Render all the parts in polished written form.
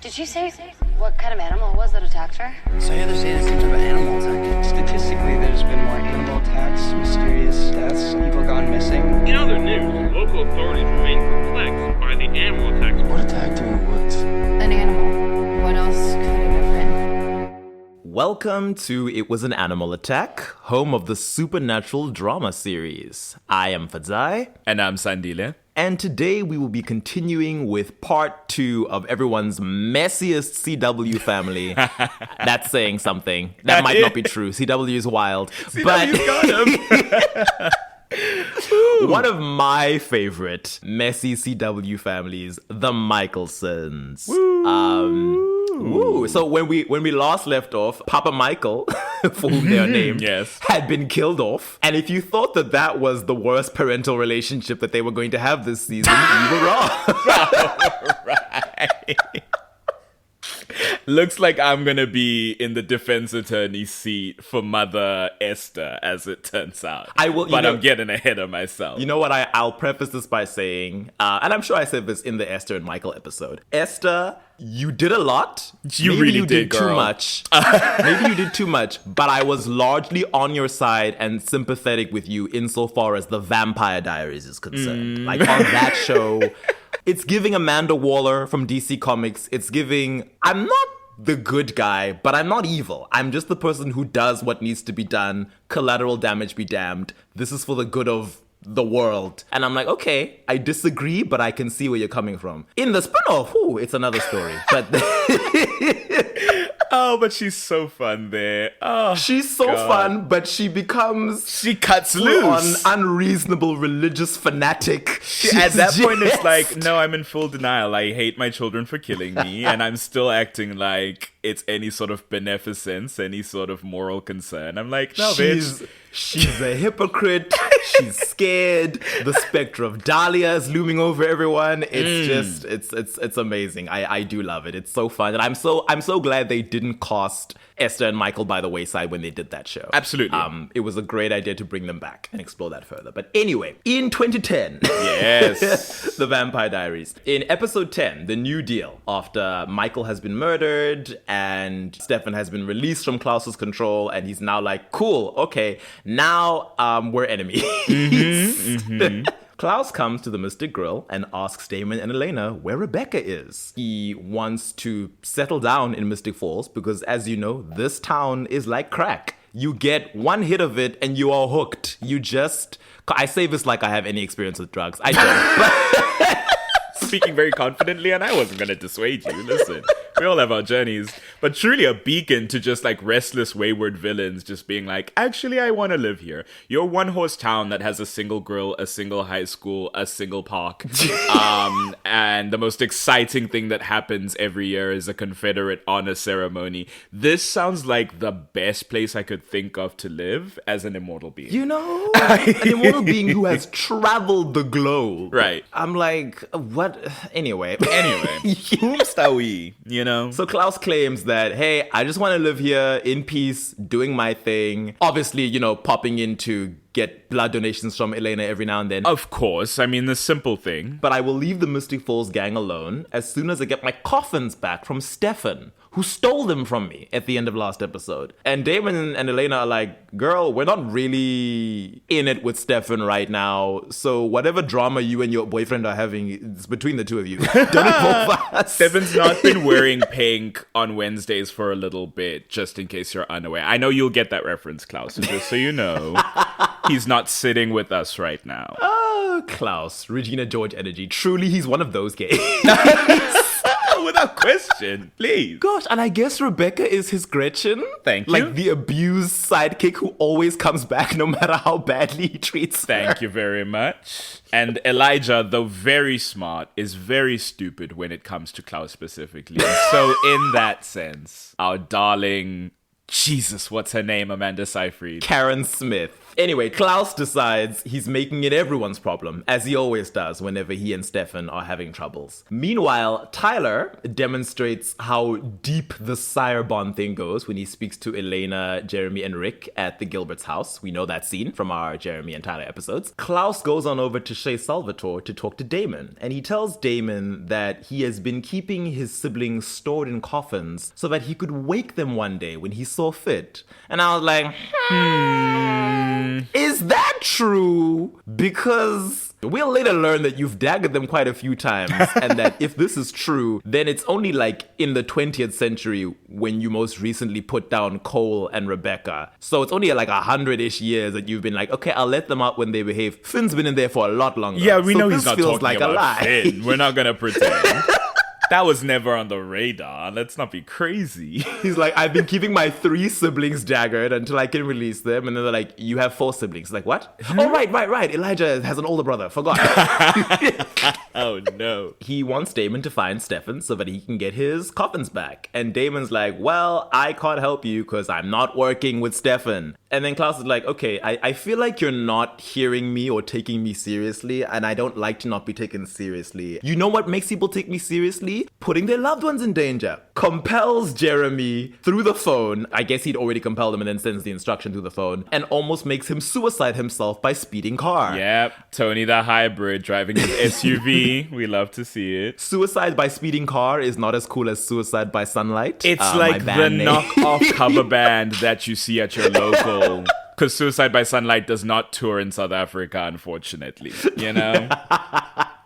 Did she say what kind of animal it was that attacked her? So yeah, they're saying it's some type of animal attack. Statistically, there's been more animal attacks, mysterious deaths, people gone missing. In other news, local authorities remain perplexed by the animal attacks. What attacked you in the woods? An animal. What else could it have been? Welcome to It Was an Animal Attack, home of the supernatural drama series. I am Fadzai. And I'm Sandile. And today we will be continuing with part 2 of everyone's messiest CW family. That's saying something. That might not be true. CW is wild. CW's got him. One of my favorite messy CW families, the Mikaelsons. So when we last left off, Papa Michael, for whom they are named, yes, had been killed off. And if you thought that was the worst parental relationship that they were going to have this season, you were wrong. Right. Looks like I'm gonna be in the defense attorney seat for Mother Esther, as it turns out. I'm getting ahead of myself. You know what? I'll preface this by saying, and I'm sure I said this in the Esther and Michael episode. Esther, you did a lot. Maybe you did too much. Maybe you did too much. But I was largely on your side and sympathetic with you insofar as the Vampire Diaries is concerned. Like on that show. It's giving Amanda Waller from DC Comics. It's giving, I'm not the good guy, but I'm not evil. I'm just the person who does what needs to be done. Collateral damage be damned. This is for the good of the world. And I'm like, okay, I disagree, but I can see where you're coming from. In the spin-off, it's another story. But oh, but she's so fun there. Oh, she's so fun, but she cuts loose. On unreasonable religious fanatic. At that point, it's like, no, I'm in full denial. I hate my children for killing me, and I'm still acting like it's any sort of beneficence, any sort of moral concern. I'm like, no, bitch. She's a hypocrite. She's scared. The specter of Dahlia is looming over everyone. It's just, it's amazing. I do love it. It's so fun. And I'm so glad they didn't cast Esther and Michael by the wayside when they did that show. Absolutely. It was a great idea to bring them back and explore that further. But anyway, in 2010, yes, The Vampire Diaries. In episode 10, The New Deal, after Michael has been murdered and Stefan has been released from Klaus's control, and he's now like, cool, okay, now we're enemies. Klaus comes to the Mystic Grill and asks Damon and Elena where Rebecca is. He wants to settle down in Mystic Falls because, as you know, this town is like crack. You get one hit of it and you are hooked. I say this like I have any experience with drugs. I don't. Speaking very confidently, and I wasn't going to dissuade you. Listen, we all have our journeys. But truly a beacon to just like restless, wayward villains just being like, actually, I want to live here. Your one-horse town that has a single grill, a single high school, a single park. And the most exciting thing that happens every year is a Confederate honor ceremony. This sounds like the best place I could think of to live as an immortal being. You know, an immortal being who has traveled the globe. Right. I'm like, what? Anyway, whomst are we, you know? So Klaus claims that, hey, I just want to live here in peace, doing my thing. Obviously, popping in to get blood donations from Elena every now and then. Of course. I mean, the simple thing. But I will leave the Mystic Falls gang alone as soon as I get my coffins back from Stefan, who stole them from me at the end of last episode. And Damon and Elena are like, girl, we're not really in it with Stefan right now. So whatever drama you and your boyfriend are having, it's between the two of you. Don't involve us. Stefan's not been wearing pink on Wednesdays for a little bit, just in case you're unaware. I know you'll get that reference, Klaus, just so you know. He's not sitting with us right now. Oh, Klaus, Regina George energy. Truly, he's one of those gays. Without question, please. Gosh, and I guess Rebecca is his Gretchen. Thank you. Like the abused sidekick who always comes back no matter how badly he treats her. Thank you very much. And Elijah, though very smart, is very stupid when it comes to Klaus specifically. And so in that sense, our darling Jesus, what's her name? Amanda Seyfried. Karen Smith. Anyway, Klaus decides he's making it everyone's problem, as he always does whenever he and Stefan are having troubles. Meanwhile, Tyler demonstrates how deep the sire bond thing goes when he speaks to Elena, Jeremy, and Rick at the Gilbert's house. We know that scene from our Jeremy and Tyler episodes. Klaus goes on over to Chez Salvatore to talk to Damon, and he tells Damon that he has been keeping his siblings stored in coffins so that he could wake them one day when he saw fit. And I was like, is that true? Because we'll later learn that you've daggered them quite a few times, and that if this is true, then it's only like in the 20th century when you most recently put down Cole and Rebecca. So it's only like 100-ish years that you've been like, okay, I'll let them out when they behave. Finn's been in there for a lot longer. Yeah, we so know this he's not feels talking like about a lie. Finn. We're not gonna pretend. That was never on the radar. Let's not be crazy. He's like, I've been keeping my 3 siblings daggered until I can release them. And then they're like, you have 4 siblings. Like, what? Oh, right. Elijah has an older brother. Forgot. Oh, no. He wants Damon to find Stefan so that he can get his coffins back. And Damon's like, well, I can't help you because I'm not working with Stefan. And then Klaus is like, okay, I feel like you're not hearing me or taking me seriously. And I don't like to not be taken seriously. You know what makes people take me seriously? Putting their loved ones in danger. Compels Jeremy through the phone. I guess he'd already compelled him and then sends the instruction through the phone. And almost makes him suicide himself by speeding car. Yep. Tony the hybrid driving his SUV. We love to see it. Suicide by speeding car is not as cool as suicide by sunlight. It's like the knockoff cover band that you see at your local. Because Suicide by Sunlight does not tour in South Africa, unfortunately. You know?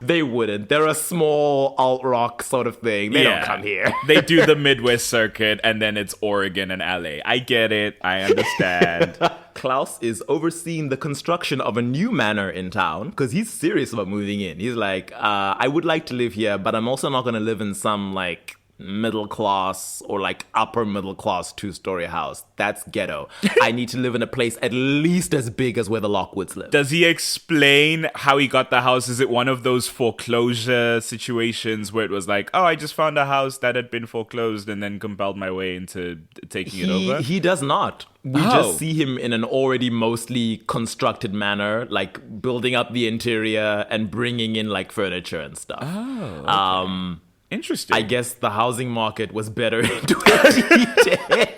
They wouldn't. They're a small alt-rock sort of thing. They don't come here. They do the Midwest circuit, and then it's Oregon and LA. I get it. I understand. Klaus is overseeing the construction of a new manor in town because he's serious about moving in. He's like, I would like to live here, but I'm also not going to live in some, like, middle class or like upper middle class 2-story house. That's ghetto. I need to live in a place at least as big as where the Lockwoods live. Does he explain how he got the house? Is it one of those foreclosure situations where it was like, oh, I just found a house that had been foreclosed and then compelled my way into taking it over? He does not. We just see him in an already mostly constructed manner, like building up the interior and bringing in like furniture and stuff. Oh, okay. Interesting. I guess the housing market was better in 2010.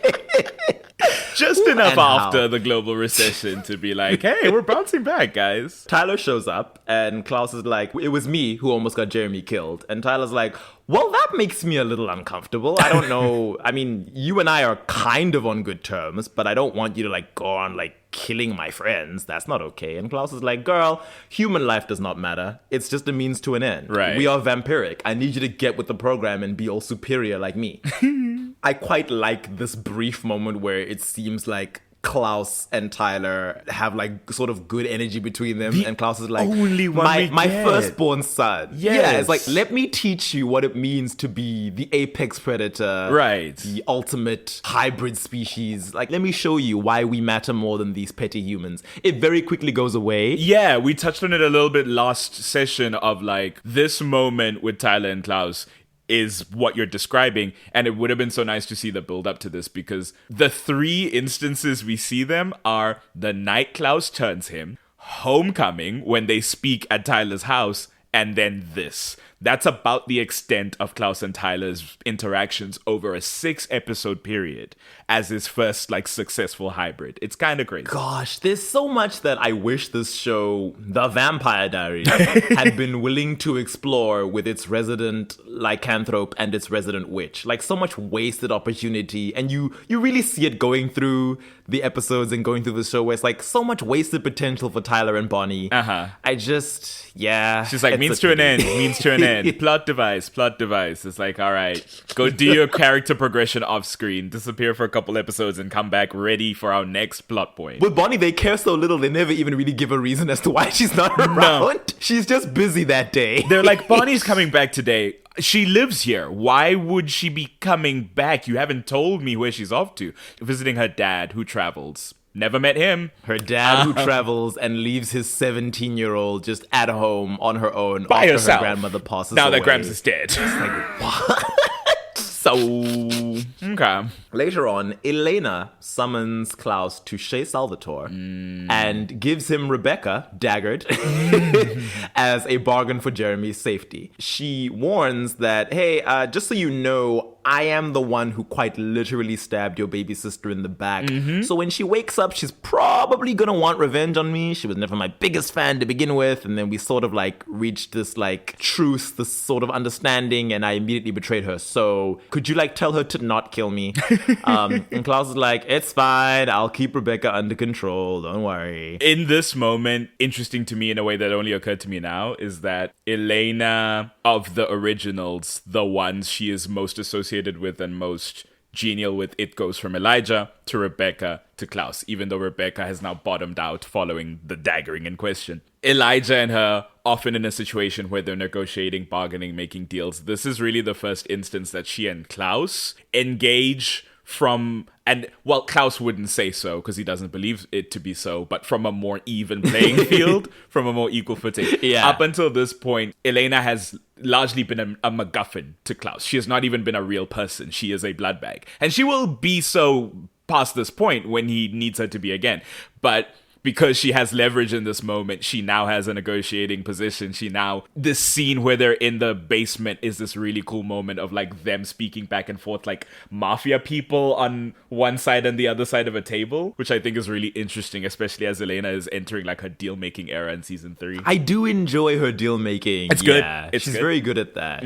Just enough after the global recession to be like, hey, we're bouncing back, guys. Tyler shows up and Klaus is like, it was me who almost got Jeremy killed. And Tyler's like, well, that makes me a little uncomfortable. I don't know. I mean, you and I are kind of on good terms, but I don't want you to like go on like killing my friends. That's not okay. And Klaus is like, girl, human life does not matter. It's just a means to an end. Right. We are vampiric. I need you to get with the program and be all superior like me. I quite like this brief moment where it seems like Klaus and Tyler have like sort of good energy between them, and Klaus is like, only one my firstborn son. Yes. Yeah, it's like, let me teach you what it means to be the apex predator, right? The ultimate hybrid species. Like, let me show you why we matter more than these petty humans. It very quickly goes away. Yeah, we touched on it a little bit last session of like this moment with Tyler and Klaus is what you're describing, and it would have been so nice to see the build up to this, because the 3 instances we see them are the night Klaus turns him, homecoming when they speak at Tyler's house, and then this. That's about the extent of Klaus and Tyler's interactions over a 6-episode period as his first, like, successful hybrid. It's kind of crazy. Gosh, there's so much that I wish this show, The Vampire Diaries, had been willing to explore with its resident lycanthrope and its resident witch. Like, so much wasted opportunity, and you really see it going through the episodes and going through the show where it's like so much wasted potential for Tyler and Bonnie. I just, yeah. She's like, means to an end, means to an end. Plot device. It's like, all right, go do your character progression off screen, disappear for a couple episodes and come back ready for our next plot point. With Bonnie, they care so little, they never even really give a reason as to why she's not around. No. She's just busy that day. They're like, Bonnie's coming back today. She lives here. Why would she be coming back? You haven't told me where she's off to. Visiting her dad, who travels. Never met him. Her dad who travels and leaves his 17-year-old just at home on her own by after herself. Her grandmother passes now away. that Grams is dead. It's like, what? So, okay. Okay. Later on, Elena summons Klaus to Chez Salvatore and gives him Rebecca, daggered, as a bargain for Jeremy's safety. She warns that, hey, just so you know, I am the one who quite literally stabbed your baby sister in the back. So when she wakes up, she's probably gonna want revenge on me. She was never my biggest fan to begin with. And then we sort of like reached this like truce, this sort of understanding, and I immediately betrayed her. So could you like tell her to not kill me? And Klaus is like, it's fine. I'll keep Rebecca under control. Don't worry. In this moment, interesting to me in a way that only occurred to me now, is that Elena, of the originals, the ones she is most associated with and most genial with, it goes from Elijah to Rebecca to Klaus, even though Rebecca has now bottomed out following the daggering in question. Elijah and her, often in a situation where they're negotiating, bargaining, making deals. This is really the first instance that she and Klaus engage from, and well, Klaus wouldn't say so because he doesn't believe it to be so, but from a more even playing field, from a more equal footing. Yeah. Up until this point, Elena has largely been a MacGuffin to Klaus. She has not even been a real person. She is a blood bag. And she will be so past this point when he needs her to be again. But because she has leverage in this moment, she now has a negotiating position. This scene where they're in the basement is this really cool moment of like them speaking back and forth like mafia people on one side and the other side of a table, which I think is really interesting, especially as Elena is entering like her deal-making era in season 3. I do enjoy her deal making. It's good. Yeah, It's she's good. very good at that.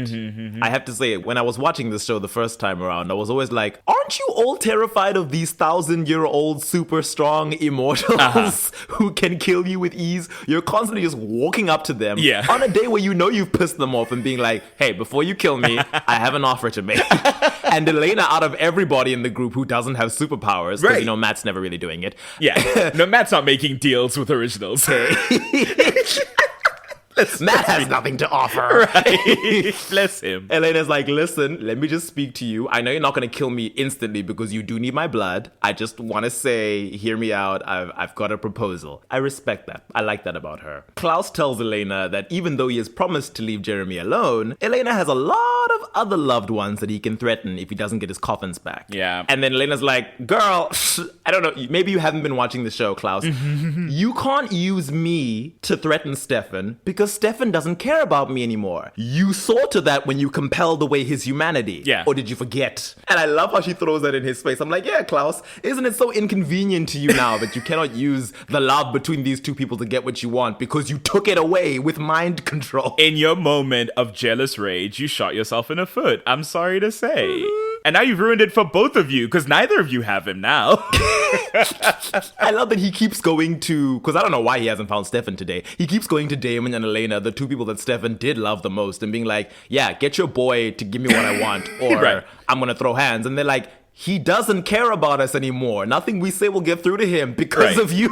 I have to say, when I was watching this show the first time around, I was always like, aren't you all terrified of these 1,000-year-old super strong immortals who can kill you with ease? You're constantly just walking up to them on a day where you know you've pissed them off and being like, hey, before you kill me, I have an offer to make. And Elena, out of everybody in the group who doesn't have superpowers, because you know Matt's never really doing it. Yeah. No, Matt's not making deals with originals. Matt has nothing to offer. Right. Bless him. Elena's like, listen, let me just speak to you. I know you're not going to kill me instantly because you do need my blood. I just want to say, hear me out. I've got a proposal. I respect that. I like that about her. Klaus tells Elena that even though he has promised to leave Jeremy alone, Elena has a lot of other loved ones that he can threaten if he doesn't get his coffins back. Yeah. And then Elena's like, girl, I don't know. Maybe you haven't been watching the show, Klaus. You can't use me to threaten Stefan because Stefan doesn't care about me anymore. You saw to that when you compelled away his humanity. Yeah. Or did you forget? And I love how she throws that in his face. I'm like, yeah, Klaus, isn't it so inconvenient to you now that you cannot use the love between these two people to get what you want because you took it away with mind control? In your moment of jealous rage, you shot yourself in the foot. I'm sorry to say. And now you've ruined it for both of you because neither of you have him now. I love that he keeps going to, because I don't know why he hasn't found Stefan today. He keeps going to Damon and Elena, the two people that Stefan did love the most, and being like, yeah, get your boy to give me what I want, or Right. I'm going to throw hands. And they're like, he doesn't care about us anymore. Nothing we say will get through to him because Right. of you.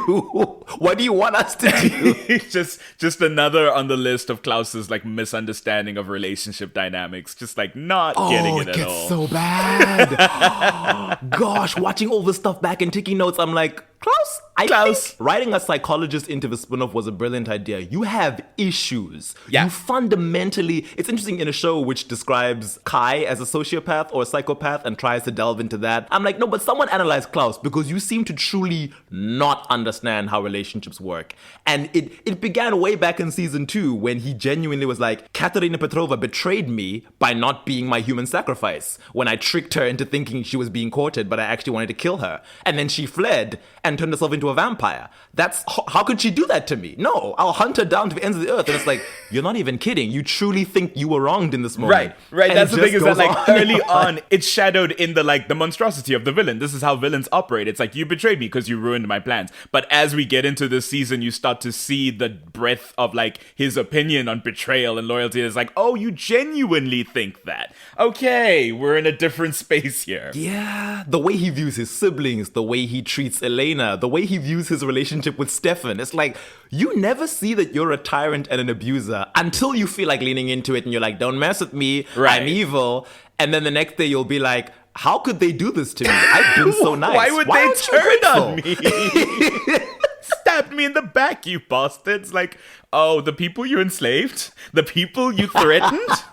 What do you want us to do? just another on the list of Klaus's like misunderstanding of relationship dynamics. Just like not getting it it at all. gets so bad. Gosh, watching all this stuff back and taking notes, I'm like, Klaus, I think writing a psychologist into the spin-off was a brilliant idea. You have issues. Yeah. You fundamentally, it's interesting in a show which describes Kai as a sociopath or a psychopath and tries to delve into that. I'm like, no, but someone analyze Klaus because you seem to truly not understand how relationships work. And it began way back in season 2 when he genuinely was like, Katerina Petrova betrayed me by not being my human sacrifice when I tricked her into thinking she was being courted, but I actually wanted to kill her. And then she fled and turned herself into a vampire. That's how could she do that to me? No, I'll hunt her down to the ends of the earth. And it's like, you're not even kidding. You truly think you were wronged in this moment. Right. And That's the it thing, is just that goes like on early and on, it's shadowed in the monstrosity of the villain. This is how villains operate. It's like, you betrayed me because you ruined my plans. But as we get into this season, you start to see the breadth of like his opinion on betrayal and loyalty. It's like, oh, you genuinely think that. Okay, we're in a different space here. Yeah, the way he views his siblings, the way he treats Elena, the way he views his relationship with Stefan. It's like, you never see that you're a tyrant and an abuser until you feel like leaning into it and you're like, don't mess with me, Right. I'm evil. And then the next day you'll be like, how could they do this to me? I've been so nice. Why would aren't they you turn on grateful? me? Stabbed me in the back, you bastards. Like, oh, the people you enslaved? The people you threatened?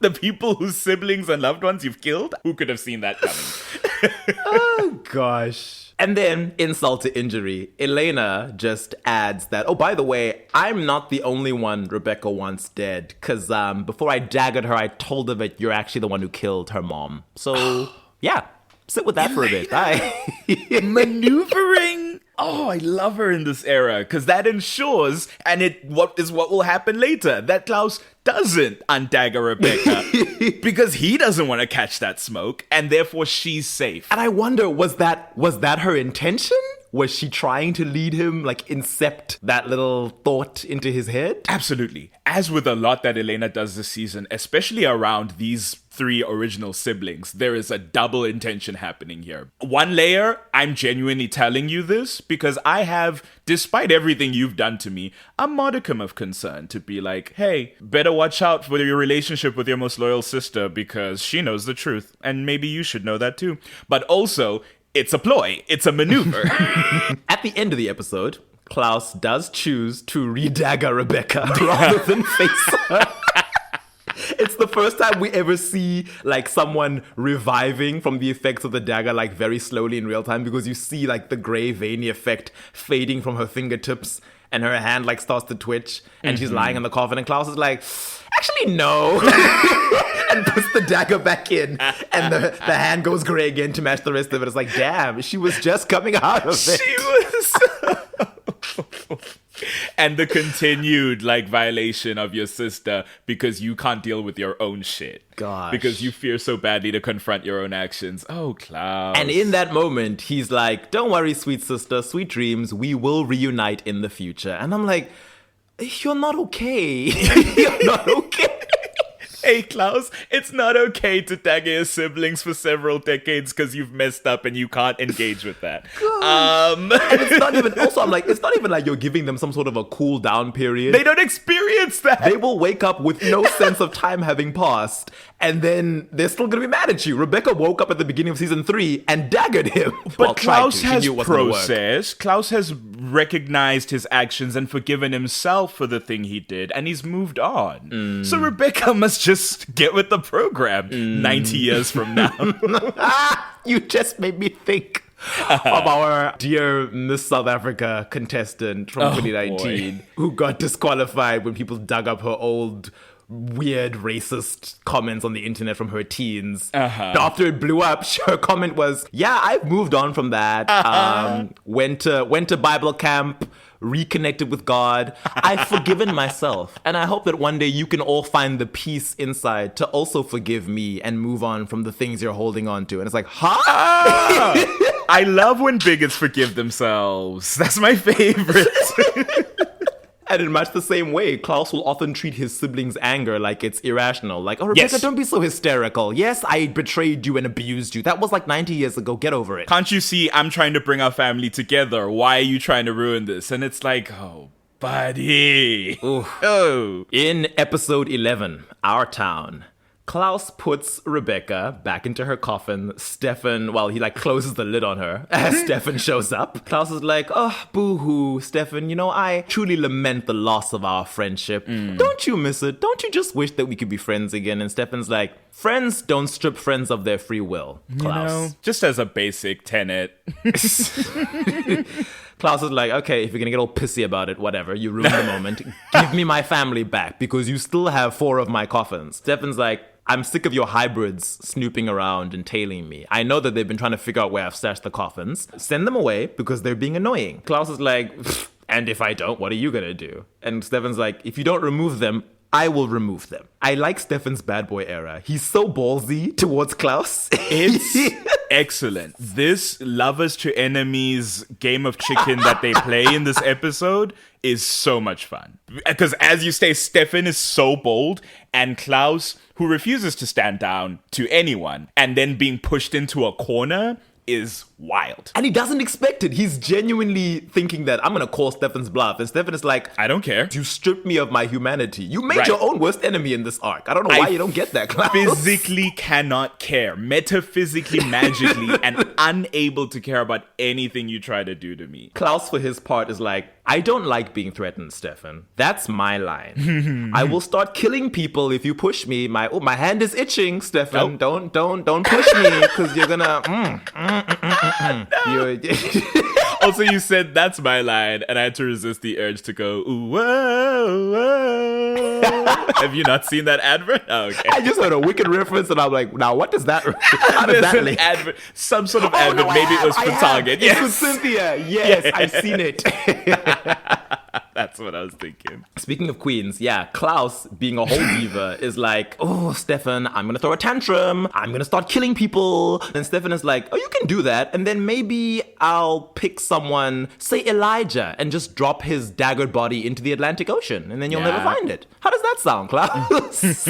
The people whose siblings and loved ones you've killed? Who could have seen that coming? Oh, gosh. And then, insult to injury, Elena just adds that, oh, by the way, I'm not the only one Rebecca wants dead. Because before I daggered her, I told her that you're actually the one who killed her mom. So, yeah, sit with that for a bit. Maneuvering. Oh, I love her in this era because that ensures, and what will happen later, that Klaus doesn't undagger Rebecca because he doesn't want to catch that smoke, and therefore she's safe. And I wonder, was that her intention? Was she trying to lead him, like, incept that little thought into his head? Absolutely. As with a lot that Elena does this season, especially around these 3 original siblings, there is a double intention happening here. One layer, I'm genuinely telling you this because I have, despite everything you've done to me, a modicum of concern to be like, hey, better watch out for your relationship with your most loyal sister because she knows the truth. And maybe you should know that too. But also, it's a ploy. It's a maneuver. At the end of the episode, Klaus does choose to re-dagger Rebecca rather than face her. It's the first time we ever see, like, someone reviving from the effects of the dagger, like, very slowly in real time, because you see, like, the gray veiny effect fading from her fingertips, and her hand, like, starts to twitch, and she's lying in the coffin, and Klaus is like, actually, no. And puts the dagger back in, and the hand goes gray again to match the rest of it. It's like, damn, she was just coming out of it. She was. And the continued, like, violation of your sister because you can't deal with your own shit. Gosh. Because you fear so badly to confront your own actions. Oh, Klaus. And in that moment, he's like, don't worry, sweet sister, sweet dreams, we will reunite in the future. And I'm like, you're not okay. You're not okay. Hey, Klaus, it's not okay to dagger your siblings for several decades because you've messed up and you can't engage with that. And it's not even, also, I'm like, it's not even like you're giving them some sort of a cool down period. They don't experience that. They will wake up with no sense of time having passed, and then they're still going to be mad at you. Rebecca woke up at the beginning of season 3 and daggered him. But Klaus has processed. Klaus has recognized his actions and forgiven himself for the thing he did, and he's moved on. So Rebecca must just get with the program 90 years from now. You just made me think of our dear Miss South Africa contestant from 2019 who got disqualified when people dug up her old weird racist comments on the internet from her teens. After it blew up, her comment was, yeah, I've moved on from that. Went to Bible camp, reconnected with God. I've forgiven myself. And I hope that one day you can all find the peace inside to also forgive me and move on from the things you're holding on to. And it's like, huh? I love when bigots forgive themselves. That's my favorite. And in much the same way, Klaus will often treat his siblings' anger like it's irrational. Like, oh, Rebecca, don't be so hysterical. Yes, I betrayed you and abused you. That was like 90 years ago. Get over it. Can't you see I'm trying to bring our family together? Why are you trying to ruin this? And it's like, oh, buddy. Oh. In episode 11, Our Town, Klaus puts Rebecca back into her coffin. Stefan, well, he like closes the lid on her as Stefan shows up. Klaus is like, oh, boo-hoo, Stefan, you know, I truly lament the loss of our friendship. Don't you miss it? Don't you just wish that we could be friends again? And Stefan's like, friends don't strip friends of their free will, Klaus. You know, just as a basic tenet. Klaus is like, okay, if you're gonna get all pissy about it, whatever, you ruined the moment. Give me my family back because you still have 4 of my coffins. Stefan's like, I'm sick of your hybrids snooping around and tailing me. I know that they've been trying to figure out where I've stashed the coffins. Send them away because they're being annoying. Klaus is like, and if I don't, what are you gonna do? And Stefan's like, if you don't remove them, I will remove them. I like Stefan's bad boy era. He's so ballsy towards Klaus. It's excellent. This lovers to enemies game of chicken that they play in this episode is so much fun. Because as you say, Stefan is so bold, and Klaus, who refuses to stand down to anyone, and then being pushed into a corner is wild. And he doesn't expect it. He's genuinely thinking that I'm going to call Stefan's bluff. And Stefan is like, I don't care. You stripped me of my humanity. You made your own worst enemy in this arc. I don't know why you don't get that, Klaus. Physically cannot care. Metaphysically, magically, and unable to care about anything you try to do to me. Klaus, for his part, is like, I don't like being threatened, Stefan. That's my line. I will start killing people if you push me. My hand is itching, Stefan. Nope. Don't push me because you're gonna. Also, you said that's my line, and I had to resist the urge to go, ooh, whoa, whoa. Have you not seen that advert? Oh, okay. I just heard a Wicked reference, and I'm like, now what does that? How does that link? Advert, some sort of advert. Maybe it was for Target. It's with Cynthia. Yes, I've seen it. That's what I was thinking. Speaking of queens, yeah, Klaus, being a whole diva, is like, oh, Stefan, I'm gonna throw a tantrum. I'm gonna start killing people. And Stefan is like, oh, you can do that. And then maybe I'll pick someone, say Elijah, and just drop his daggered body into the Atlantic Ocean. And then you'll never find it. How does that sound, Klaus?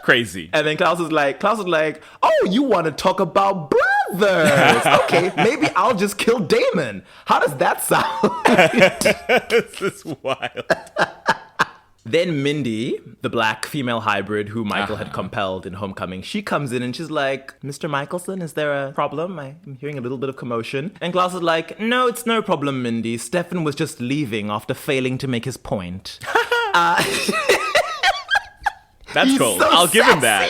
Crazy. And then Klaus is like, oh, you want to talk about brothers? Okay, maybe I'll just kill Damon. How does that sound? This is wild. Then Mindy, the black female hybrid who Michael had compelled in Homecoming, she comes in and she's like, Mr. Mikaelson, is there a problem? I'm hearing a little bit of commotion. And Klaus is like, no, it's no problem, Mindy. Stefan was just leaving after failing to make his point. That's cool. So I'll give him sassy. that.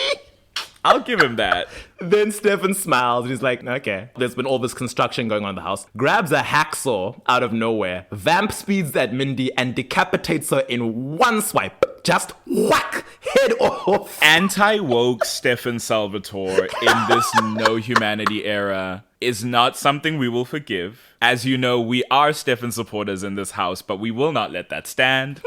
I'll give him that. Then Stefan smiles and he's like, okay. There's been all this construction going on in the house. Grabs a hacksaw out of nowhere, vamp speeds at Mindy and decapitates her in one swipe. Just whack, head off. Anti-woke Stefan Salvatore in this no humanity era is not something we will forgive. As you know, we are Stefan supporters in this house, but we will not let that stand.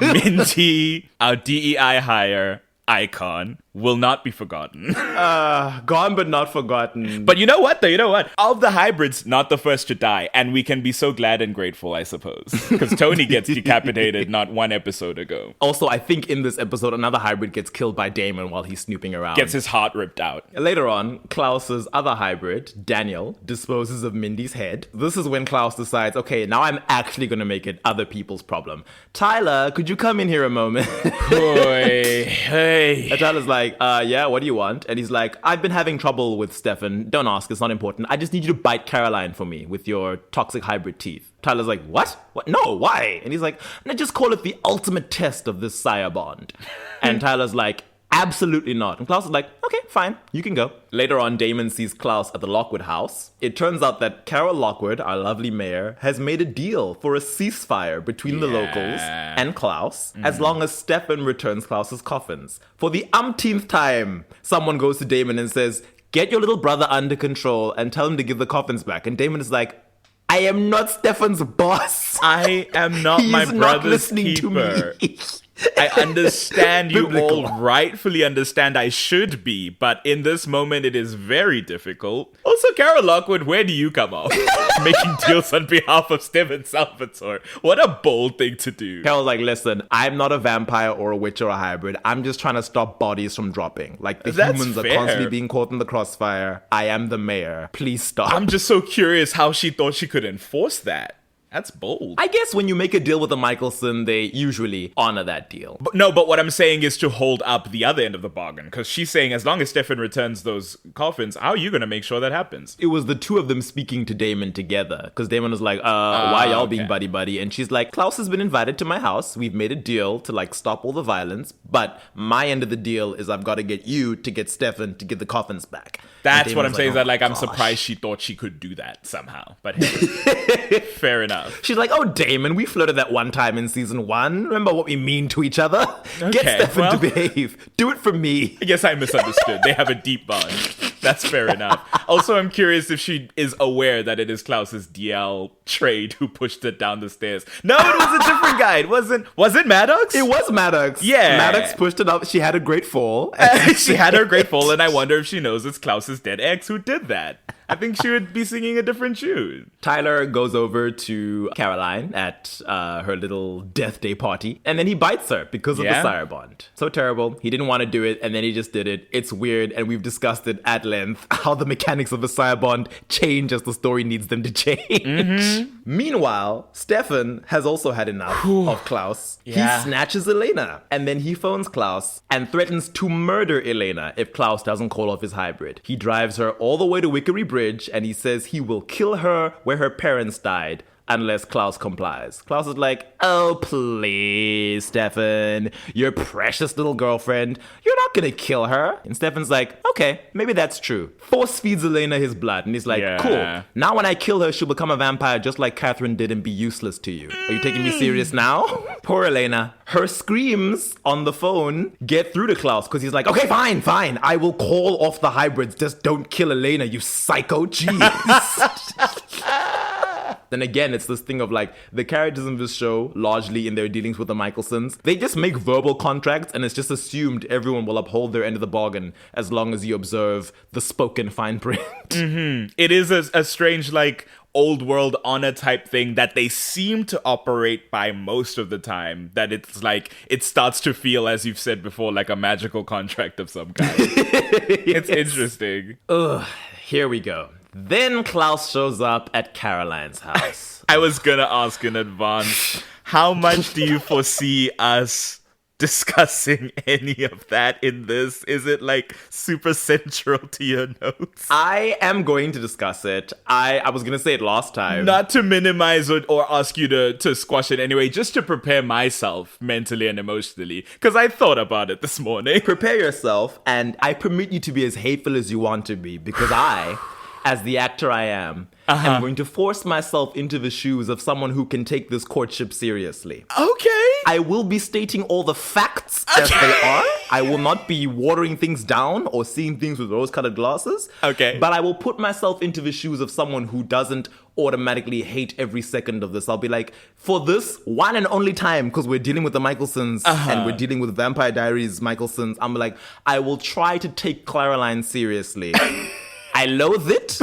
Minty, our DEI hire icon, will not be forgotten. Gone but not forgotten. But you know what, though? You know what? Of the hybrids, not the first to die. And we can be so glad and grateful, I suppose. Because Tony gets decapitated not one episode ago. Also, I think in this episode, another hybrid gets killed by Damon while he's snooping around. Gets his heart ripped out. Later on, Klaus's other hybrid, Daniel, disposes of Mindy's head. This is when Klaus decides, okay, now I'm actually going to make it other people's problem. Tyler, could you come in here a moment? Boy, hey. And Tyler's like, yeah, what do you want? And he's like, I've been having trouble with Stefan. Don't ask, it's not important. I just need you to bite Caroline for me with your toxic hybrid teeth. Tyler's like, what? No, why? And he's like, no, just call it the ultimate test of this sire bond. And Tyler's like, absolutely not. And Klaus is like, okay, fine, you can go. Later on, Damon sees Klaus at the Lockwood house. It turns out that Carol Lockwood, our lovely mayor, has made a deal for a ceasefire between the locals and Klaus, as long as Stefan returns Klaus's coffins. For the umpteenth time, someone goes to Damon and says, get your little brother under control and tell him to give the coffins back. And Damon is like, I am not Stefan's boss. I am not my He's not brother's listening keeper. to me. I understand you Biblical. all rightfully understand I should be, but in this moment it is very difficult. Also, Carol Lockwood, where do you come off? Making deals on behalf of Stefan Salvatore. What a bold thing to do. Carol's like, listen, I'm not a vampire or a witch or a hybrid. I'm just trying to stop bodies from dropping. Like, the That's humans fair. are constantly being caught in the crossfire. I am the mayor. Please stop. I'm just so curious how she thought she could enforce that. That's bold. I guess when you make a deal with a Mikaelson, they usually honor that deal. But what I'm saying is to hold up the other end of the bargain. Because she's saying as long as Stefan returns those coffins, how are you going to make sure that happens? It was the two of them speaking to Damon together. Because Damon was like, why y'all being buddy-buddy? And she's like, Klaus has been invited to my house. We've made a deal to, like, stop all the violence. But my end of the deal is I've got to get you to get Stefan to give the coffins back. That's what I'm saying, is that, like, I'm gosh. surprised she thought she could do that somehow. But hey, fair enough. She's like, oh, Damon, we flirted that one time in season 1. Remember what we mean to each other? Get Stefan to behave. Do it for me. I guess I misunderstood. They have a deep bond. That's fair enough. Also, I'm curious if she is aware that it is Klaus's DL trade who pushed it down the stairs. No, it was a different guy. It wasn't Maddox? It was Maddox. Yeah. Maddox pushed it up. She had a great fall. She had her great fall, and I wonder if she knows it's Klaus's dead ex who did that. I think she would be singing a different tune. Tyler goes over to Caroline at her little death day party, and then he bites her because of the sire bond. So terrible. He didn't want to do it, and then he just did it. It's weird, and we've discussed it at length, how the mechanics of the sire bond change as the story needs them to change. Meanwhile, Stefan has also had enough of Klaus. Yeah. He snatches Elena, and then he phones Klaus and threatens to murder Elena if Klaus doesn't call off his hybrid. He drives her all the way to Wickery Bridge, and he says he will kill her where her parents died, unless Klaus complies. Klaus is like, oh, please, Stefan, your precious little girlfriend, you're not gonna kill her. And Stefan's like, okay, maybe that's true. Force feeds Elena his blood, and he's like, cool. Now when I kill her, she'll become a vampire just like Catherine did and be useless to you. Are you taking me serious now? Poor Elena. Her screams on the phone get through to Klaus because he's like, okay, fine. I will call off the hybrids. Just don't kill Elena, you psycho. Jeez. Then again, it's this thing of like the characters in this show, largely in their dealings with the Mikaelsons, they just make verbal contracts and it's just assumed everyone will uphold their end of the bargain as long as you observe the spoken fine print. Mm-hmm. It is a strange, like, old world honor type thing that they seem to operate by most of the time. That it's like, it starts to feel, as you've said before, like a magical contract of some kind. It's interesting. Ugh, here we go. Then Klaus shows up at Caroline's house. I was gonna ask in advance, how much do you foresee us discussing any of that in this? Is it like super central to your notes? I am going to discuss it. I was gonna say it last time. Not to minimize it or ask you to squash it anyway, just to prepare myself mentally and emotionally, because I thought about it this morning. Prepare yourself, and I permit you to be as hateful as you want to be, because I, as the actor I am, I'm going to force myself into the shoes of someone who can take this courtship seriously. Okay. I will be stating all the facts as they are. I will not be watering things down or seeing things with rose-colored glasses. Okay. But I will put myself into the shoes of someone who doesn't automatically hate every second of this. I'll be like, for this one and only time, because we're dealing with the Mikaelsons and we're dealing with Vampire Diaries Mikaelsons, I'm like, I will try to take Caroline seriously. I loathe it,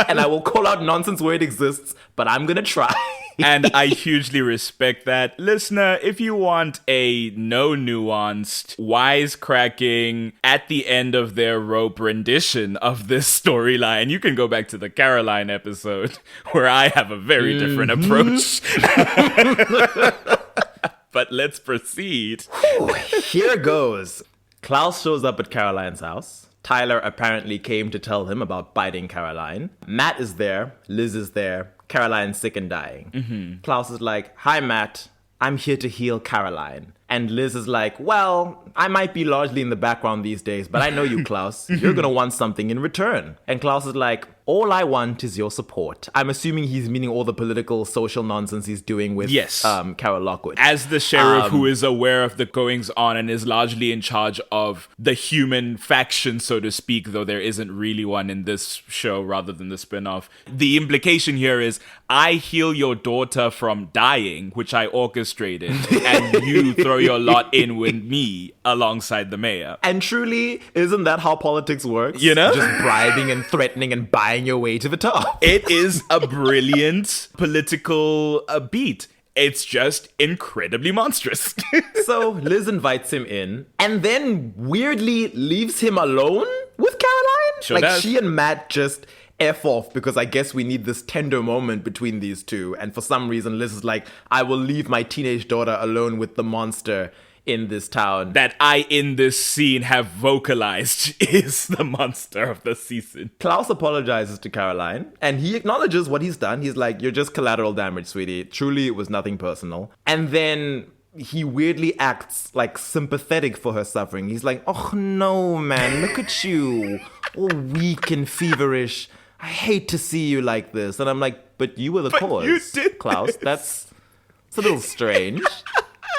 and I will call out nonsense where it exists, but I'm gonna try. And I hugely respect that. Listener, if you want a no-nuanced, wisecracking, at the end of their rope rendition of this storyline, you can go back to the Caroline episode, where I have a very different approach. But let's proceed. Here goes. Klaus shows up at Caroline's house. Tyler apparently came to tell him about biting Caroline. Matt is there. Liz is there. Caroline's sick and dying. Klaus is like, hi, Matt. I'm here to heal Caroline. And Liz is like, well, I might be largely in the background these days, but I know you, Klaus. You're going to want something in return. And Klaus is like, all I want is your support. I'm assuming he's meaning all the political, social nonsense he's doing with Carol Lockwood. As the sheriff who is aware of the goings on and is largely in charge of the human faction, so to speak, though there isn't really one in this show rather than the spin-off. The implication here is, I heal your daughter from dying, which I orchestrated, and you throw your lot in with me alongside the mayor. And truly, isn't that how politics works? You know? Just bribing and threatening and buying your way to the top. It is a brilliant political beat. It's just incredibly monstrous. So Liz invites him in and then weirdly leaves him alone with Caroline. Sure does. She and Matt just F off because I guess we need this tender moment between these two. And for some reason, Liz is like, I will leave my teenage daughter alone with the monster in this town. That I, in this scene, have vocalized is the monster of the season. Klaus apologizes to Caroline, and he acknowledges what he's done. He's like, you're just collateral damage, sweetie. Truly, it was nothing personal. And then he weirdly acts like sympathetic for her suffering. He's like, oh no, man, look at you. All weak and feverish. I hate to see you like this. And I'm like, but you were the cause, you did Klaus. That's a little strange.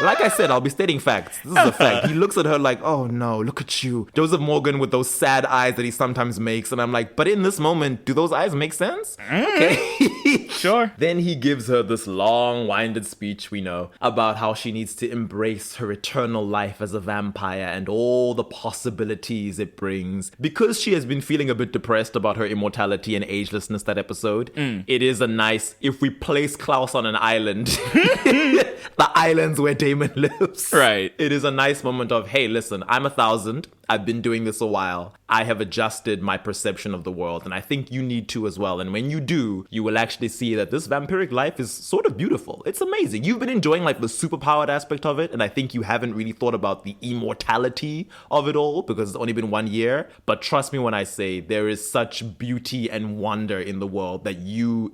Like I said, I'll be stating facts. This is a fact. He looks at her like, oh no, look at you. Joseph Morgan with those sad eyes that he sometimes makes. And I'm like, but in this moment, do those eyes make sense? Okay. Sure. Then he gives her this long-winded speech, we know, about how she needs to embrace her eternal life as a vampire and all the possibilities it brings. Because she has been feeling a bit depressed about her immortality and agelessness that episode, it is a nice, if we place Klaus on an island, the islands where Damon lives. Right. It is a nice moment of, hey, listen, I'm 1,000. I've been doing this a while. I have adjusted my perception of the world, and I think you need to as well. And when you do, you will actually see that this vampiric life is sort of beautiful. It's amazing. You've been enjoying like the superpowered aspect of it, and I think you haven't really thought about the immortality of it all because it's only been 1 year. But trust me when I say there is such beauty and wonder in the world that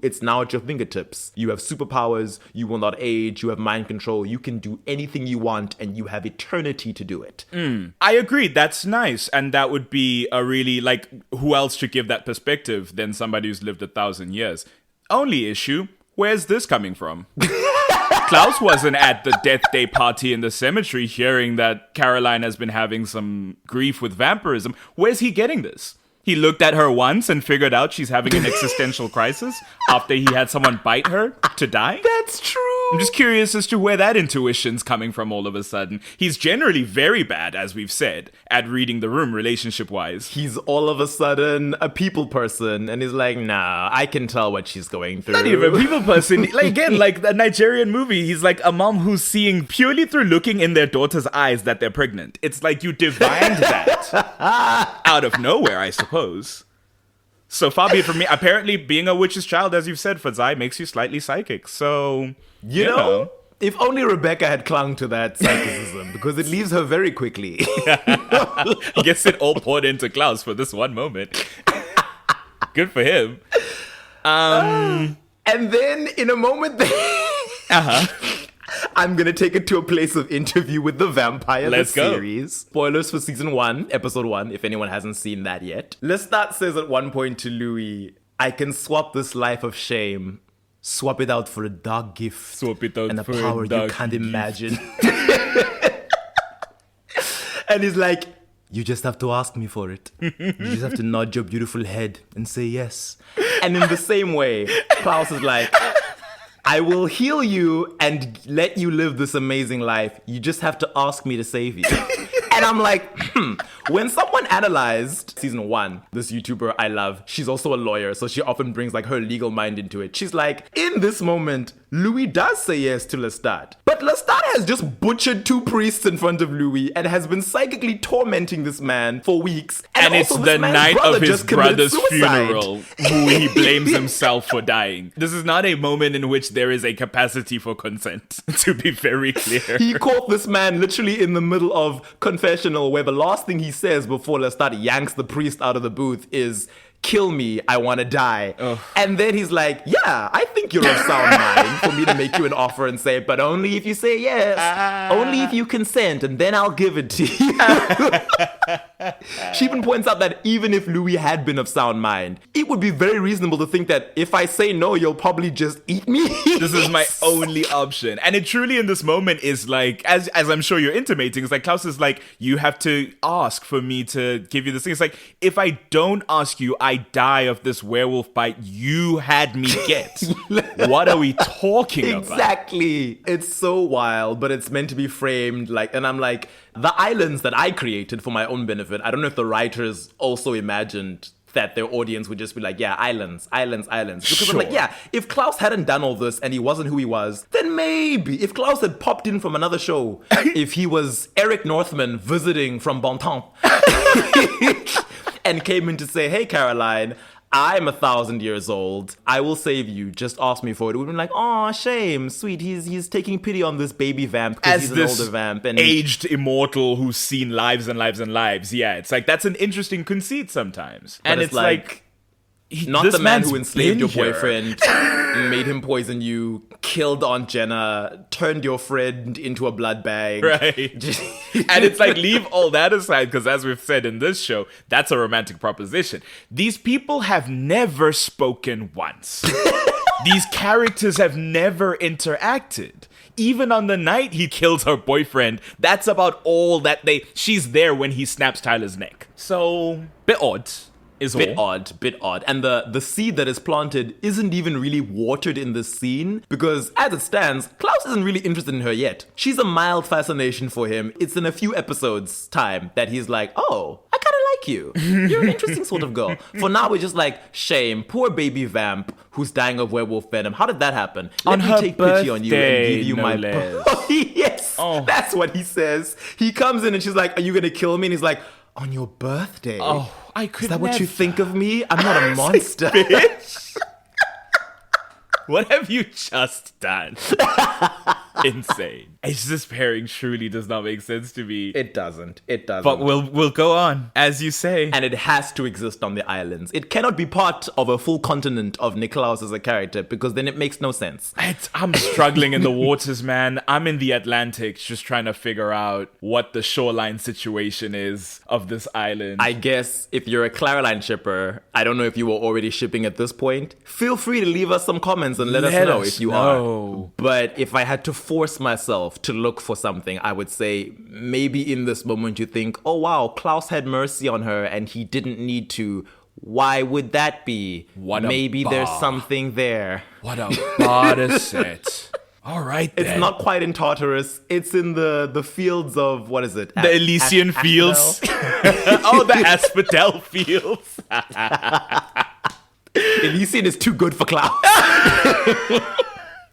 it's now at your fingertips. You have superpowers, you will not age, you have mind control, you can do anything you want, and you have eternity to do it. I agree. That's nice. And that would be a really, like, who else should give that perspective than somebody who's lived 1,000 years? Only issue, where's this coming from? Klaus wasn't at the death day party in the cemetery hearing that Caroline has been having some grief with vampirism. Where's he getting this? He looked at her once and figured out she's having an existential crisis after he had someone bite her to die? That's true. I'm just curious as to where that intuition's coming from all of a sudden. He's generally very bad, as we've said, at reading the room relationship-wise. He's all of a sudden a people person, and he's like, nah, I can tell what she's going through. Not even a people person. Like, again, like the Nigerian movie, he's like a mom who's seeing purely through looking in their daughter's eyes that they're pregnant. It's like you divined that out of nowhere, I suppose. So far be it from me. Apparently, being a witch's child, as you've said, Fadzai, makes you slightly psychic. So, you know, if only Rebecca had clung to that psychicism, because it leaves her very quickly. I guess it all poured into Klaus for this one moment. Good for him. And then, in a moment, I'm going to take it to a place of interview with the vampire, Let's the go. series. Spoilers for season 1, episode 1, if anyone hasn't seen that yet. Lestat says at one point to Louis, I can swap this life of shame, swap it out for a dark gift, Swap it out and a for a power you dark can't gift. imagine. And he's like, you just have to ask me for it. You just have to nod your beautiful head and say yes. And in the same way, Klaus is like, I will heal you and let you live this amazing life. You just have to ask me to save you. And I'm like, when someone analyzed season 1, this YouTuber I love, she's also a lawyer, so she often brings like her legal mind into it. She's like, in this moment, Louis does say yes to Lestat. But Lestat has just butchered 2 priests in front of Louis and has been psychically tormenting this man for weeks. And it's also the this man's night brother of his just committed brother's suicide. funeral who he blames himself for dying. This is not a moment in which there is a capacity for consent, to be very clear. He caught this man literally in the middle of confessional, where the last thing he says before Lestat yanks the priest out of the booth is, kill me, I want to die. And then he's like, yeah, I think you're of sound mind for me to make you an offer and say, but only if you say yes, only if you consent, and then I'll give it to you. She even points out that even if Louis had been of sound mind, it would be very reasonable to think that if I say no, you'll probably just eat me. This is my only option. And it truly in this moment is like, as I'm sure you're intimating, it's like Klaus is like, you have to ask for me to give you this thing. It's like, if I don't ask you, I die of this werewolf bite you had me get. What are we talking about? Exactly. It's so wild, but it's meant to be framed like, and I'm like, the islands that I created for my own benefit, I don't know if the writers also imagined that their audience would just be like, yeah, islands. Because Sure. I'm like, yeah, if Klaus hadn't done all this and he wasn't who he was, then maybe if Klaus had popped in from another show, if he was Eric Northman visiting from Bontemps and came in to say, hey, Caroline, I'm 1,000 years old. I will save you. Just ask me for it. It would have been like, oh, shame, sweet. He's taking pity on this baby vamp because As he's an this older vamp. And aged immortal who's seen lives and lives and lives. Yeah, it's like, that's an interesting conceit sometimes. But And it's like, not this the man man's who enslaved your been here. boyfriend, made him poison you, killed Aunt Jenna, turned your friend into a blood bag. Right. And it's like, leave all that aside, because as we've said in this show, that's a romantic proposition. These people have never spoken once. These characters have never interacted. Even on the night he kills her boyfriend, that's about all that she's there when he snaps Tyler's neck. So, bit odd. Bit odd. And the seed that is planted isn't even really watered in this scene, because as it stands, Klaus isn't really interested in her yet. She's a mild fascination for him. It's in a few episodes' time that he's like, oh, I kind of like you. You're an interesting sort of girl. For now, we're just like, shame, poor baby vamp who's dying of werewolf venom. How did that happen? On Let her me take pity on you and birthday, give you no my... less. Yes, Oh. that's what he says. He comes in and she's like, are you going to kill me? And he's like, On your birthday? Oh, I could Is that what you never. think of me? I'm not a monster. Bitch. What have you just done? Insane. It's this pairing truly does not make sense to me. It doesn't. But we'll go on, as you say. And it has to exist on the islands. It cannot be part of a full continent of Niklaus as a character, because then it makes no sense. I'm struggling in the waters, man. I'm in the Atlantic just trying to figure out what the shoreline situation is of this island. I guess if you're a Clariline shipper, I don't know if you were already shipping at this point, feel free to leave us some comments and let us know if you are. But if I had to force myself to look for something, I would say maybe in this moment you think, oh wow, Klaus had mercy on her and he didn't need to. Why would that be? Maybe there's something there. What a bada set. All right, then. It's not quite in Tartarus. It's in the fields of, what is it? The Elysian fields. Oh, the Asphodel fields. Elysian is too good for Klaus.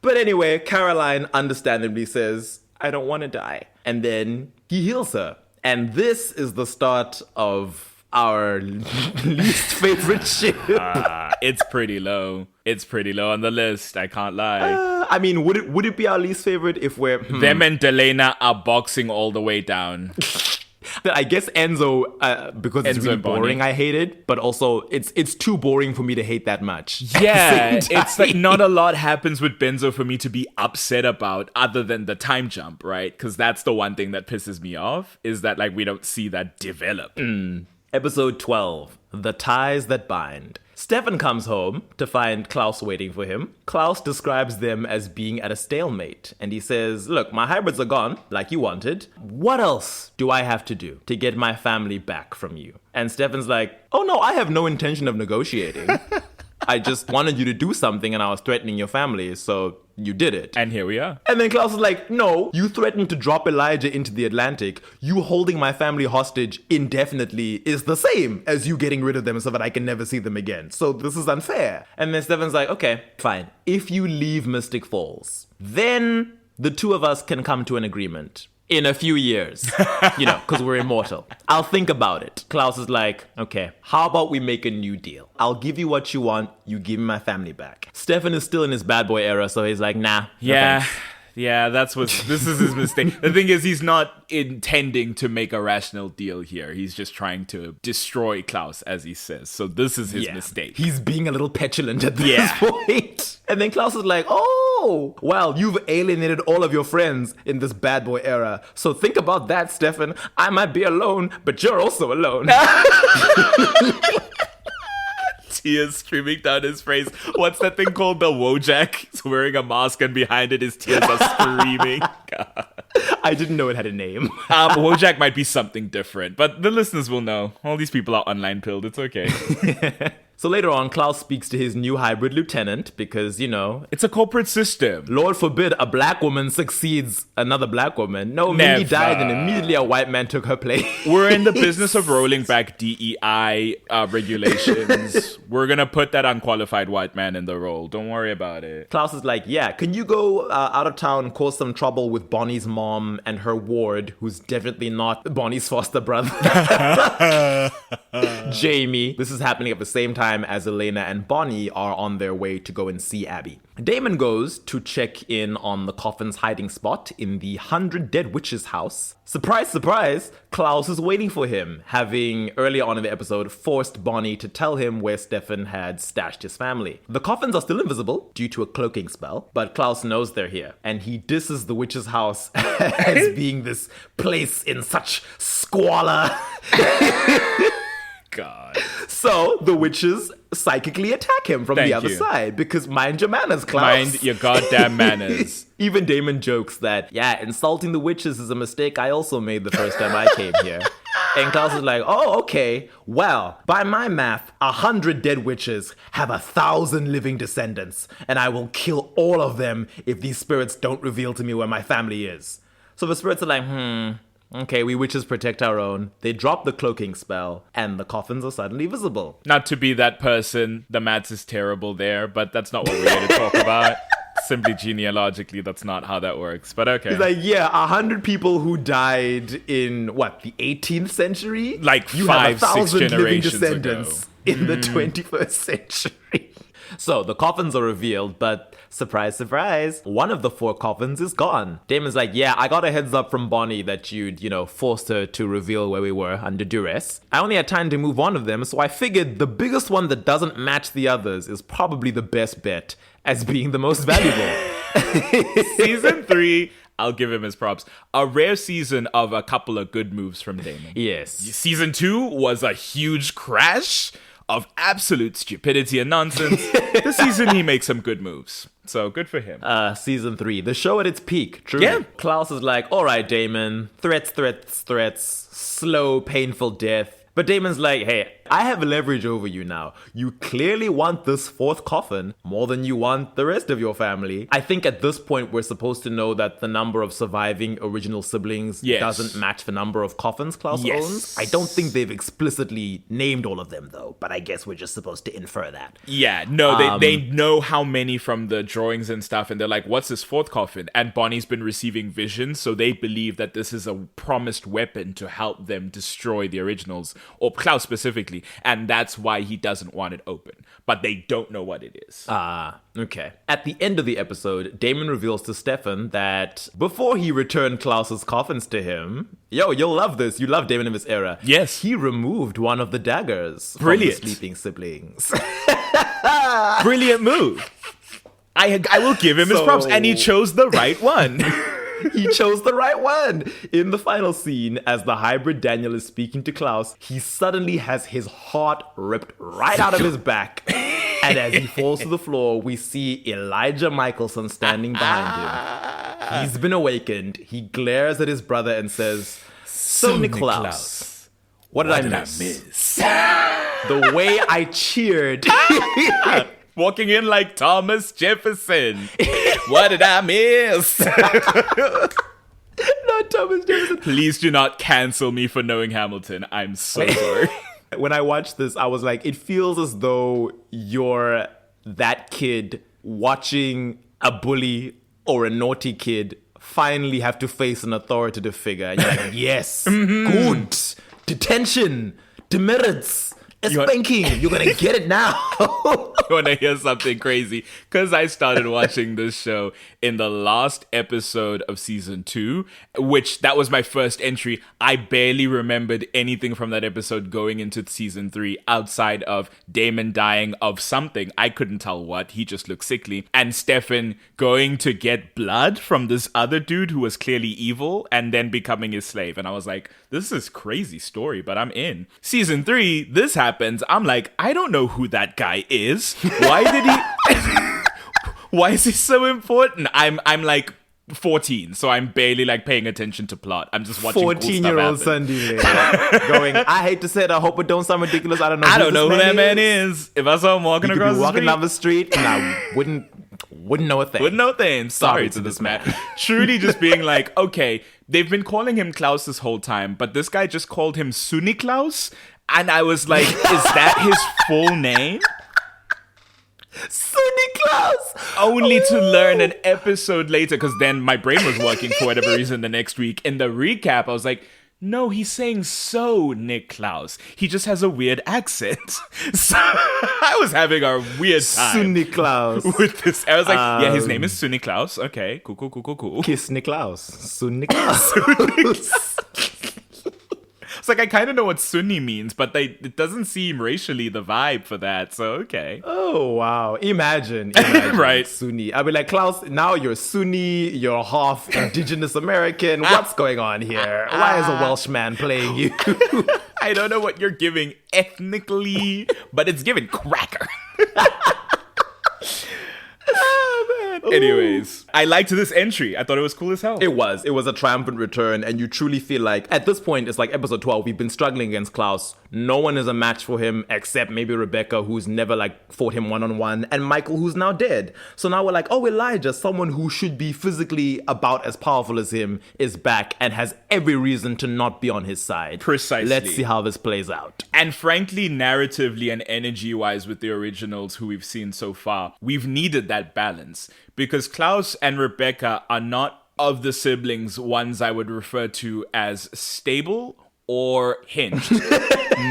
But anyway, Caroline understandably says, I don't want to die. And then he heals her. And this is the start of our least favorite ship. It's pretty low. It's pretty low on the list. I can't lie. I mean, would it be our least favorite if we're... Them and Elena are boxing all the way down. I guess Enzo, because it's Enzo really and Bonnie. boring, I hate it. But also, it's too boring for me to hate that much. Yeah, it's like not a lot happens with Benzo for me to be upset about other than the time jump, right? Because that's the one thing that pisses me off, is that like we don't see that develop. Episode 12, The Ties That Bind. Stefan comes home to find Klaus waiting for him. Klaus describes them as being at a stalemate, and he says, look, my hybrids are gone, like you wanted. What else do I have to do to get my family back from you? And Stefan's like, oh no, I have no intention of negotiating. I just wanted you to do something and I was threatening your family, so you did it. And here we are. And then Klaus is like, no, you threatened to drop Elijah into the Atlantic. You holding my family hostage indefinitely is the same as you getting rid of them so that I can never see them again. So this is unfair. And then Stefan's like, okay, fine. If you leave Mystic Falls, then the two of us can come to an agreement. In a few years, because we're immortal. I'll think about it. Klaus is like, okay, how about we make a new deal? I'll give you what you want, you give me my family back. Stefan is still in his bad boy era, so he's like, nah. No Yeah. thanks. Yeah, this is his mistake. The thing is, he's not intending to make a rational deal here. He's just trying to destroy Klaus, as he says. So this is his mistake. He's being a little petulant at this point. And then Klaus is like, oh, well, you've alienated all of your friends in this bad boy era. So think about that, Stefan. I might be alone, but you're also alone. Tears streaming down his face. What's that thing called? The Wojak? He's wearing a mask and behind it his tears are screaming. God. I didn't know it had a name. Wojak might be something different, but the listeners will know. All these people are online pilled. It's okay. So later on, Klaus speaks to his new hybrid lieutenant because, it's a corporate system. Lord forbid a black woman succeeds another black woman. No, Mindy Never. died and immediately a white man took her place. We're in the business of rolling back DEI regulations. We're going to put that unqualified white man in the role. Don't worry about it. Klaus is like, yeah, can you go out of town and cause some trouble with Bonnie's mom and her ward, who's definitely not Bonnie's foster brother? Jamie. This is happening at the same time as Elena and Bonnie are on their way to go and see Abby. Damon goes to check in on the coffin's hiding spot in the 100 Dead Witches house. Surprise, surprise, Klaus is waiting for him, having earlier on in the episode forced Bonnie to tell him where Stefan had stashed his family. The coffins are still invisible due to a cloaking spell, but Klaus knows they're here, and he disses the witch's house as being this place in such squalor. God. So the witches psychically attack him from the other side because mind your manners, Klaus. Mind your goddamn manners. Even Damon jokes that, insulting the witches is a mistake I also made the first time I came here. And Klaus is like, oh, okay. Well, by my math, 100 dead witches have 1,000 living descendants, and I will kill all of them if these spirits don't reveal to me where my family is. So the spirits are like, okay, we witches protect our own. They drop the cloaking spell, and the coffins are suddenly visible. Not to be that person, the maths is terrible there, but that's not what we're here to talk about. simply genealogically, that's not how that works. But okay. He's like, yeah, 100 people who died in, the 18th century? Like you 5, 6 have 1,000 living generations descendants ago. in the 21st century. So the coffins are revealed, but surprise, surprise, one of the 4 coffins is gone. Damon's like, yeah, I got a heads up from Bonnie that you'd, forced her to reveal where we were under duress. I only had time to move one of them, so I figured the biggest one that doesn't match the others is probably the best bet as being the most valuable. Season 3, I'll give him his props. A rare season of a couple of good moves from Damon. Yes. Season 2 was a huge crash of absolute stupidity and nonsense. This season, he makes some good moves. So good for him. Season 3, the show at its peak. True. Yeah. Klaus is like, all right, Damon, threats, slow, painful death. But Damon's like, hey, I have leverage over you now. You clearly want this 4th coffin more than you want the rest of your family. I think at this point, we're supposed to know that the number of surviving original siblings doesn't match the number of coffins Klaus owns. I don't think they've explicitly named all of them, though. But I guess we're just supposed to infer that. Yeah, no, they know how many from the drawings and stuff. And they're like, what's this 4th coffin? And Bonnie's been receiving visions. So they believe that this is a promised weapon to help them destroy the originals. Or Klaus specifically, and that's why he doesn't want it open. But they don't know what it is. Okay. At the end of the episode, Damon reveals to Stefan that before he returned Klaus's coffins to him, you'll love this. You love Damon in this era. Yes. He removed one of the daggers Brilliant. from the sleeping siblings. Brilliant move. I will give him his props, and he chose the right one. He chose the right one. In the final scene, as the hybrid Daniel is speaking to Klaus, he suddenly has his heart ripped right out of his back. And as he falls to the floor, we see Elijah Mikaelson standing behind him. He's been awakened. He glares at his brother and says, So Niklaus, what did I miss? The way I cheered. Walking in like Thomas Jefferson. What did I miss? Not Thomas Jefferson. Please do not cancel me for knowing Hamilton. I'm so sorry. When I watched this, I was like, it feels as though you're that kid watching a bully or a naughty kid finally have to face an authoritative figure. And you're like, yes, good. Detention, demerits. Spanking, you're gonna get it now. You wanna hear something crazy? Because I started watching this show in the last episode of season 2, which that was my first entry. I barely remembered anything from that episode going into season 3 outside of Damon dying of something. I couldn't tell what. He just looked sickly. And Stefan going to get blood from this other dude who was clearly evil and then becoming his slave. And I was like, this is crazy story, but I'm in. Season 3, this happens. I'm like, I don't know who that guy is. Why did he... Why is he so important? I'm like 14, so I'm barely like paying attention to plot. I'm just watching 14-year-old Sandile going, I hate to say it, I hope it don't sound ridiculous. I don't know who that man is. If I saw him walking across the street, down the street, and I wouldn't know a thing. Wouldn't know a thing. Sorry to this man. Truly just being like, okay, they've been calling him Klaus this whole time, but this guy just called him S1E Klaus, and I was like, is that his full name? S1E Klaus! Only to learn an episode later, because then my brain was working for whatever reason the next week. In the recap, I was like, no, he's saying so Niklaus. He just has a weird accent. So I was having a weird time. S1E Klaus. With this. I was like, yeah, his name is S1E Klaus. Okay, cool. Kiss Niklaus. S1E Klaus. It's like, I kind of know what Sunni means, but it doesn't seem racially the vibe for that, so okay. Oh, wow. Imagine right. Sunni. I'd be like, Klaus, now you're Sunni, you're half indigenous American. What's going on here? Why is a Welshman playing you? I don't know what you're giving ethnically, but it's giving cracker. Oh, man. Anyways, I liked this entry. I thought it was cool as hell. It was a triumphant return, and you truly feel like, at this point, it's like episode 12, we've been struggling against Klaus. No one is a match for him except maybe Rebecca, who's never like fought him one-on-one, and Michael, who's now dead. So now we're like, oh, Elijah, someone who should be physically about as powerful as him, is back and has every reason to not be on his side. Precisely. Let's see how this plays out. And frankly, narratively and energy-wise with the originals who we've seen so far, we've needed that balance. Because Klaus and Rebecca are not, of the siblings, ones I would refer to as stable or hinged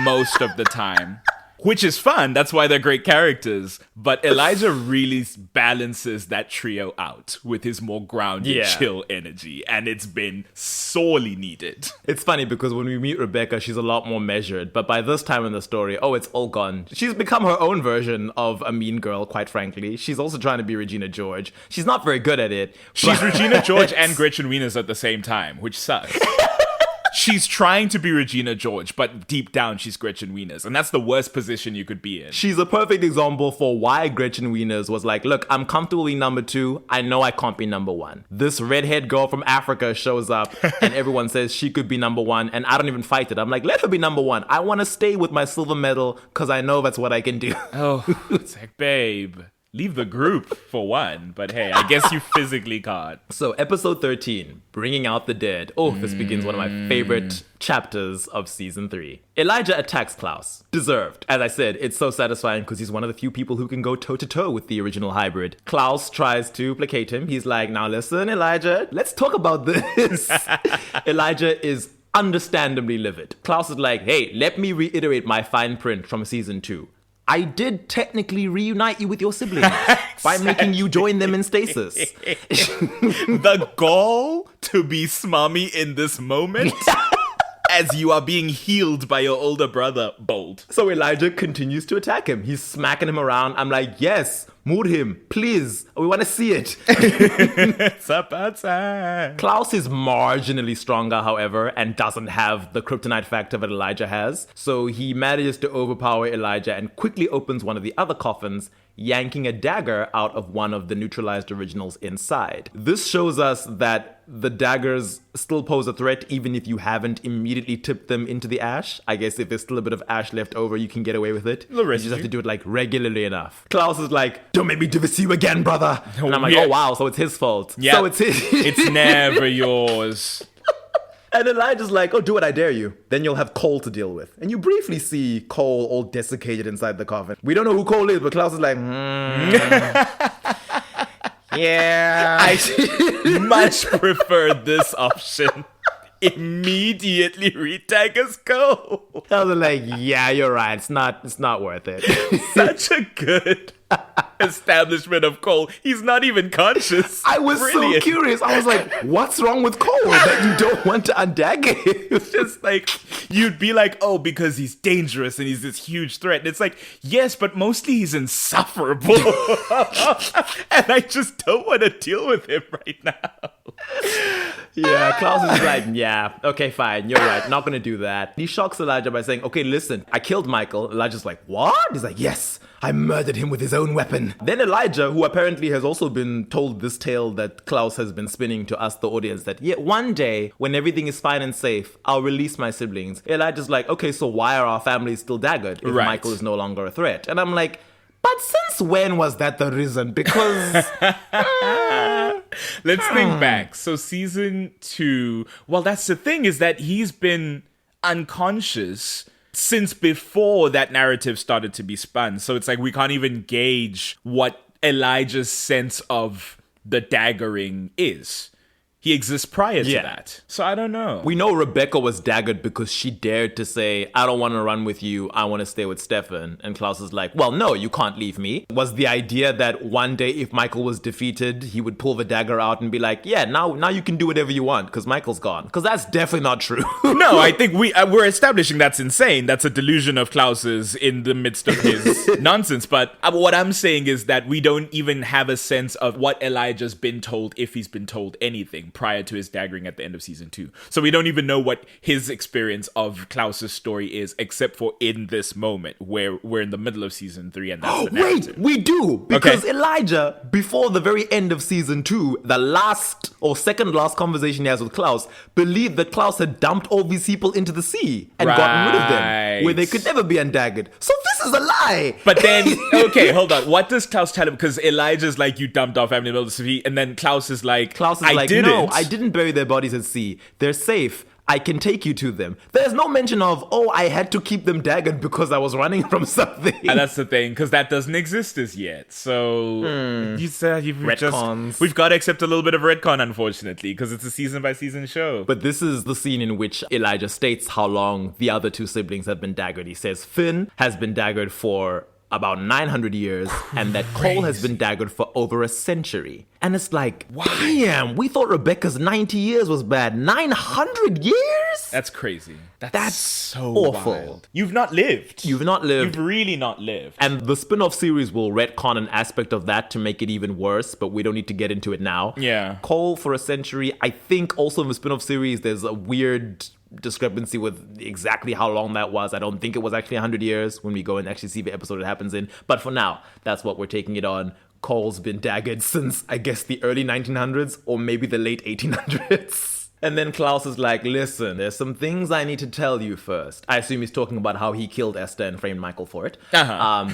most of the time. Which is fun, that's why they're great characters. But Elijah really balances that trio out with his more grounded, chill energy. And it's been sorely needed. It's funny because when we meet Rebecca, she's a lot more measured. But by this time in the story, it's all gone. She's become her own version of a mean girl, quite frankly. She's also trying to be Regina George. She's not very good at it. She's Regina George and Gretchen Wieners at the same time, which sucks. She's trying to be Regina George, but deep down she's Gretchen Wieners. And that's the worst position you could be in. She's a perfect example for why Gretchen Wieners was like, look, I'm comfortable being number 2. I know I can't be number 1. This redhead girl from Africa shows up and everyone says she could be number 1. And I don't even fight it. I'm like, let her be number 1. I want to stay with my silver medal because I know that's what I can do. Oh, it's like, babe, leave the group for one. But hey, I guess you physically can't. So episode 13, Bringing Out the Dead. This begins one of my favorite chapters of season 3. Elijah attacks Klaus. Deserved. As I said, it's so satisfying because he's one of the few people who can go toe-to-toe with the original hybrid. Klaus tries to placate him. He's like, now listen, Elijah, let's talk about this. Elijah is understandably livid. Klaus is like, hey, let me reiterate my fine print from season 2. I did technically reunite you with your siblings by making you join them in stasis. The goal to be smarmy in this moment as you are being healed by your older brother, bold. So Elijah continues to attack him. He's smacking him around. I'm like, yes, mood him, please. We want to see it. It's about time. Klaus is marginally stronger, however, and doesn't have the kryptonite factor that Elijah has. So he manages to overpower Elijah and quickly opens one of the other coffins, yanking a dagger out of one of the neutralized originals inside. This shows us that the daggers still pose a threat even if you haven't immediately tipped them into the ash. I guess if there's still a bit of ash left over, you can get away with it. You just have to do it like regularly enough. Klaus is like, don't make me do this to you again, brother. And I'm like, oh wow, so it's his fault. Yeah. So it's his. It's never yours. And Elijah's like, oh, do it, I dare you. Then you'll have Cole to deal with. And you briefly see Cole all desiccated inside the coffin. We don't know who Cole is, but Klaus is like, yeah. I much prefer this option. Immediately retag as Cole. I was like, yeah, you're right. It's not worth it. Such a good establishment of Cole. He's not even conscious. I was Brilliant. so curious. I was like, what's wrong with Cole that you don't want to undagger him? It's just like, you'd be like, oh, because he's dangerous and he's this huge threat. And it's like, yes, but mostly he's insufferable. And I just don't want to deal with him right now. Yeah, Klaus is like, yeah, okay, fine, you're right, not gonna do that. He shocks Elijah by saying, okay, listen, I killed Michael. Elijah's like, what? He's like, yes, I murdered him with his own weapon. Then Elijah, who apparently has also been told this tale that Klaus has been spinning to us, the audience, that yeah, one day, when everything is fine and safe, I'll release my siblings. Elijah's like, okay, so why are our families still daggered if Right. Michael is no longer a threat? And I'm like, but since when was that the reason? Because... Let's think back. So season 2, well, that's the thing, is that he's been unconscious since before that narrative started to be spun. So it's like we can't even gauge what Elijah's sense of the daggering is. He exists prior to that. So I don't know. We know Rebecca was daggered because she dared to say, I don't want to run with you, I want to stay with Stefan. And Klaus is like, well, no, you can't leave me. Was the idea that one day if Michael was defeated, he would pull the dagger out and be like, yeah, now you can do whatever you want because Michael's gone. Because that's definitely not true. No, I think we're establishing that's insane. That's a delusion of Klaus's in the midst of his nonsense. But what I'm saying is that we don't even have a sense of what Elijah's been told, if he's been told anything. prior to his daggering at the end of season 2. So we don't even know what his experience of Klaus's story is, except for in this moment where we're in the middle of season 3 and that's the narrative. Wait, we do! Because Okay. Elijah, before the very end of season 2, the last or second last conversation he has with Klaus, believed that Klaus had dumped all these people into the sea and gotten rid of them, where they could never be undaggered. So this is a lie! But then, okay, hold on. What does Klaus tell him? Because Elijah's like, you dumped our family in the middle of the sea. And then Klaus is like, Klaus is I like, didn't. no, I didn't bury their bodies at sea. They're safe. I can take you to them. There's no mention of, oh, I had to keep them daggered because I was running from something. And that's the thing, because that doesn't exist as yet. So you said we've got to accept a little bit of retcon, unfortunately, because it's a season by season show. But this is the scene in which Elijah states how long the other two siblings have been daggered. He says Finn has been daggered for about 900 years, and that Cole has been daggered for over a century. And it's like, damn, we thought Rebecca's 90 years was bad. 900 years? That's crazy. That's so awful. wild. You've not lived. You've not lived. You've really not lived. And the spin-off series will retcon an aspect of that to make it even worse, but we don't need to get into it now. Yeah. Cole for a century. I think also in the spin-off series, there's a weird discrepancy with exactly how long that was. I don't think it was actually 100 years when we go and actually see the episode it happens in. But for now, that's what we're taking it on. Cole's been daggered since, I guess, the early 1900s or maybe the late 1800s. And then Klaus is like, listen, there's some things I need to tell you first. I assume he's talking about how he killed Esther and framed Mikael for it.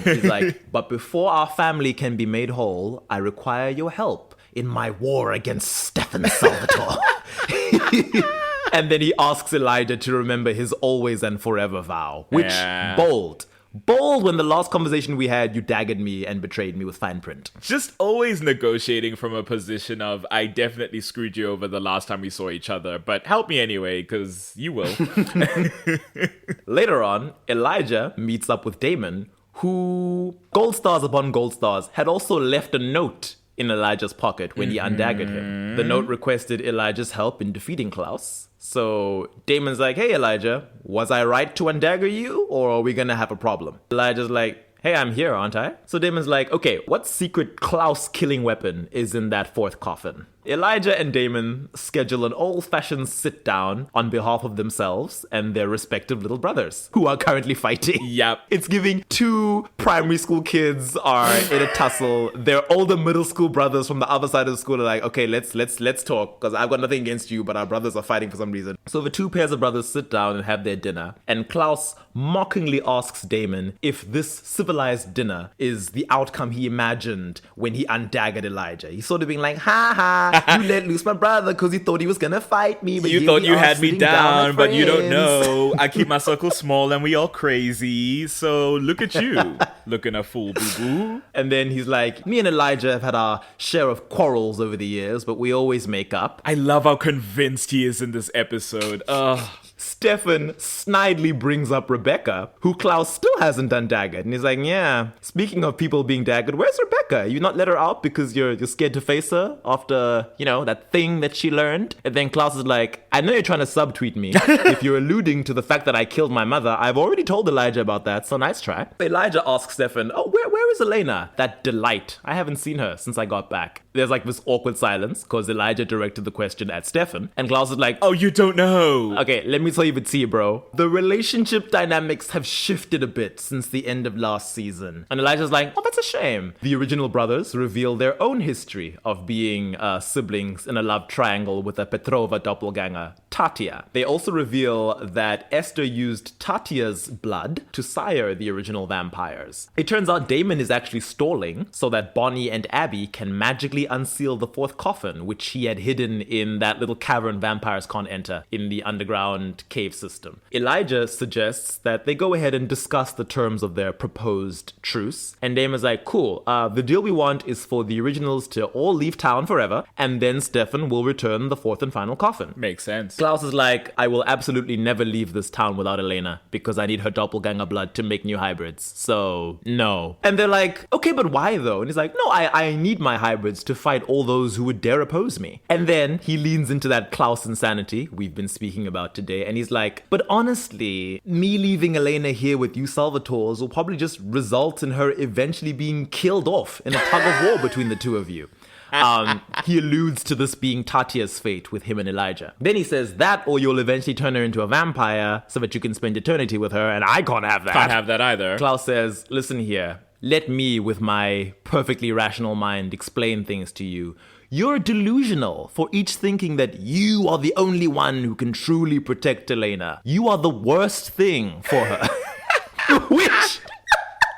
He's like, but before our family can be made whole, I require your help in my war against Stefan Salvatore. And then he asks Elijah to remember his always and forever vow, which, bold when the last conversation we had, you daggered me and betrayed me with fine print. Just always negotiating from a position of, I definitely screwed you over the last time we saw each other, but help me anyway, because you will. Later on, Elijah meets up with Damon, who, gold stars upon gold stars, had also left a note in Elijah's pocket when he undaggered him. The note requested Elijah's help in defeating Klaus. So Damon's like, hey, Elijah, was I right to undagger you, or are we gonna have a problem? Elijah's like, hey, I'm here, aren't I? So Damon's like, okay, what secret Klaus killing weapon is in that fourth coffin? Elijah and Damon schedule an old-fashioned sit-down on behalf of themselves and their respective little brothers, who are currently fighting. Yep. It's giving two primary school kids are in a tussle. Their older middle school brothers from the other side of the school are like, okay, let's talk, because I've got nothing against you, but our brothers are fighting for some reason. So the two pairs of brothers sit down and have their dinner, and Klaus mockingly asks Damon if this civilized dinner is the outcome he imagined when he undaggered Elijah. He's sort of being like, ha ha, you let loose my brother because he thought he was gonna fight me. But you thought you had me down, but you don't friends." know. I keep my circle small and we all crazy. So look at you, looking a fool, boo-boo. And then he's like, me and Elijah have had our share of quarrels over the years, but we always make up. I love how convinced he is in this episode. Ugh. Stefan snidely brings up Rebecca, who Klaus still hasn't undaggered. And he's like, yeah, speaking of people being daggered, where's Rebecca? You not let her out because you're scared to face her after, that thing that she learned? And then Klaus is like, I know you're trying to subtweet me. If you're alluding to the fact that I killed my mother, I've already told Elijah about that, so nice try. Elijah asks Stefan, oh, where is Elena? That delight. I haven't seen her since I got back. There's like this awkward silence because Elijah directed the question at Stefan. And Klaus is like, Oh, you don't know. okay, let me tell you the tea, bro. The relationship dynamics have shifted a bit since the end of last season. And Elijah's like, oh, that's a shame. The original brothers reveal their own history of being siblings in a love triangle with a Petrova doppelganger, Tatia. They also reveal that Esther used Tatia's blood to sire the original vampires. It turns out Damon is actually stalling so that Bonnie and Abby can magically unseal the fourth coffin, which he had hidden in that little cavern vampires can't enter in the underground cave system. Elijah suggests that they go ahead and discuss the terms of their proposed truce. And Damon's like, cool, the deal we want is for the originals to all leave town forever, and then Stefan will return the fourth and final coffin. Makes sense. Klaus is like, I will absolutely never leave this town without Elena because I need her doppelganger blood to make new hybrids. So, no. And they're like, okay, but why though? And he's like, no, I need my hybrids to fight all those who would dare oppose me. And then he leans into that Klaus insanity we've been speaking about today. And he's like, but honestly, me leaving Elena here with you Salvatores will probably just result in her eventually being killed off in a tug of war between the two of you. He alludes to this being Tatia's fate with him and Elijah. Then he says that or you'll eventually turn her into a vampire so that you can spend eternity with her, and I can't have that. Can't have that either. Klaus says, listen here, let me, with my perfectly rational mind, explain things to you. You're delusional for each thinking that you are the only one who can truly protect Elena. You are the worst thing for her. Which...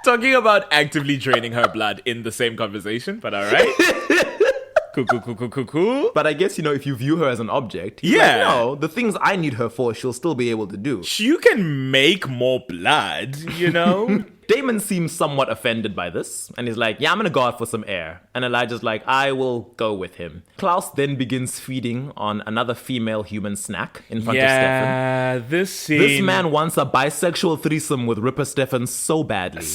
Talking about actively draining her blood in the same conversation, but all right. Cool. But I guess, if you view her as an object, he's Yeah. like, no, the things I need her for, she'll still be able to do. You can make more blood, Damon seems somewhat offended by this, and he's like, yeah, I'm gonna go out for some air. And Elijah's like, I will go with him. Klaus then begins feeding on another female human snack in front of Stefan. Yeah, this scene. This man wants a bisexual threesome with Ripper Stefan so badly.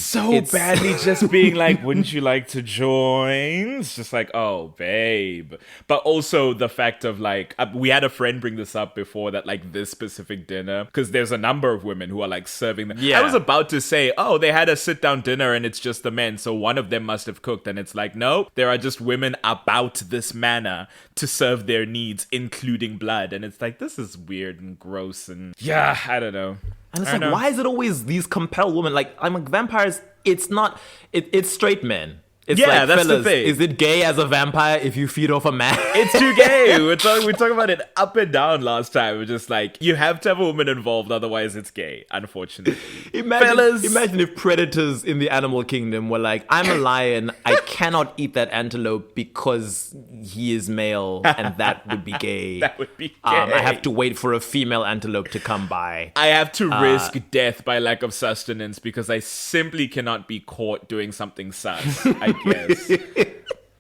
Badly just being like, wouldn't you like to join? It's just like, oh, babe. But also the fact of like, we had a friend bring this up before that like this specific dinner, because there's a number of women who are like serving them. Yeah. I was about to say, oh, they had a sit-down dinner and it's just the men, so one of them must have cooked. And it's like, no, there are just women about this manner to serve their needs, including blood. And it's like, this is weird and gross and yeah, I don't know. And it's like, why is it always these compelled women? Like, I'm like, vampires, it's not, it's straight men. It's Yeah, like, that's the fellas, thing. is it gay as a vampire if you feed off a man? It's too gay. We talked about it up and down last time. We're just like, you have to have a woman involved, otherwise it's gay, unfortunately. Imagine if predators in the animal kingdom were like, I'm a lion, I cannot eat that antelope because he is male, and that would be gay. That would be gay. I have to wait for a female antelope to come by. I have to risk death by lack of sustenance because I simply cannot be caught doing something sus, I guess.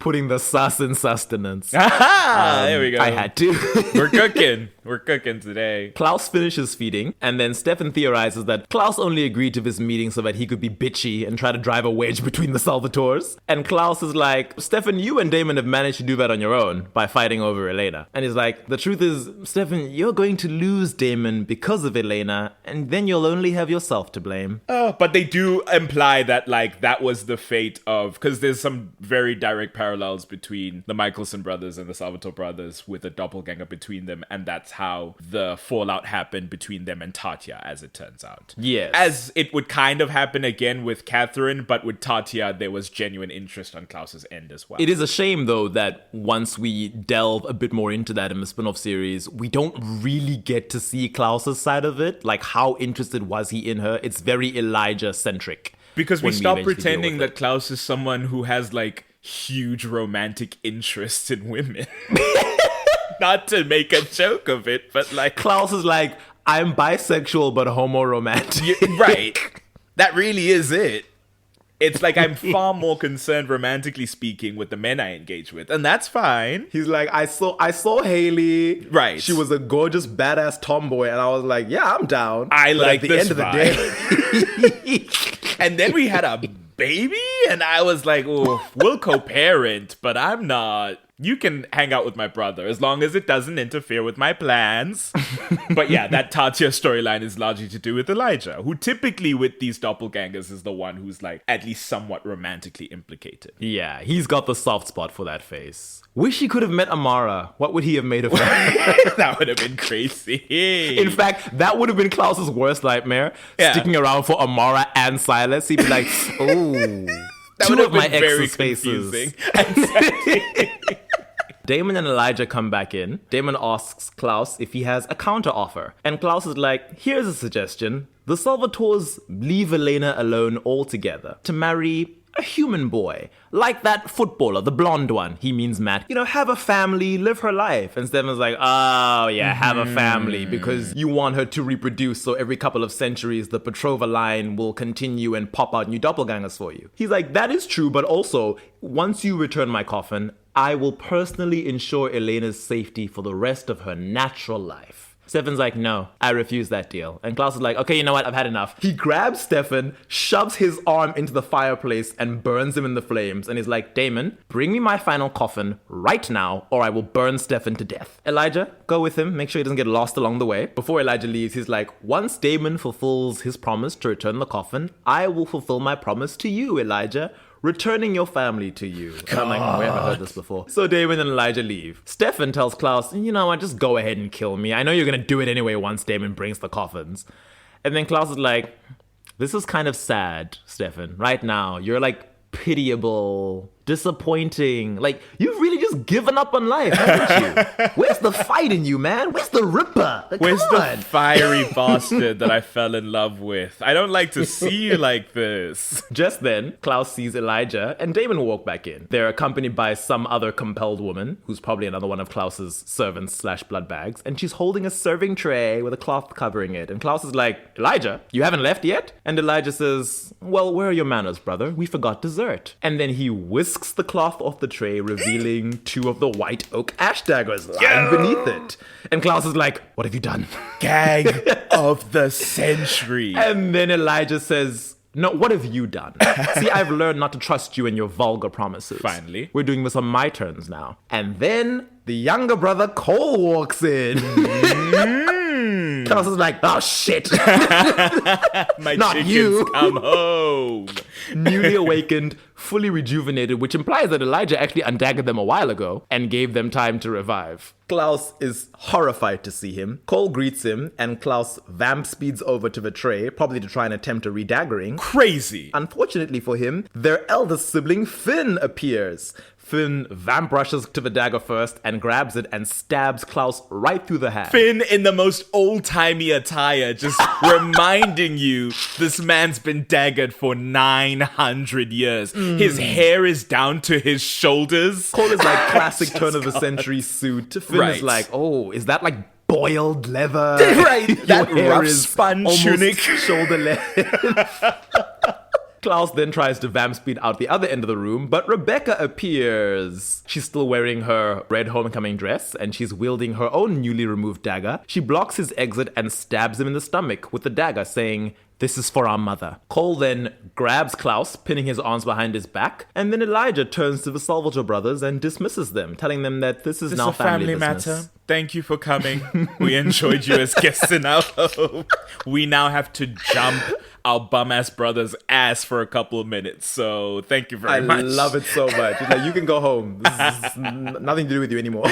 Putting the sus in sustenance. There we go. I had to. We're cooking. We're cooking today. Klaus finishes feeding, and then Stefan theorizes that Klaus only agreed to this meeting so that he could be bitchy and try to drive a wedge between the Salvatores. And Klaus is like, Stefan, you and Damon have managed to do that on your own by fighting over Elena. And he's like, the truth is, Stefan, you're going to lose Damon because of Elena, and then you'll only have yourself to blame. But they do imply that, like, that was the fate of... Because there's some very direct parallels between the Mikaelson brothers and the Salvatore brothers with a doppelganger between them, and that's how the fallout happened between them and Tatia, as it turns out. Yes. As it would kind of happen again with Catherine, but with Tatia, there was genuine interest on Klaus's end as well. It is a shame, though, that once we delve a bit more into that in the spin-off series, we don't really get to see Klaus's side of it. Like, how interested was he in her? It's very Elijah-centric. Because we when stop eventually pretending deal with that Klaus is someone who has, like, huge romantic interest in women. Not to make a joke of it, but like... Klaus is like, I'm bisexual but homo-romantic. Right. That really is it. It's like I'm far more concerned, romantically speaking, with the men I engage with, and that's fine. He's like, I saw Haley. Right. She was a gorgeous, badass tomboy, and I was like, yeah, I'm down. I But like at the this end of the vibe. day. And then we had a baby, and I was like, oh, we'll co-parent, but I'm not... You can hang out with my brother as long as it doesn't interfere with my plans. But yeah, that Tatia storyline is largely to do with Elijah, who typically with these doppelgangers is the one who's like at least somewhat romantically implicated. Yeah, he's got the soft spot for that face. Wish he could have met Amara. What would he have made of her? That would have been crazy. In fact, that would have been Klaus's worst nightmare. Yeah. Sticking around for Amara and Silas. He'd be like, oh, That two would have of my been very ex's faces. confusing. Exactly. Damon and Elijah come back in. Damon asks Klaus if he has a counter offer. And Klaus is like, here's a suggestion. The Salvatores leave Elena alone altogether to marry a human boy. Like that footballer, the blonde one. He means Matt. You know, have a family, live her life. And Stefan's like, oh yeah, have a family because you want her to reproduce so every couple of centuries the Petrova line will continue and pop out new doppelgangers for you. He's like, that is true, but also, once you return my coffin, I will personally ensure Elena's safety for the rest of her natural life. Stefan's like, no, I refuse that deal. And Klaus is like, okay, you know what? I've had enough. He grabs Stefan, shoves his arm into the fireplace, and burns him in the flames. And he's like, Damon, bring me my final coffin right now, or I will burn Stefan to death. Elijah, go with him. Make sure he doesn't get lost along the way. Before Elijah leaves, he's like, once Damon fulfills his promise to return the coffin, I will fulfill my promise to you, Elijah. returning your family to you. I'm like, we haven't heard this before. So Damon and Elijah leave. Stefan tells Klaus, you know what, just go ahead and kill me. I know you're going to do it anyway once Damon brings the coffins. And then Klaus is like, this is kind of sad, Stefan. Right now, you're like pitiable, disappointing. Like, you've really just given up on life, haven't you? Where's the fight in you, man? Where's the Ripper? Like, Where's come the on. fiery bastard that I fell in love with? I don't like to see you like this. Just then, Klaus sees Elijah and Damon walk back in. They're accompanied by some other compelled woman, who's probably another one of Klaus's servants / blood bags, and she's holding a serving tray with a cloth covering it. And Klaus is like, Elijah, you haven't left yet? And Elijah says, well, where are your manners, brother? We forgot dessert. And then he whisks the cloth off the tray, revealing 2 of the white oak ash daggers lying beneath it. And Klaus is like, what have you done? Gag of the century. And then Elijah says, no, what have you done? See, I've learned not to trust you and your vulgar promises. Finally. We're doing this on my terms now. And then the younger brother Cole walks in. Klaus is like, oh shit. My Not chickens you. come home. Newly awakened, fully rejuvenated, which implies that Elijah actually undaggered them a while ago and gave them time to revive. Klaus is horrified to see him. Cole greets him, and Klaus vamp speeds over to the tray, probably to try and attempt a redaggering. Crazy. Unfortunately for him, their eldest sibling Finn appears. Finn vamp rushes to the dagger first and grabs it and stabs Klaus right through the hand. Finn in the most old-timey attire, just reminding you this man's been daggered for 900 years. His hair is down to his shoulders. Cole is like classic turn of the century suit. Finn Right. is like, oh, is that like boiled leather? Right, Your that hair rough is spun almost tunic. shoulder length. Klaus then tries to vamp speed out the other end of the room, but Rebecca appears. She's still wearing her red homecoming dress, and she's wielding her own newly removed dagger. She blocks his exit and stabs him in the stomach with the dagger, saying, this is for our mother. Cole then grabs Klaus, pinning his arms behind his back, and then Elijah turns to the Salvatore brothers and dismisses them, telling them that this is now a family business. matter. Thank you for coming. We enjoyed you as guests in our home. We now have to jump our bum-ass brother's ass for a couple of minutes. So thank you very much. I love it so much. It's like, you can go home. This is nothing to do with you anymore.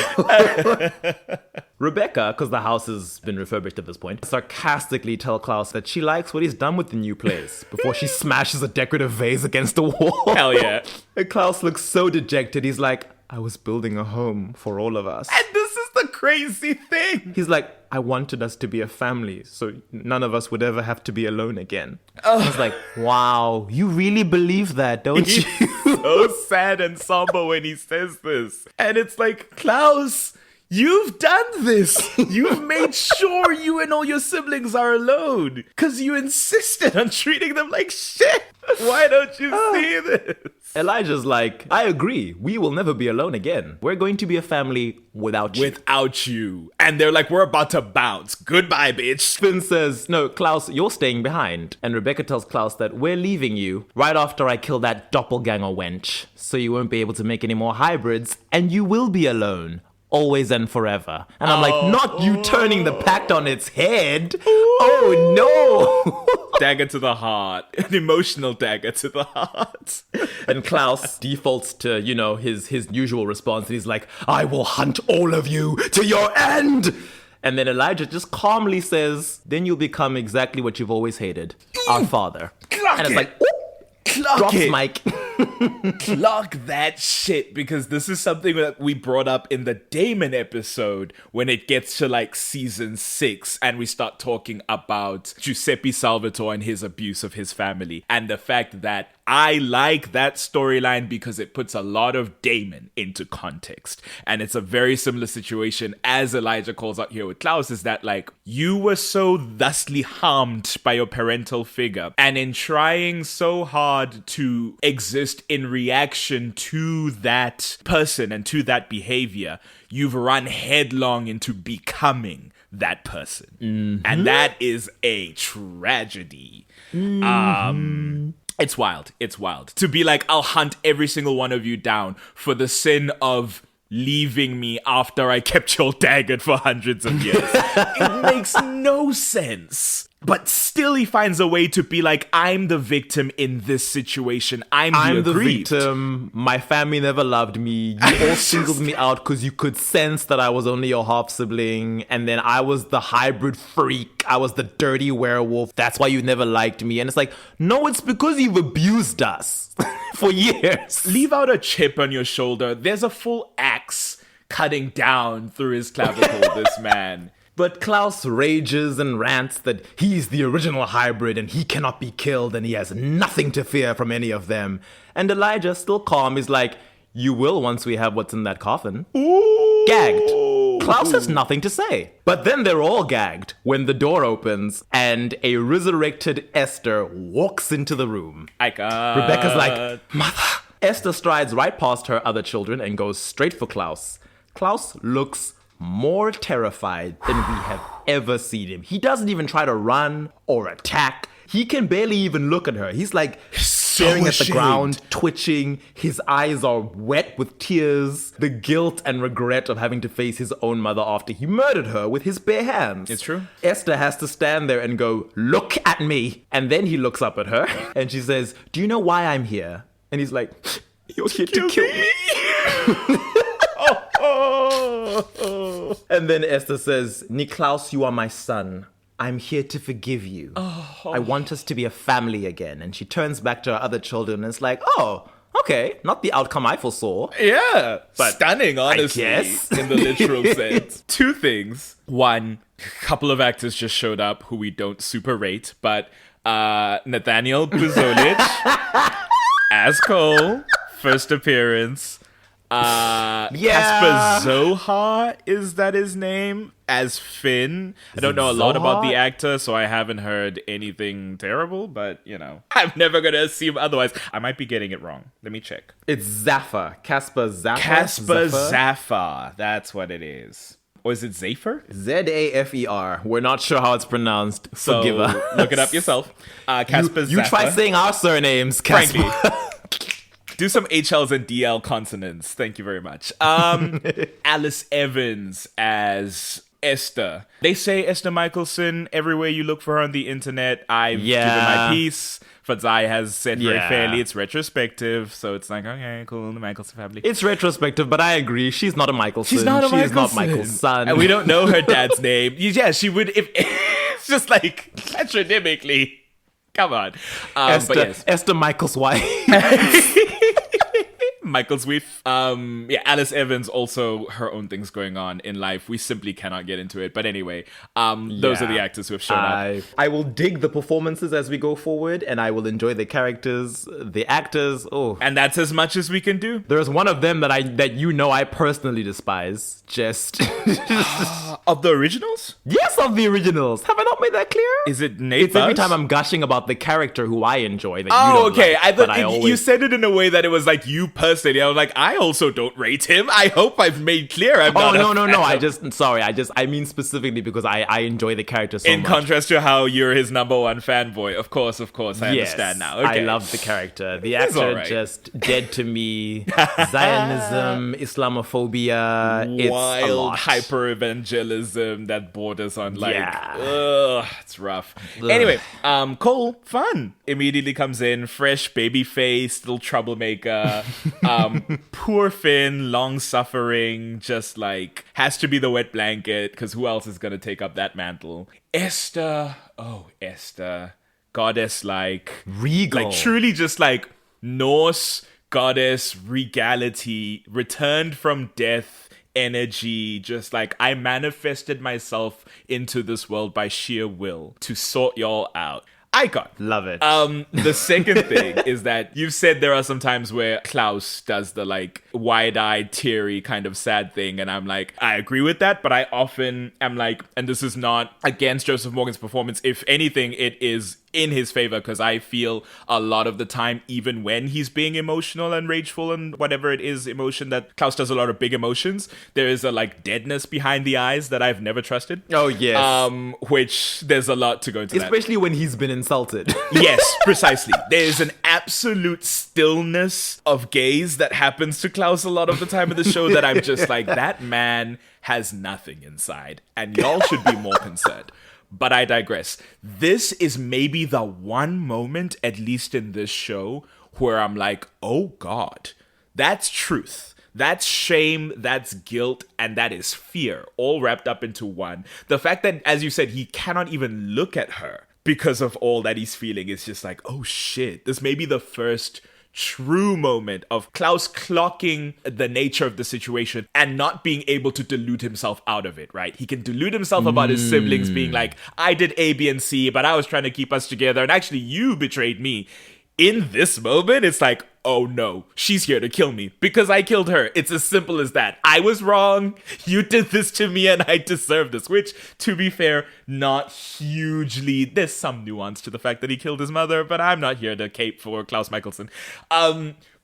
Rebecca, because the house has been refurbished at this point, sarcastically tells Klaus that she likes what he's done with the new place before she smashes a decorative vase against the wall. Hell yeah. And Klaus looks so dejected. He's like, I was building a home for all of us. And this is the crazy thing. He's like, I wanted us to be a family, so none of us would ever have to be alone again. I was like, wow, you really believe that, don't you? He's so sad and somber when he says this. And it's like, Klaus, you've done this. You've made sure you and all your siblings are alone because you insisted on treating them like shit. Why don't you see this? Elijah's like, I agree. We will never be alone again. We're going to be a family without you. Without you. And they're like, we're about to bounce. Goodbye, bitch. Finn says, no, Klaus, you're staying behind. And Rebecca tells Klaus that we're leaving you right after I kill that doppelganger wench. So you won't be able to make any more hybrids, and you will be alone. Always and forever. And I'm like, not you turning the pact on its head. Oh, no. Dagger to the heart. An emotional dagger to the heart. And Klaus defaults to, his usual response. And he's like, I will hunt all of you to your end. And then Elijah just calmly says, then you'll become exactly what you've always hated. Our father. Clock and it's it. like, drops it. mic. Clock that shit, because this is something that we brought up in the Damon episode when it gets to like season 6 and we start talking about Giuseppe Salvatore and his abuse of his family, and the fact that I like that storyline because it puts a lot of Damon into context. And it's a very similar situation as Elijah calls out here with Klaus, is that like, you were so thusly harmed by your parental figure, and in trying so hard to exist in reaction to that person and to that behavior, you've run headlong into becoming that person. And that is a tragedy. It's wild. It's wild. To be like, I'll hunt every single one of you down for the sin of leaving me after I kept you all daggered for hundreds of years. It makes no sense. But still he finds a way to be like, I'm the victim in this situation. I'm the aggrieved. Victim. My family never loved me. You all singled me out because you could sense that I was only your half sibling. And then I was the hybrid freak. I was the dirty werewolf. That's why you never liked me. And it's like, no, it's because you've abused us for years. Leave out a chip on your shoulder. There's a full axe cutting down through his clavicle, this man. But Klaus rages and rants that he's the original hybrid and he cannot be killed and he has nothing to fear from any of them. And Elijah, still calm, is like, you will once we have what's in that coffin. Ooh. Gagged. Klaus has nothing to say. But then they're all gagged when the door opens and a resurrected Esther walks into the room. Rebecca's like, Mother. Esther strides right past her other children and goes straight for Klaus. Klaus looks more terrified than we have ever seen him. He doesn't even try to run or attack. He can barely even look at her. He's like staring at the ground, twitching. His eyes are wet with tears. The guilt and regret of having to face his own mother after he murdered her with his bare hands. It's true. Esther has to stand there and go, look at me. And then he looks up at her and she says, do you know why I'm here? And he's like, you're here to kill me. And then Esther says, Niklaus, you are my son. I'm here to forgive you. I want us to be a family again. And she turns back to her other children and is like, oh, okay, not the outcome I foresaw. Yeah, but stunning, honestly, guess. in the literal sense. Two things. One, a couple of actors just showed up who we don't super rate, but Nathaniel Buzolic as Cole, first appearance. Casper Zohar, is that his name? As Finn. I don't know a lot about the actor, so I haven't heard anything terrible, but, you know, I'm never going to assume otherwise. I might be getting it wrong. Let me check. It's Zafar. Casper Zafar. Casper Zafar. That's what it is. Or is it Zafer? Zafer. We're not sure how it's pronounced. So Forgive us. Look it up yourself. Casper Zafar. You try saying our surnames, Casper. Frankly. Do some HLs and DL consonants. Thank you very much. Alice Evans as Esther. They say Esther Mikaelson everywhere you look for her on the internet. I've given my piece. Fadzai has said very fairly it's retrospective, so it's like, okay, cool, the Mikaelson family. It's retrospective, but I agree. She's not a Mikaelson. She's not Michael's son. And we don't know her dad's name. Yeah, she would, if it's just like, patronymically. Come on. Esther, but yes. Esther Michael's wife. Michael's wife. Alice Evans, also her own things going on in life. We simply cannot get into it. But anyway, those are the actors who have shown up. I will dig the performances as we go forward, and I will enjoy the characters, the actors. Oh, and that's as much as we can do. There's one of them that I personally despise. Just of the originals? Yes, of the originals. Have I not made that clear? Is it Nate? It's every time I'm gushing about the character who I enjoy that you don't okay. like, I thought you said it in a way that it was like you personally. I was like, I also don't rate him. I hope I've made clear I'm not. No. I mean specifically because I enjoy the character so much. In contrast to how you're his number one fanboy. Of course. I understand now. Okay. I love the character. The actor just dead to me. Zionism, Islamophobia. Wild hyper evangelism that borders on like, it's rough. Ugh. Anyway, Cole, fun. Immediately comes in, fresh baby face, little troublemaker. Poor Finn, long suffering, just like has to be the wet blanket because who else is gonna take up that mantle? Esther, goddess like regal, like truly just like Norse goddess regality, returned from death energy, just like I manifested myself into this world by sheer will to sort y'all out. Icon. Love it. The second thing is that you've said there are some times where Klaus does the like wide-eyed, teary kind of sad thing, and I'm like, I agree with that, but I often am like, and this is not against Joseph Morgan's performance. If anything, it is in his favor because I feel a lot of the time, even when he's being emotional and rageful and whatever it is, emotion that Klaus does a lot of big emotions, there is a like deadness behind the eyes that I've never trusted. Oh yes. Which there's a lot to go into, especially when he's been insulted. Yes, precisely. There's an absolute stillness of gaze that happens to Klaus a lot of the time of the show that I'm just like, that man has nothing inside and y'all should be more concerned. But I digress. This is maybe the one moment, at least in this show, where I'm like, oh God, that's truth. That's shame, that's guilt, and that is fear, all wrapped up into one. The fact that, as you said, he cannot even look at her because of all that he's feeling is just like, oh shit, this may be the first true moment of Klaus clocking the nature of the situation and not being able to delude himself out of it, right? He can delude himself about his siblings being like, I did A, B, and C, but I was trying to keep us together, and actually you betrayed me. In this moment, it's like, oh no, she's here to kill me because I killed her. It's as simple as that. I was wrong. You did this to me and I deserve this, which, to be fair, not hugely. There's some nuance to the fact that he killed his mother, but I'm not here to cape for Klaus Mikaelson.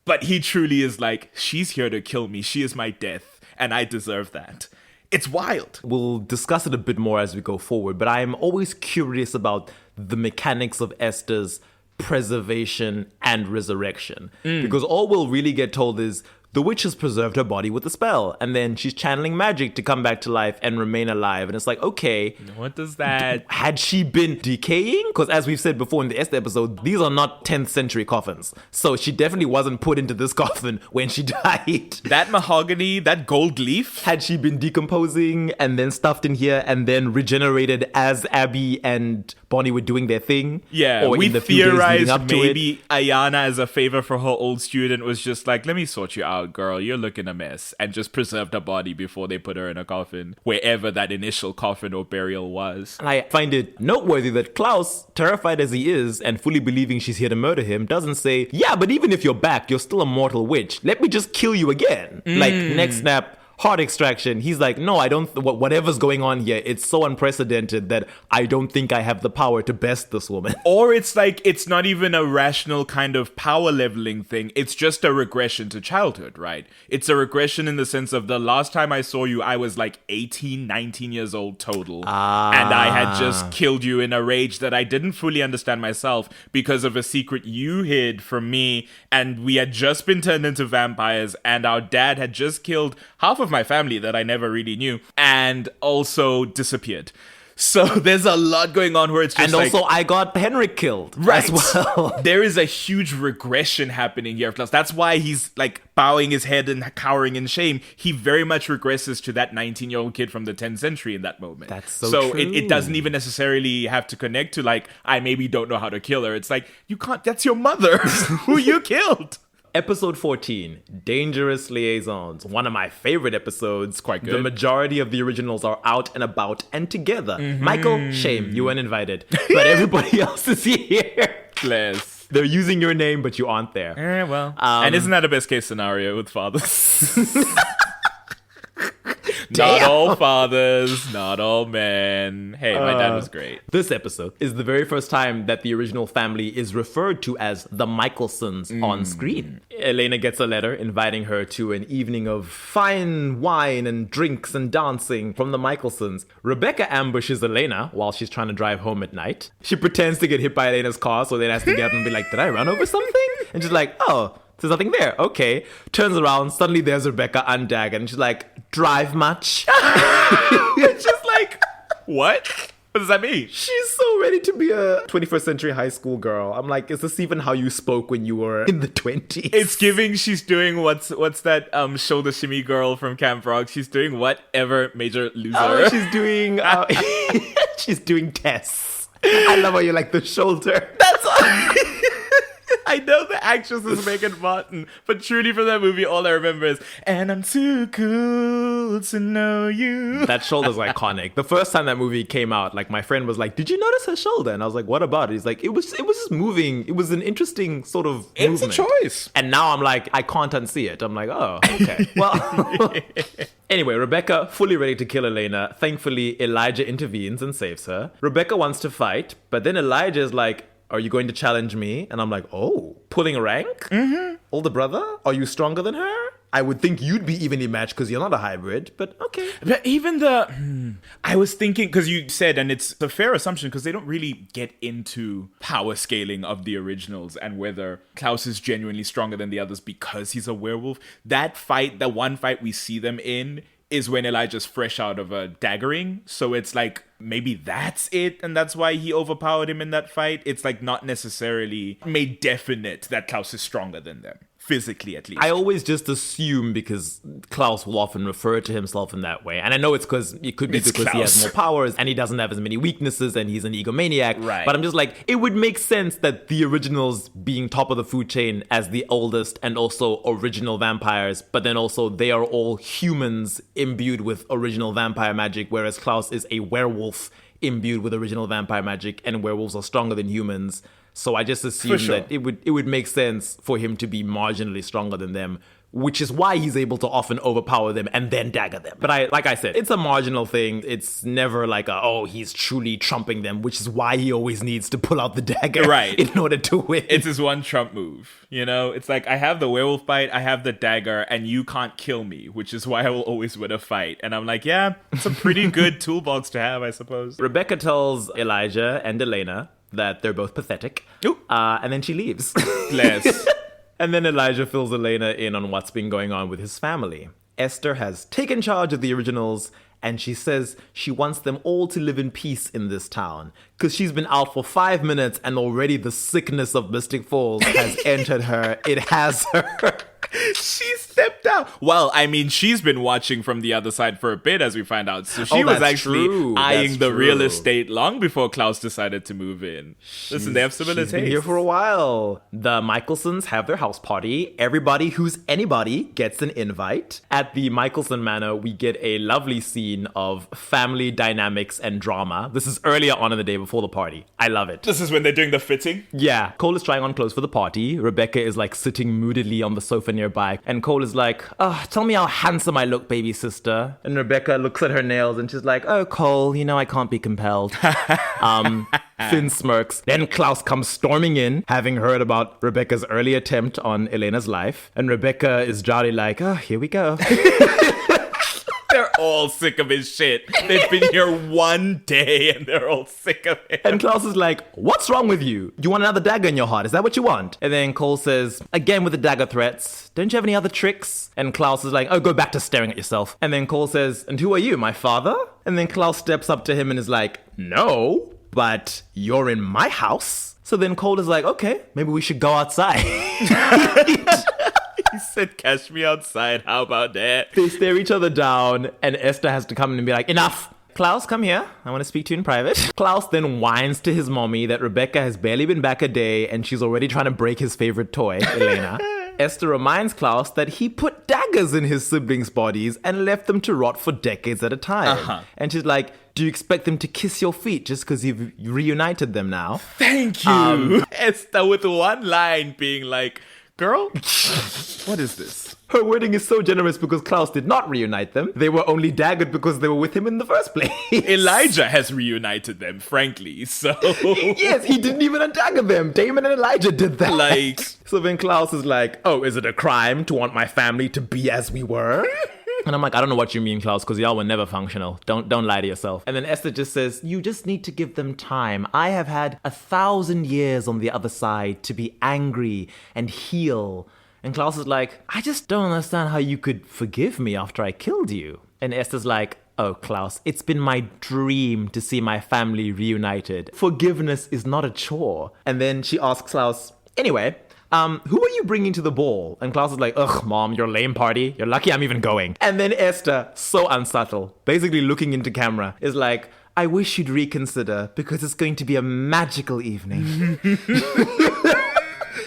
But he truly is like, she's here to kill me. She is my death and I deserve that. It's wild. We'll discuss it a bit more as we go forward, but I'm always curious about the mechanics of Esther's preservation and resurrection, because all we'll really get told is the witch has preserved her body with a spell, and then she's channeling magic to come back to life and remain alive. And it's like, okay, what does that... Had she been decaying? Because as we've said before in the Esther episode, these are not 10th century coffins. So she definitely wasn't put into this coffin when she died. That mahogany, that gold leaf? Had she been decomposing and then stuffed in here and then regenerated as Abby and Bonnie were doing their thing? Yeah, or we in the few days leading theorized up to maybe Ayana, as a favor for her old student, was just like, let me sort you out, girl, you're looking a mess, and just preserved her body before they put her in a coffin, wherever that initial coffin or burial was. And I find it noteworthy that Klaus, terrified as he is and fully believing she's here to murder him, doesn't say, yeah, but even if you're back, you're still a mortal witch. Let me just kill you again. Like, next snap, heart extraction. He's like, no, I don't, whatever's going on here, it's so unprecedented that I don't think I have the power to best this woman. Or it's like, it's not even a rational kind of power leveling thing. It's just a regression to childhood, right? It's a regression in the sense of the last time I saw you, I was like 18, 19 years old total. And I had just killed you in a rage that I didn't fully understand myself because of a secret you hid from me. And we had just been turned into vampires, and our dad had just killed half of my family that I never really knew, and also disappeared. So there's a lot going on where it's just and also I got Henrik killed right. as well. There is a huge regression happening here. Plus, that's why he's like bowing his head and cowering in shame. He very much regresses to that 19-year-old kid from the 10th century in that moment. That's so true. It doesn't even necessarily have to connect to like, I maybe don't know how to kill her. It's like, you can't, that's your mother who you killed. Episode 14, Dangerous Liaisons. One of my favorite episodes. Quite good. The majority of the originals are out and about and together. Michael, shame, you weren't invited. But everybody else is here. Bless. They're using your name, but you aren't there. Well. And isn't that a best case scenario with fathers? Not all fathers, not all men. Hey, my dad was great. This episode is the very first time that the original family is referred to as the Mikaelsons on screen. Elena gets a letter inviting her to an evening of fine wine and drinks and dancing from the Mikaelsons. Rebecca ambushes Elena while she's trying to drive home at night. She pretends to get hit by Elena's car, so then has to get up and be like, did I run over something? And she's like, oh, there's nothing there. Okay. Turns around. Suddenly there's Rebecca undagged. And she's like, drive much? It's just like, what? What does that mean? She's so ready to be a 21st century high school girl. I'm like, is this even how you spoke when you were in the 20s? It's giving she's doing what's that shoulder shimmy girl from Camp Rock. She's doing whatever Major Loser. Oh, she's doing tests. I love how you like the shoulder. That's all. I know the actress is Megan Martin, but truly from that movie, all I remember is, and I'm too cool to know you. That shoulder's iconic. The first time that movie came out, like, my friend was like, did you notice her shoulder? And I was like, what about it? He's like, it was just moving. It was an interesting sort of movement. It's a choice. And now I'm like, I can't unsee it. I'm like, oh, okay. Well, anyway, Rebecca, fully ready to kill Elena. Thankfully, Elijah intervenes and saves her. Rebecca wants to fight, but then Elijah is like, are you going to challenge me? And I'm like, oh, pulling rank? Older brother? Are you stronger than her? I would think you'd be evenly matched because you're not a hybrid, but okay. But even I was thinking, because you said, and it's a fair assumption because they don't really get into power scaling of the originals and whether Klaus is genuinely stronger than the others because he's a werewolf. That fight, the one fight we see them in, is when Elijah's fresh out of a daggering. So it's like, maybe that's it, and that's why he overpowered him in that fight. It's like not necessarily made definite that Klaus is stronger than them. Physically, at least. I always just assume because Klaus will often refer to himself in that way. And I know it could be because Klaus. he has more powers and he doesn't have as many weaknesses and he's an egomaniac. Right. But I'm just like, it would make sense that the originals being top of the food chain as the oldest and also original vampires, but then also they are all humans imbued with original vampire magic, whereas Klaus is a werewolf imbued with original vampire magic, and werewolves are stronger than humans. So I just assume that it would make sense for him to be marginally stronger than them, which is why he's able to often overpower them and then dagger them. But like I said, it's a marginal thing. It's never like he's truly trumping them, which is why he always needs to pull out the dagger in order to win. It's his one trump move, you know? It's like, I have the werewolf bite, I have the dagger, and you can't kill me, which is why I will always win a fight. And I'm like, yeah, it's a pretty good toolbox to have, I suppose. Rebecca tells Elijah and Elena that they're both pathetic. And then she leaves. Bless. And then Elijah fills Elena in on what's been going on with his family. Esther has taken charge of the originals, and she says she wants them all to live in peace in this town. Because she's been out for 5 minutes and already the sickness of Mystic Falls has entered her. It has her. She stepped out. Well, I mean, she's been watching from the other side for a bit, as we find out. So she was actually eyeing the real estate long before Klaus decided to move in. Listen, they have similar tastes. She's been here for a while. The Mikaelsons have their house party. Everybody who's anybody gets an invite. At the Mikaelson Manor, we get a lovely scene of family dynamics and drama. This is earlier on in the day before the party. I love it. This is when they're doing the fitting? Yeah. Cole is trying on clothes for the party. Rebecca is like sitting moodily on the sofa nearby. And Cole is like, tell me how handsome I look, baby sister. And Rebecca looks at her nails and she's like, oh, Cole, you know I can't be compelled. Finn smirks. Then Klaus comes storming in, having heard about Rebecca's early attempt on Elena's life. And Rebecca is jolly like, here we go. They're all sick of his shit. They've been here one day and they're all sick of it. And Klaus is like, what's wrong with you? You want another dagger in your heart? Is that what you want? And then Cole says, again with the dagger threats, don't you have any other tricks? And Klaus is like, go back to staring at yourself. And then Cole says, and who are you, my father? And then Klaus steps up to him and is like, no, but you're in my house. So then Cole is like, okay, maybe we should go outside. He said, catch me outside. How about that? They stare each other down, and Esther has to come in and be like, enough. Klaus, come here. I want to speak to you in private. Klaus then whines to his mommy that Rebecca has barely been back a day, and she's already trying to break his favorite toy, Elena. Esther reminds Klaus that he put daggers in his siblings' bodies and left them to rot for decades at a time. And she's like, do you expect them to kiss your feet just because you've reunited them now? Thank you. Esther with one line being like, girl, what is this? Her wording is so generous because Klaus did not reunite them. They were only daggered because they were with him in the first place. Elijah has reunited them, frankly, so... Yes, he didn't even undagger them. Damon and Elijah did that. Like... So then Klaus is like, oh, is it a crime to want my family to be as we were? And I'm like, I don't know what you mean, Klaus, because y'all were never functional. Don't lie to yourself. And then Esther just says, you just need to give them time. I have had 1,000 years on the other side to be angry and heal. And Klaus is like, I just don't understand how you could forgive me after I killed you. And Esther's like, oh, Klaus, it's been my dream to see my family reunited. Forgiveness is not a chore. And then she asks Klaus, anyway, who are you bringing to the ball? And Klaus is like, ugh, mom, your lame party. You're lucky I'm even going. And then Esther, so unsubtle, basically looking into camera, is like, I wish you'd reconsider because it's going to be a magical evening.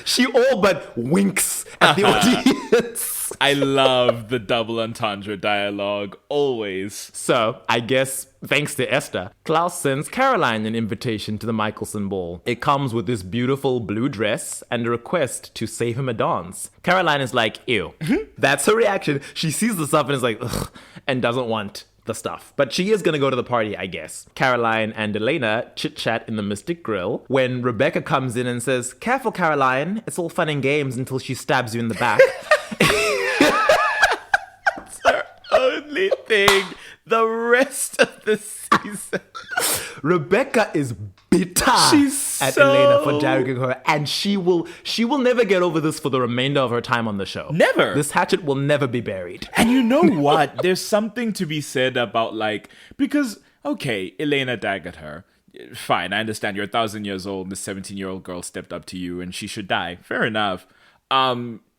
She all but winks at the audience. I love the double entendre dialogue, always. So, I guess, thanks to Esther, Klaus sends Caroline an invitation to the Mikaelson ball. It comes with this beautiful blue dress and a request to save him a dance. Caroline is like, ew. That's her reaction. She sees the stuff and is like, ugh, and doesn't want the stuff. But she is going to go to the party, I guess. Caroline and Elena chit-chat in the Mystic Grill when Rebecca comes in and says, careful, Caroline. It's all fun and games until she stabs you in the back. It's her only thing the rest of the season. Rebecca is bitter. She's at Elena for daggering her, and she will never get over this for the remainder of her time on the show. Never. This hatchet will never be buried. And you know what? There's something to be said about, like, because, okay, Elena daggered her. Fine, I understand you're 1,000 years old, this 17-year-old girl stepped up to you and she should die. Fair enough.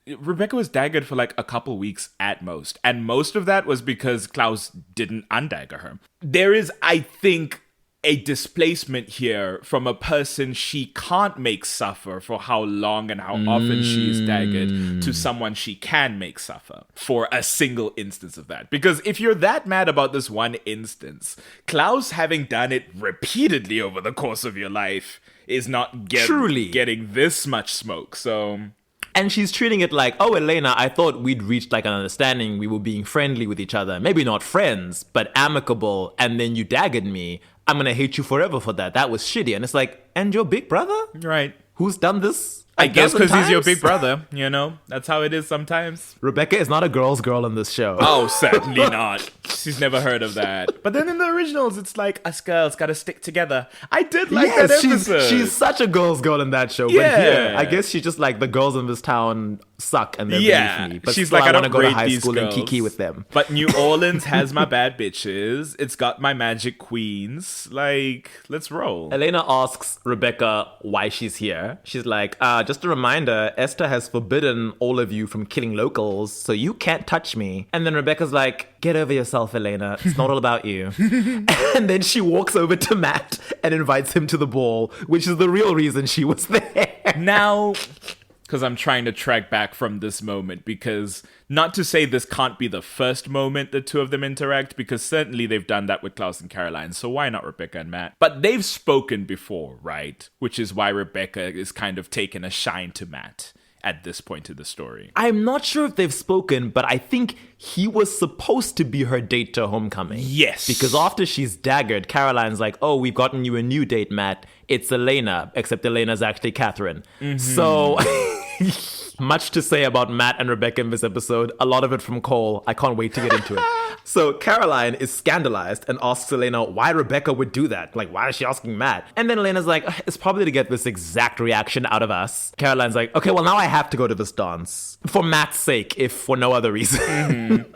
Rebecca was daggered for like a couple weeks at most. And most of that was because Klaus didn't undagger her. There is, I think, a displacement here from a person she can't make suffer for how long and how often she is daggered to someone she can make suffer for a single instance of that. Because if you're that mad about this one instance, Klaus having done it repeatedly over the course of your life is not getting this much smoke. So... And she's treating it like, oh, Elena, I thought we'd reached like an understanding. We were being friendly with each other. Maybe not friends, but amicable. And then you daggered me. I'm going to hate you forever for that. That was shitty. And it's like, and your big brother? Right. Who's done this? I guess because he's your big brother, you know? That's how it is sometimes. Rebecca is not a girl's girl in this show. Oh, certainly not. She's never heard of that. But then in the originals, it's like, us girls gotta stick together. I did like that episode. She's such a girl's girl in that show. Yeah. But here, I guess she's just like, the girls in this town suck and they're beneath me. But she's still, like, I want to don't go to rate high these school girls. and kiki with them. But New Orleans has my bad bitches. It's got my magic queens. Like, let's roll. Elena asks Rebecca why she's here. She's like, just a reminder, Esther has forbidden all of you from killing locals, so you can't touch me. And then Rebecca's like, get over yourself, Elena. It's not all about you. And then she walks over to Matt and invites him to the ball, which is the real reason she was there. Now, because I'm trying to track back from this moment, because not to say this can't be the first moment the two of them interact, because certainly they've done that with Klaus and Caroline, so why not Rebecca and Matt? But they've spoken before, right? Which is why Rebecca is kind of taking a shine to Matt at this point in the story. I'm not sure if they've spoken, but I think he was supposed to be her date to homecoming. Yes. Because after she's daggered, Caroline's like, oh, we've gotten you a new date, Matt. It's Elena, except Elena's actually Catherine. So... Much to say about Matt and Rebecca in this episode. A lot of it from Cole. I can't wait to get into it. So Caroline is scandalized and asks Elena why Rebecca would do that. Like, why is she asking Matt? And then Elena's like, it's probably to get this exact reaction out of us. Caroline's like, okay, well, now I have to go to this dance. For Matt's sake, if for no other reason.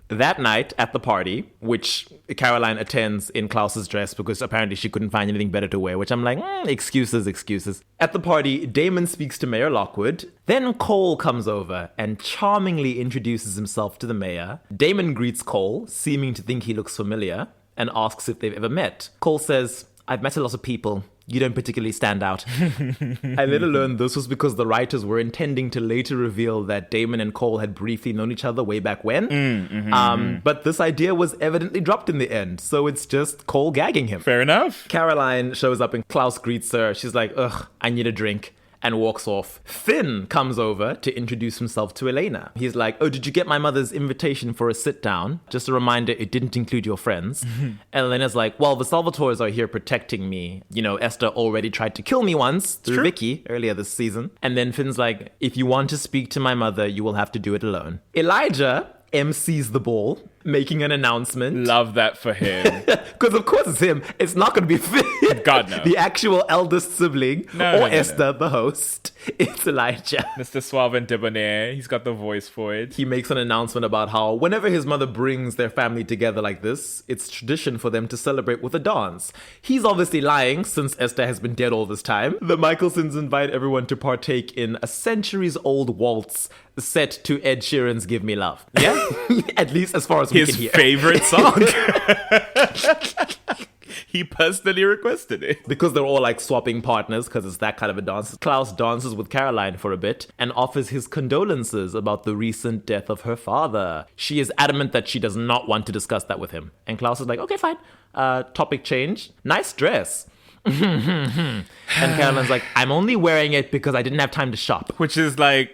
That night at the party, which Caroline attends in Klaus's dress because apparently she couldn't find anything better to wear, which I'm like, excuses. At the party, Damon speaks to Mayor Lockwood. Then Cole comes over and charmingly introduces himself to the mayor. Damon greets Cole, seeming to think he looks familiar, and asks if they've ever met. Cole says, I've met a lot of people. You don't particularly stand out. I later learned this was because the writers were intending to later reveal that Damon and Cole had briefly known each other way back when. But this idea was evidently dropped in the end, so it's just Cole gagging him. Fair enough. Caroline shows up and Klaus greets her. She's like, ugh, I need a drink. And walks off. Finn comes over to introduce himself to Elena. He's like, oh, did you get my mother's invitation for a sit down? Just a reminder, it didn't include your friends. And Elena's like, well, the Salvatores are here protecting me. You know, Esther already tried to kill me once through Vicky earlier this season. And then Finn's like, if you want to speak to my mother, you will have to do it alone. Elijah MCs the ball, making an announcement. Love that for him. Because of course it's him. It's not going to be Finn. God, no. The actual eldest sibling. No, Esther, the host. It's Elijah. Mr. Suave and Debonair. He's got the voice for it. He makes an announcement about how whenever his mother brings their family together like this, it's tradition for them to celebrate with a dance. He's obviously lying since Esther has been dead all this time. The Mikaelsons invite everyone to partake in a centuries-old waltz set to Ed Sheeran's Give Me Love. Yeah? At least as far as we His can hear. favorite song. He personally requested it. Because they're all like swapping partners because it's that kind of a dance. Klaus dances with Caroline for a bit and offers his condolences about the recent death of her father. She is adamant that she does not want to discuss that with him. And Klaus is like, okay, fine. Topic change. Nice dress. And Caroline's like, I'm only wearing it because I didn't have time to shop. Which is like,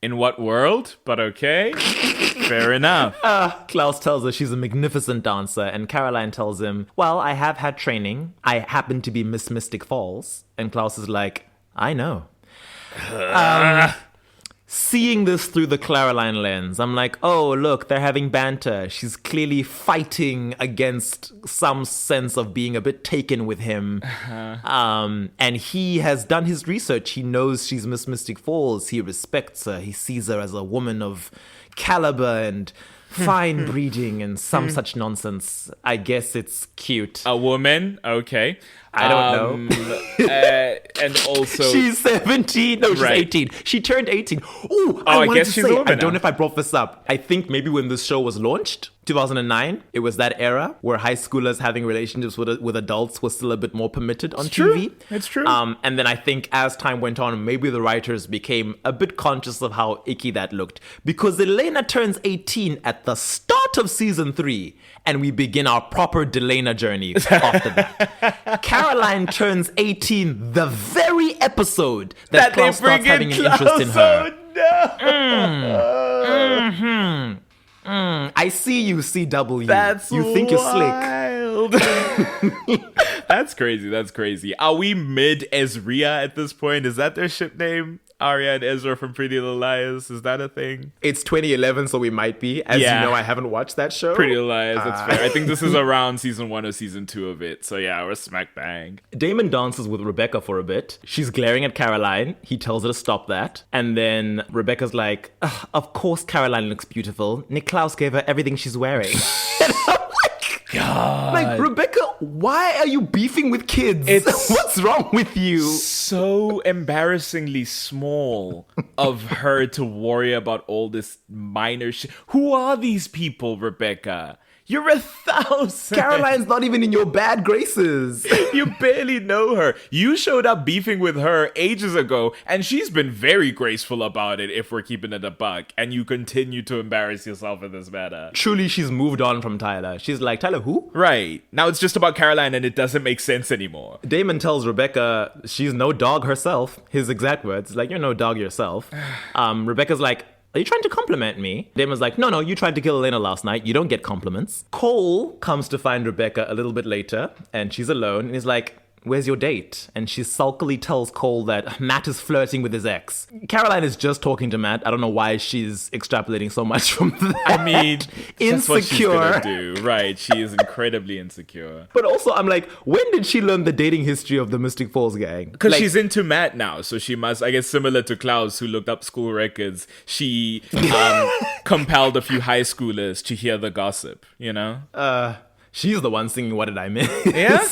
in what world? But okay. Fair enough. Klaus tells her she's a magnificent dancer, and Caroline tells him, well, I have had training. I happen to be Miss Mystic Falls. And Klaus is like, I know. seeing this through the Caroline lens, I'm like, oh, look, they're having banter. She's clearly fighting against some sense of being a bit taken with him. And he has done his research. He knows she's Miss Mystic Falls. He respects her. He sees her as a woman of caliber and fine breeding and some such nonsense. I guess it's cute. A woman? Okay. I don't know. And also... She's 17. No, she's Right. 18. She turned 18. Ooh, I wanted guess to she's say, a woman I don't know now. if I brought this up. I think maybe when this show was launched, 2009, it was that era where high schoolers having relationships with adults was still a bit more permitted on TV. It's true. And then I think as time went on, maybe the writers became a bit conscious of how icky that looked. Because Elena turns 18 at the start of season 3, and we begin our proper Delena journey after that. Caroline turns 18 the very episode that they Klaus starts bring having an in interest in her. Oh, no. I see you, CW. That's you think you're slick. wild. That's crazy. That's crazy. Are we mid Ezria at this point? Is that their ship name? Arya and Ezra from Pretty Little Liars. Is that a thing? It's 2011, so we might be. As Yeah. you know, I haven't watched that show. Pretty Little Liars. That's fair. I think this is around season 1 or season 2 of it. So yeah, we're smack bang. Damon dances with Rebecca for a bit. She's glaring at Caroline. He tells her to stop that. And then Rebecca's like, "Ugh, of course Caroline looks beautiful. Nick Klaus gave her everything she's wearing." And I'm like, God. like, Rebecca, why are you beefing with kids? It's- What's wrong with you? So embarrassingly small of her to worry about all this minor shit. Who are these people, Rebecca? You're 1,000. Caroline's not even in your bad graces. You barely know her. You showed up beefing with her ages ago, and she's been very graceful about it, if we're keeping it a buck, and you continue to embarrass yourself in this matter. Truly, she's moved on from Tyler. She's like, Tyler, who? Right. Now it's just about Caroline, and it doesn't make sense anymore. Damon tells Rebecca she's no dog herself. His exact words, like, you're no dog yourself. Rebecca's like, are you trying to compliment me? Damon's like, no, you tried to kill Elena last night. You don't get compliments. Cole comes to find Rebecca a little bit later, and she's alone, and he's like, where's your date? And she sulkily tells Cole that Matt is flirting with his ex. Caroline is just talking to Matt. I don't know why she's extrapolating so much from that. I mean, that's what she's Insecure. gonna do. Right. She is incredibly insecure. But also, I'm like, when did she learn the dating history of the Mystic Falls gang? Because Like, she's into Matt now, so she must, I guess, similar to Klaus, who looked up school records, she compelled a few high schoolers to hear the gossip, you know? she's the one singing What Did I Miss? Yeah?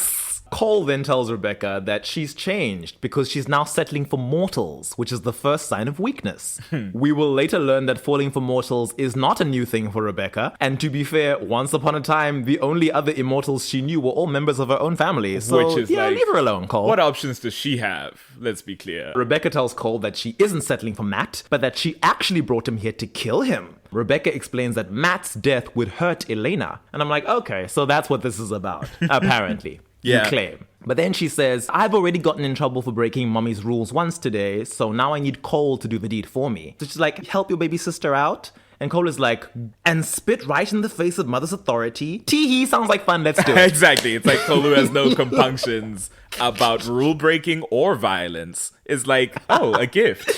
Cole then tells Rebecca that she's changed because she's now settling for mortals, which is the first sign of weakness. We will later learn that falling for mortals is not a new thing for Rebecca. And to be fair, once upon a time, the only other immortals she knew were all members of her own family. So, Which is yeah, like, leave her alone, Cole. What options does she have? Let's be clear. Rebecca tells Cole that she isn't settling for Matt, but that she actually brought him here to kill him. Rebecca explains that Matt's death would hurt Elena. And I'm like, okay, so that's what this is about, apparently. Yeah. You claim. But then she says, I've already gotten in trouble for breaking mommy's rules once today, so now I need Cole to do the deed for me. So she's like, help your baby sister out? And Cole is like, and spit right in the face of mother's authority? Tee-hee, sounds like fun, let's do it. Exactly. It's like Cole, who has no compunctions about rule breaking or violence, is like, oh, a gift.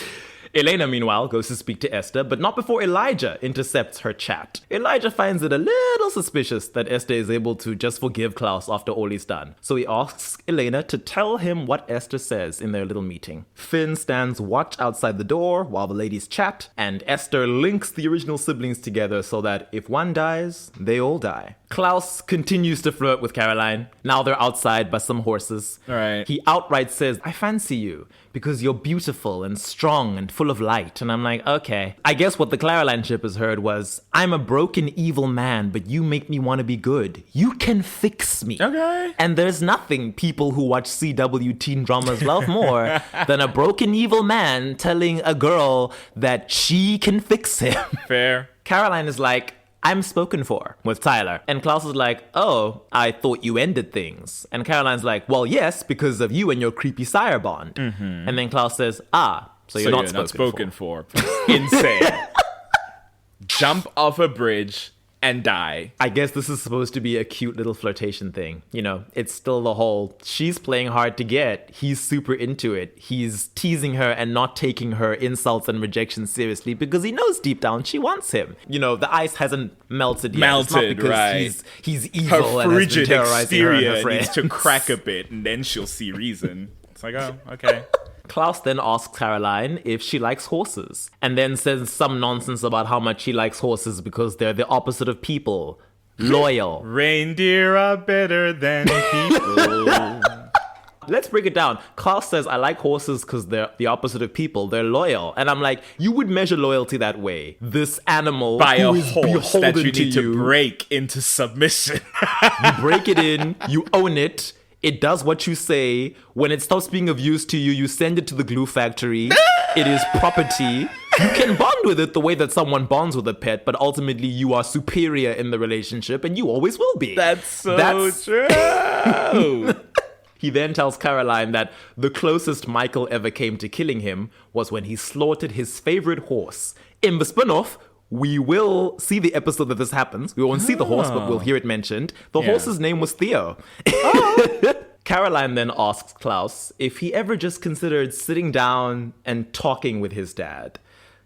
Elena, meanwhile, goes to speak to Esther, but not before Elijah intercepts her chat. Elijah finds it a little suspicious that Esther is able to just forgive Klaus after all he's done. So he asks Elena to tell him what Esther says in their little meeting. Finn stands watch outside the door while the ladies chat, and Esther links the original siblings together so that if one dies, they all die. Klaus continues to flirt with Caroline. Now they're outside by some horses. All right. He outright says, I fancy you because you're beautiful and strong and full of light. And I'm like, okay. I guess what the Caroline shippers heard was, I'm a broken, evil man, but you make me want to be good. You can fix me. Okay. And there's nothing people who watch CW teen dramas love more than a broken, evil man telling a girl that she can fix him. Fair. Caroline is like, I'm spoken for with Tyler. And Klaus is like, oh, I thought you ended things. And Caroline's like, well, yes, because of you and your creepy sire bond. Mm-hmm. And then Klaus says, so you're not spoken for. Insane. Jump off a bridge and die. I guess this is supposed to be a cute little flirtation thing. You know, it's still the whole, she's playing hard to get. He's super into it. He's teasing her and not taking her insults and rejection seriously because he knows deep down she wants him. You know, the ice hasn't melted yet. It's not because right. he's evil Her and has been frigid terrorizing her and her exterior friends. needs to crack a bit, and then she'll see reason. It's like, oh, okay. Klaus then asks Caroline if she likes horses, and then says some nonsense about how much she likes horses because they're the opposite of people. Loyal. Reindeer are better than people. Let's break it down. Klaus says, I like horses because they're the opposite of people. They're loyal. And I'm like, you would measure loyalty that way. This animal By a who is horse that beholden you to need you, to break into submission. you break it in, you own it. It does what you say. When it stops being of use to you, you send it to the glue factory. It is property. You can bond with it the way that someone bonds with a pet, but ultimately you are superior in the relationship, and you always will be. That's true. He then tells Caroline that the closest Mikael ever came to killing him was when he slaughtered his favorite horse. In the spin-off, we will see the episode that this happens. We won't see the horse, but we'll hear it mentioned. The horse's name was Theo. Caroline then asks Klaus if he ever just considered sitting down and talking with his dad.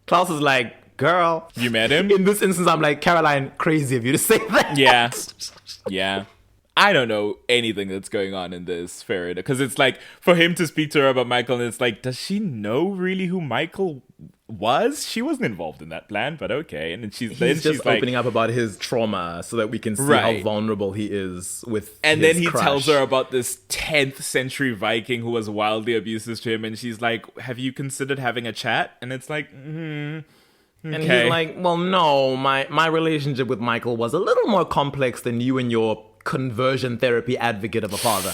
Klaus is like, girl. You met him? In this instance, I'm like, Caroline, crazy of you to say that. Yeah. Yeah. I don't know anything that's going on in this, Farida, because it's like, for him to speak to her about Mikael, and it's like, does she know really who Mikael was? She wasn't involved in that plan, but okay. And then she's just opening up about his trauma so that we can see how vulnerable he is with and his then he crush. tells her about this 10th century Viking who was wildly abusive to him, and she's like, have you considered having a chat? And it's like, okay. And he's like, well, no, my relationship with Mikael was a little more complex than you and your conversion therapy advocate of a father.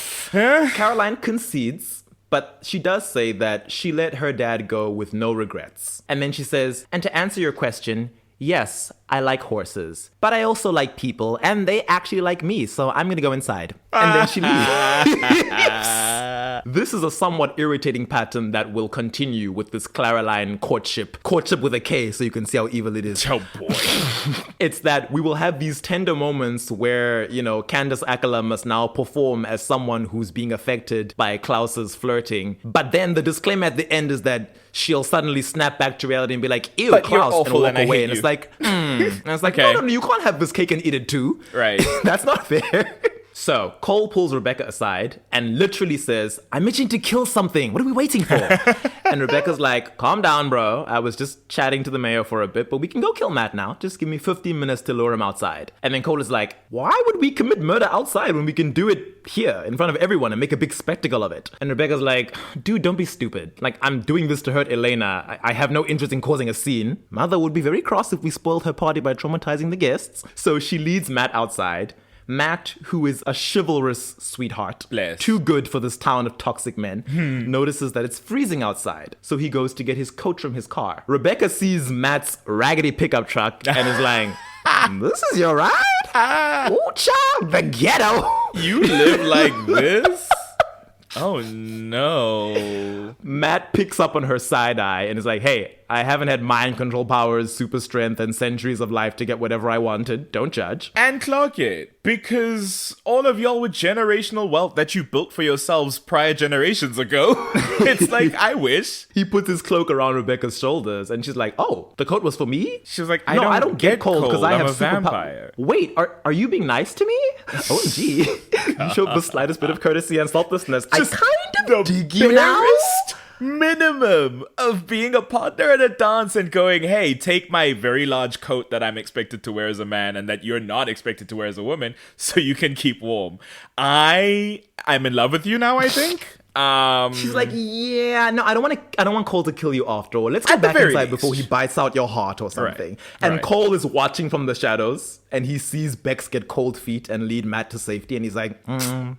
Caroline concedes, but she does say that she let her dad go with no regrets. And then she says, and to answer your question, yes, I like horses, but I also like people, and they actually like me, so I'm gonna go inside. And then she leaves. This is a somewhat irritating pattern that will continue with this Caroline courtship with a K, so you can see how evil it is. Oh boy. It's that we will have these tender moments where, you know, Candace Akela must now perform as someone who's being affected by Klaus's flirting. But then the disclaimer at the end is that she'll suddenly snap back to reality and be like, ew, but Klaus, and walk away. And you. it's like, And it's like, Okay. no, you can't have this cake and eat it too. Right. That's not fair. So Cole pulls Rebecca aside and literally says, I'm itching to kill something. What are we waiting for? And Rebecca's like, calm down, bro. I was just chatting to the mayor for a bit, but we can go kill Matt now. Just give me 15 minutes to lure him outside. And then Cole is like, why would we commit murder outside when we can do it here in front of everyone and make a big spectacle of it? And Rebecca's like, dude, don't be stupid. Like, I'm doing this to hurt Elena. I have no interest in causing a scene. Mother would be very cross if we spoiled her party by traumatizing the guests. So she leads Matt outside. Matt, who is a chivalrous sweetheart, Bless. too good for this town of toxic men, notices that it's freezing outside. So he goes to get his coat from his car. Rebecca sees Matt's raggedy pickup truck and is like, this is your ride? Ooh, child, the ghetto. You live like this? Oh no. Matt picks up on her side eye and is like, hey, I haven't had mind control powers, super strength, and centuries of life to get whatever I wanted. Don't judge. And clock it, because all of y'all with generational wealth that you built for yourselves prior generations ago. It's like, I wish. He puts his cloak around Rebecca's shoulders and she's like, oh, the coat was for me? She was like, I don't get cold because I I'm have a vampire. Wait, are you being nice to me? Oh, gee. You showed the slightest bit of courtesy and selflessness. I kind of dig you now. Barest minimum of being a partner at a dance and going, hey, take my very large coat that I'm expected to wear as a man and that you're not expected to wear as a woman so you can keep warm. I'm in love with you now, I think. She's like, yeah, no, I don't want Cole to kill you after all. Let's go At the back very inside least. before he bites out your heart or something. Right. And Right. Cole is watching from the shadows and he sees Bex get cold feet and lead Matt to safety and he's like,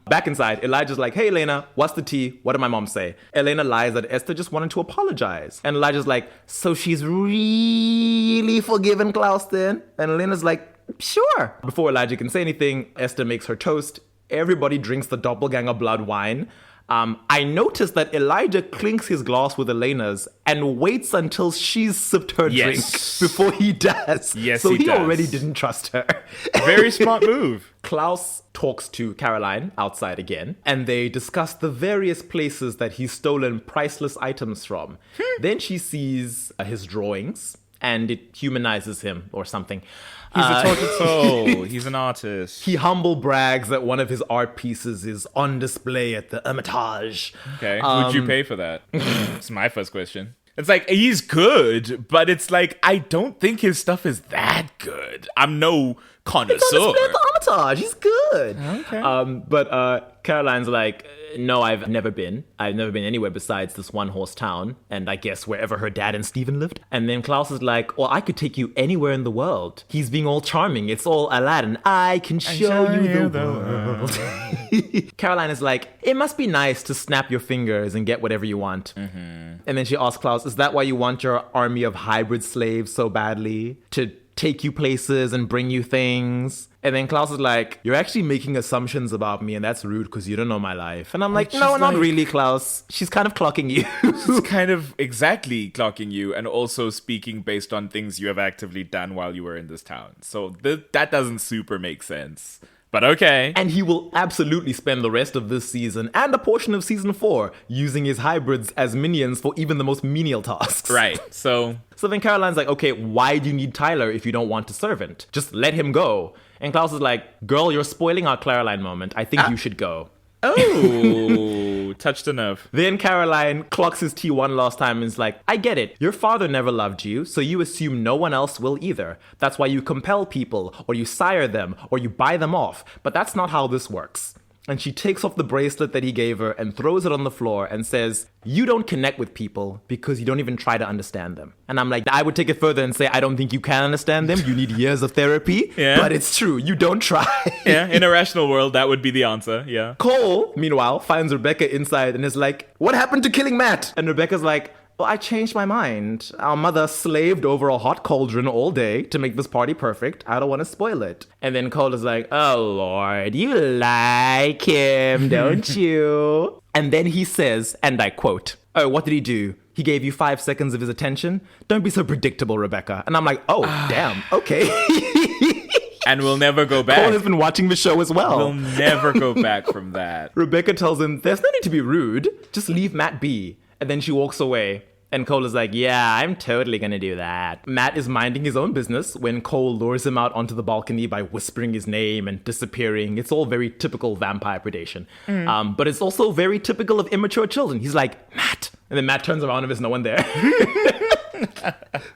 Back inside, Elijah's like, hey, Elena, what's the tea? What did my mom say? Elena lies that Esther just wanted to apologize. And Elijah's like, so she's really forgiven Klaus then? And Elena's like, sure. Before Elijah can say anything, Esther makes her toast. Everybody drinks the doppelganger blood wine. I noticed that Elijah clinks his glass with Elena's and waits until she's sipped her drink before he does. Yes, so he does. already didn't trust her. Very smart move. Klaus talks to Caroline outside again, and they discuss the various places that he's stolen priceless items from. Then she sees his drawings, and it humanizes him or something. He's a tortured soul. He's an artist. He humble brags that one of his art pieces is on display at the Hermitage. Okay. Would you pay for that? That's my first question. It's like, he's good, but it's like, I don't think his stuff is that good. I'm no connoisseur. He's on display at the Hermitage. He's good. Okay. But Caroline's like, no, I've never been. I've never been anywhere besides this one-horse town, and I guess wherever her dad and Stephen lived. And then Klaus is like, well, I could take you anywhere in the world. He's being all charming. It's all Aladdin. I can show you the world. Caroline is like, it must be nice to snap your fingers and get whatever you want. And then she asks Klaus, is that why you want your army of hybrid slaves so badly? To take you places and bring you things? And then Klaus is like, you're actually making assumptions about me, and that's rude because you don't know my life. And I'm like, no, not really, Klaus. She's kind of clocking you. She's kind of exactly clocking you, and also speaking based on things you have actively done while you were in this town. So that doesn't super make sense. But okay. And he will absolutely spend the rest of this season and a portion of season 4 using his hybrids as minions for even the most menial tasks. Right. So then Caroline's like, okay, why do you need Tyler if you don't want a servant? Just let him go. And Klaus is like, girl, you're spoiling our Caroline moment. I think you should go. Oh, touched a nerve. Then Caroline clocks his T1 last time and is like, I get it. Your father never loved you, so you assume no one else will either. That's why you compel people, or you sire them, or you buy them off. But that's not how this works. And she takes off the bracelet that he gave her and throws it on the floor and says, you don't connect with people because you don't even try to understand them. And I'm like, I would take it further and say, I don't think you can understand them. You need years of therapy. Yeah. But it's true. You don't try. Yeah, in a rational world, that would be the answer. Yeah. Cole, meanwhile, finds Rebecca inside and is like, what happened to killing Matt? And Rebecca's like, well, I changed my mind. Our mother slaved over a hot cauldron all day to make this party perfect. I don't want to spoil it. And then Cole is like, oh, Lord, you like him, don't you? And then he says, and I quote, oh, what did he do? He gave you 5 seconds of his attention? Don't be so predictable, Rebecca. And I'm like, oh, damn, okay. And we'll never go back. Cole has been watching the show as well. We'll never go back from that. Rebecca tells him, there's no need to be rude. Just leave Matt be. And then she walks away. And Cole is like, yeah, I'm totally gonna do that. Matt is minding his own business when Cole lures him out onto the balcony by whispering his name and disappearing. It's all very typical vampire predation. But it's also very typical of immature children. He's like, Matt. And then Matt turns around and there's no one there.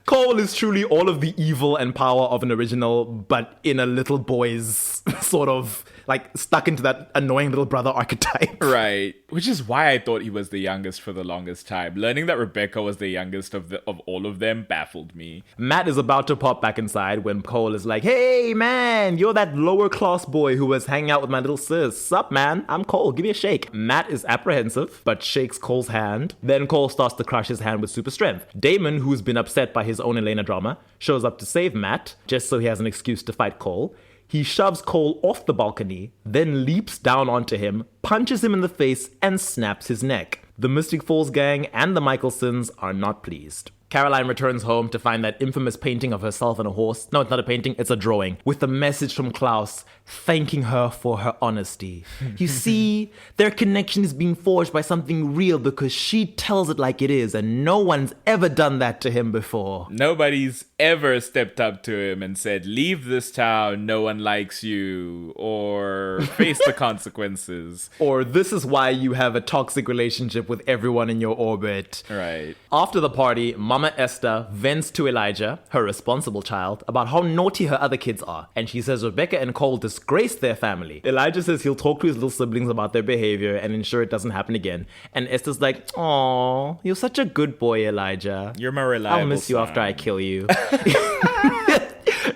Cole is truly all of the evil and power of an original, but in a little boy's sort of, like, stuck into that annoying little brother archetype. Right. Which is why I thought he was the youngest for the longest time. Learning that Rebecca was the youngest of all of them baffled me. Matt is about to pop back inside when Cole is like, hey, man, you're that lower class boy who was hanging out with my little sis. Sup, man? I'm Cole. Give me a shake. Matt is apprehensive, but shakes Cole's hand. Then Cole starts to crush his hand with super strength. Damon, who's been upset by his own Elena drama, shows up to save Matt, just so he has an excuse to fight Cole. He shoves Cole off the balcony, then leaps down onto him, punches him in the face, and snaps his neck. The Mystic Falls gang and the Mikaelsons are not pleased. Caroline returns home to find that infamous painting of herself on a horse. No, it's not a painting, it's a drawing. With a message from Klaus thanking her for her honesty. You see, their connection is being forged by something real because she tells it like it is, and no one's ever done that to him before. Nobody's ever stepped up to him and said, leave this town, no one likes you, or face the consequences. Or this is why you have a toxic relationship with everyone in your orbit. Right. After the party, Mama Esther vents to Elijah, her responsible child, about how naughty her other kids are. And she says Rebecca and Cole disgraced their family. Elijah says he'll talk to his little siblings about their behavior and ensure it doesn't happen again. And Esther's like, aw, you're such a good boy, Elijah. You're my reliable I'll miss you son. after I kill you.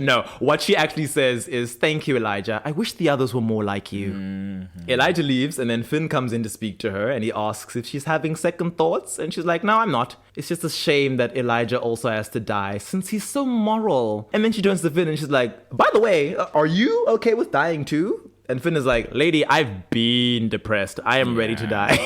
No, what she actually says is, thank you, Elijah. I wish the others were more like you. Mm-hmm. Elijah leaves, and then Finn comes in to speak to her, and he asks if she's having second thoughts, and she's like, no, I'm not. It's just a shame that Elijah also has to die, since he's so moral. And then she turns to Finn, and she's like, by the way, are you okay with dying too? And Finn is like, lady, I've been depressed. I am ready to die.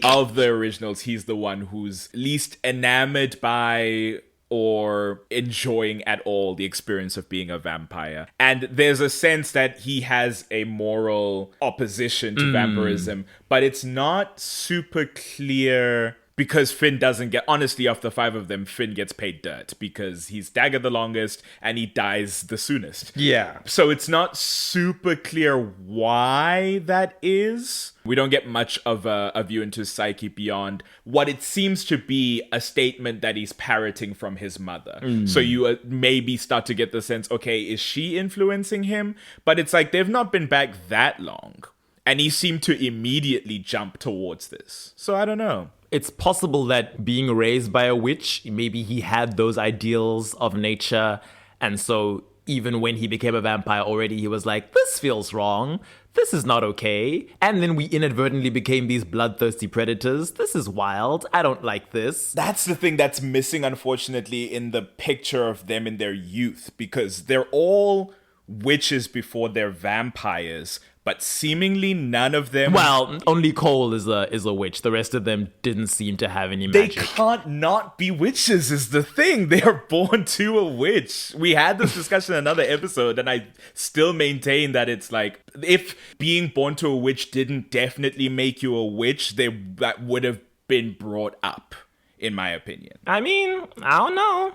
Of the originals, he's the one who's least enamored by or enjoying at all the experience of being a vampire. And there's a sense that he has a moral opposition to vampirism, but it's not super clear because Finn doesn't get... Honestly, of the 5 of them, Finn gets paid dirt because he's staggered the longest and he dies the soonest. Yeah. So it's not super clear why that is. We don't get much of a view into his psyche beyond what it seems to be a statement that he's parroting from his mother. So you maybe start to get the sense, okay, is she influencing him? But it's like they've not been back that long. And he seemed to immediately jump towards this. So I don't know. It's possible that being raised by a witch, maybe he had those ideals of nature. And so even when he became a vampire already, he was like, this feels wrong. This is not okay. And then we inadvertently became these bloodthirsty predators. This is wild. I don't like this. That's the thing that's missing, unfortunately, in the picture of them in their youth. Because they're all witches before they're vampires. But seemingly none of them... Well, only Cole is a witch. The rest of them didn't seem to have any magic. They can't not be witches is the thing. They are born to a witch. We had this discussion in another episode, and I still maintain that it's like, if being born to a witch didn't definitely make you a witch, that would have been brought up, in my opinion. I mean, I don't know.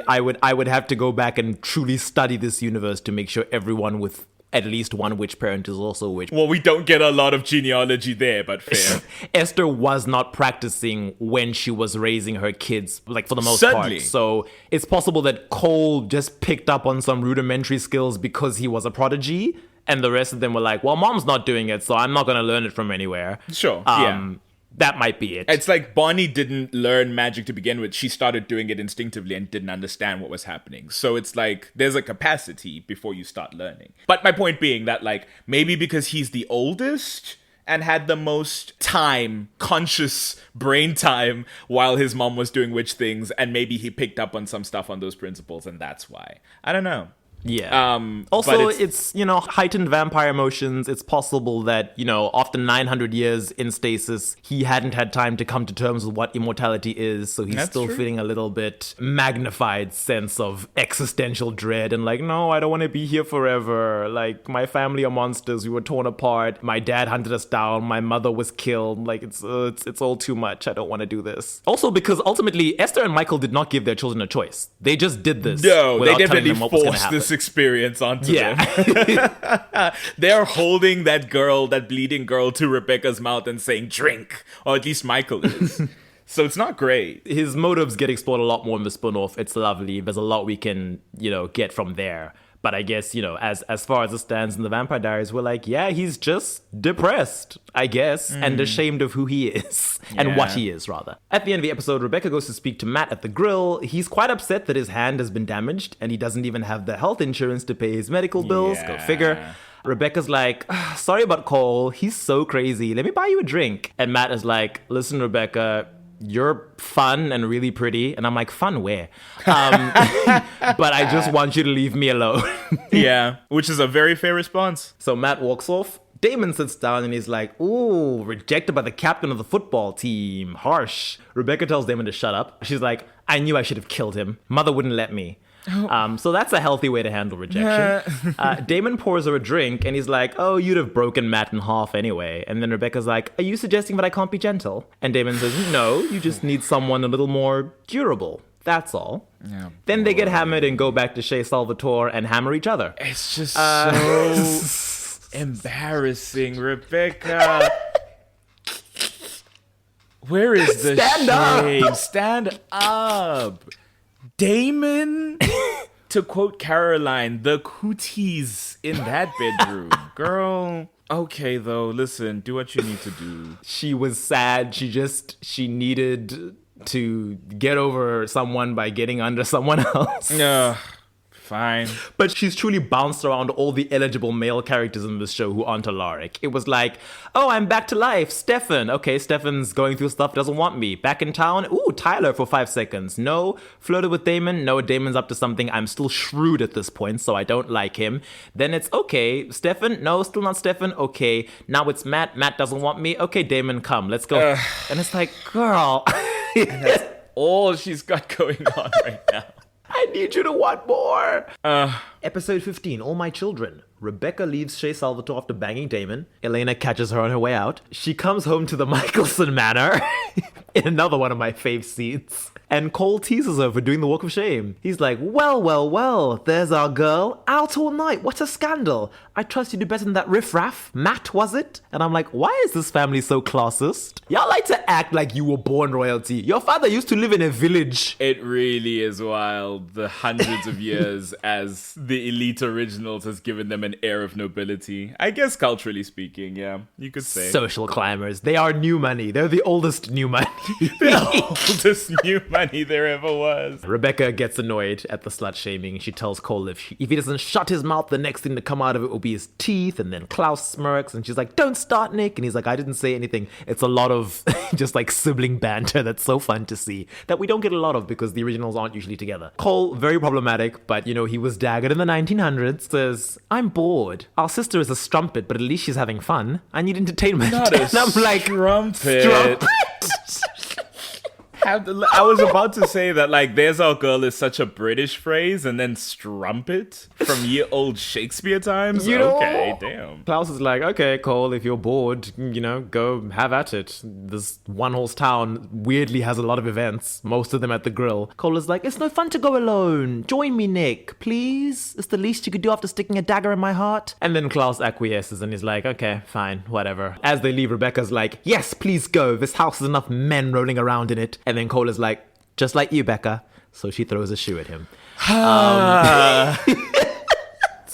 I would have to go back and truly study this universe to make sure everyone with at least one witch parent is also a witch. Well, we don't get a lot of genealogy there, but fair. Esther was not practicing when she was raising her kids, like for the most Certainly. part. So it's possible that Cole just picked up on some rudimentary skills because he was a prodigy, and the rest of them were like, well, mom's not doing it, so I'm not going to learn it from anywhere. Sure, yeah. That might be it. It's like Bonnie didn't learn magic to begin with. She started doing it instinctively and didn't understand what was happening. So it's like there's a capacity before you start learning. But my point being that like maybe because he's the oldest and had the most time, conscious brain time while his mom was doing witch things, and maybe he picked up on some stuff on those principles and that's why. I don't know. Yeah. Also, it's, heightened vampire emotions. It's possible that, after 900 years in stasis, he hadn't had time to come to terms with what immortality is. So he's still feeling a little bit magnified sense of existential dread and like, no, I don't want to be here forever. Like, my family are monsters. We were torn apart. My dad hunted us down. My mother was killed. Like, it's all too much. I don't want to do this. Also, because ultimately, Esther and Mikael did not give their children a choice. They just did this. No, they definitely forced this experience onto them. They're holding that bleeding girl to Rebecca's mouth and saying drink, or at least Mikael is. So it's not great. His motives get explored a lot more in the spin-off. It's lovely. There's a lot we can get from there. But I guess, as far as it stands in the Vampire Diaries, we're like, yeah, he's just depressed, I guess, and ashamed of who he is, and what he is, rather. At the end of the episode, Rebecca goes to speak to Matt at the grill. He's quite upset that his hand has been damaged, and he doesn't even have the health insurance to pay his medical bills. Go figure. Rebecca's like, sorry about Cole. He's so crazy. Let me buy you a drink. And Matt is like, listen, Rebecca, you're fun and really pretty. And I'm like, fun where? But I just want you to leave me alone. Yeah, which is a very fair response. So Matt walks off. Damon sits down and he's like, ooh, rejected by the captain of the football team. Harsh. Rebecca tells Damon to shut up. She's like, I knew I should have killed him. Mother wouldn't let me. So that's a healthy way to handle rejection. Damon pours her a drink and he's like, oh, you'd have broken Matt in half anyway. And then Rebecca's like, are you suggesting that I can't be gentle? And Damon says, no, you just need someone a little more durable. That's all. Then they get hammered and go back to Chez Salvatore and hammer each other. It's just so embarrassing, Rebecca. Where is the shame? Stand up. Damon, to quote Caroline, the cooties in that bedroom. Girl. Okay, though, listen, do what you need to do. She was sad. She needed to get over someone by getting under someone else. Fine. But she's truly bounced around all the eligible male characters in this show who aren't Alaric. It was like, oh, I'm back to life. Stefan. Okay, Stefan's going through stuff, doesn't want me. Back in town. Ooh, Tyler for 5 seconds. No. Flirted with Damon. No, Damon's up to something. I'm still shrewd at this point, so I don't like him. Then it's, okay, Stefan. No, still not Stefan. Okay, now it's Matt. Matt doesn't want me. Okay, Damon, come. Let's go. And it's like, girl. That's all she's got going on right now. I need you to want more. Episode 15, All My Children. Rebecca leaves Shea Salvatore after banging Damon. Elena catches her on her way out. She comes home to the Mikaelson manor in another one of my fave scenes. And Cole teases her for doing the walk of shame. He's like, well, there's our girl. Out all night. What a scandal. I trust you do better than that riffraff. Matt, was it? And I'm like, why is this family so classist? Y'all like to act like you were born royalty. Your father used to live in a village. It really is wild. The hundreds of years as the elite originals has given them an air of nobility. I guess culturally speaking, yeah, you could say. Social climbers. They are new money. They're the oldest new money. The oldest new money there ever was. Rebecca gets annoyed at the slut shaming. She tells Cole if he doesn't shut his mouth, the next thing to come out of it will be his teeth. And then Klaus smirks and she's like, don't start, Nick. And he's like, I didn't say anything. It's a lot of just like sibling banter that's so fun to see that we don't get a lot of because the originals aren't usually together. Cole, very problematic, but you know, he was daggered in the 1900s, says, I'm bored. Our sister is a strumpet, but at least she's having fun. I need entertainment. Not a and I'm like, strumpet. I was about to say that, like, there's our girl is such a British phrase, and then strumpet from ye old Shakespeare times. You know, okay, damn. Klaus is like, okay, Cole, if you're bored, you know, go have at it. This one-horse town weirdly has a lot of events, most of them at the grill. Cole is like, it's no fun to go alone. Join me, Nick, please. It's the least you could do after sticking a dagger in my heart. And then Klaus acquiesces and he's like, okay, fine, whatever. As they leave, Rebecca's like, yes, please go. This house has enough men rolling around in it. And then Cole is like, just like you, Becca. So she throws a shoe at him.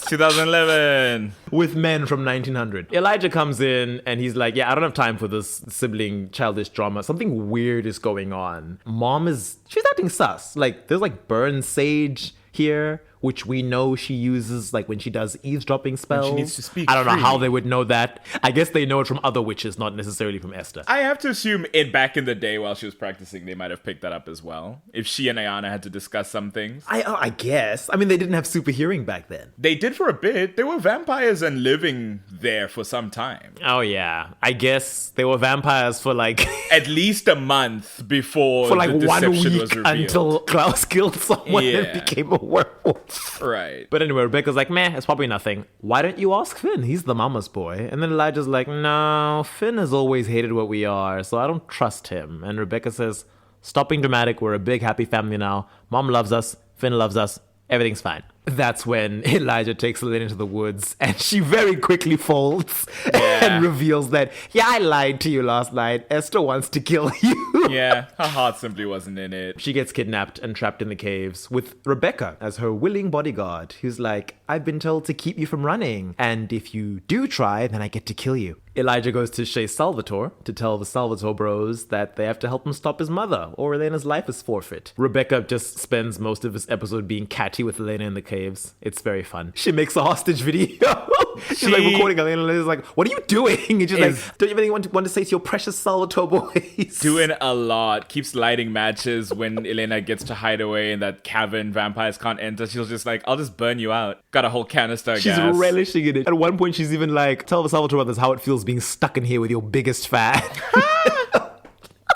2011. With men from 1900. Elijah comes in and he's like, yeah, I don't have time for this sibling childish drama. Something weird is going on. She's acting sus. Like, there's like burn sage here, which we know she uses like when she does eavesdropping spells. When she needs to speak I don't know freely. how they would know that. I guess they know it from other witches, not necessarily from Esther. I have to assume back in the day while she was practicing, they might have picked that up as well. If she and Ayana had to discuss some things. I guess. I mean, they didn't have super hearing back then. They did for a bit. They were vampires and living there for some time. Oh, yeah. I guess they were vampires for like... At least a month before for like the 1 deception week was revealed. until Klaus killed someone Yeah. and became a werewolf. Right. But anyway, Rebecca's like, meh, it's probably nothing. Why don't you ask Finn? He's the mama's boy. And then Elijah's like, no, Finn has always hated what we are, so I don't trust him. And Rebecca says, stop being dramatic. We're a big, happy family now. Mom loves us. Finn loves us. Everything's fine. That's when Elijah takes Elena into the woods and she very quickly folds and reveals that, yeah, I lied to you last night. Esther wants to kill you. Yeah, her heart simply wasn't in it. She gets kidnapped and trapped in the caves with Rebecca as her willing bodyguard, who's like, I've been told to keep you from running. And if you do try, then I get to kill you. Elijah goes to Shea Salvatore to tell the Salvatore bros that they have to help him stop his mother or Elena's life is forfeit. Rebecca just spends most of this episode being catty with Elena in the caves. It's very fun. She makes a hostage video. She's like recording Elena and Elena's like, what are you doing? And she's like, don't you have anything want to say to your precious Salvatore boys? Doing a lot. Keeps lighting matches when Elena gets to hide away in that cavern vampires can't enter. She's just like, I'll just burn you out. Got a whole canister of She's gas. relishing in it. At one point, she's even like, tell the Salvatore brothers how it feels being stuck in here with your biggest fan.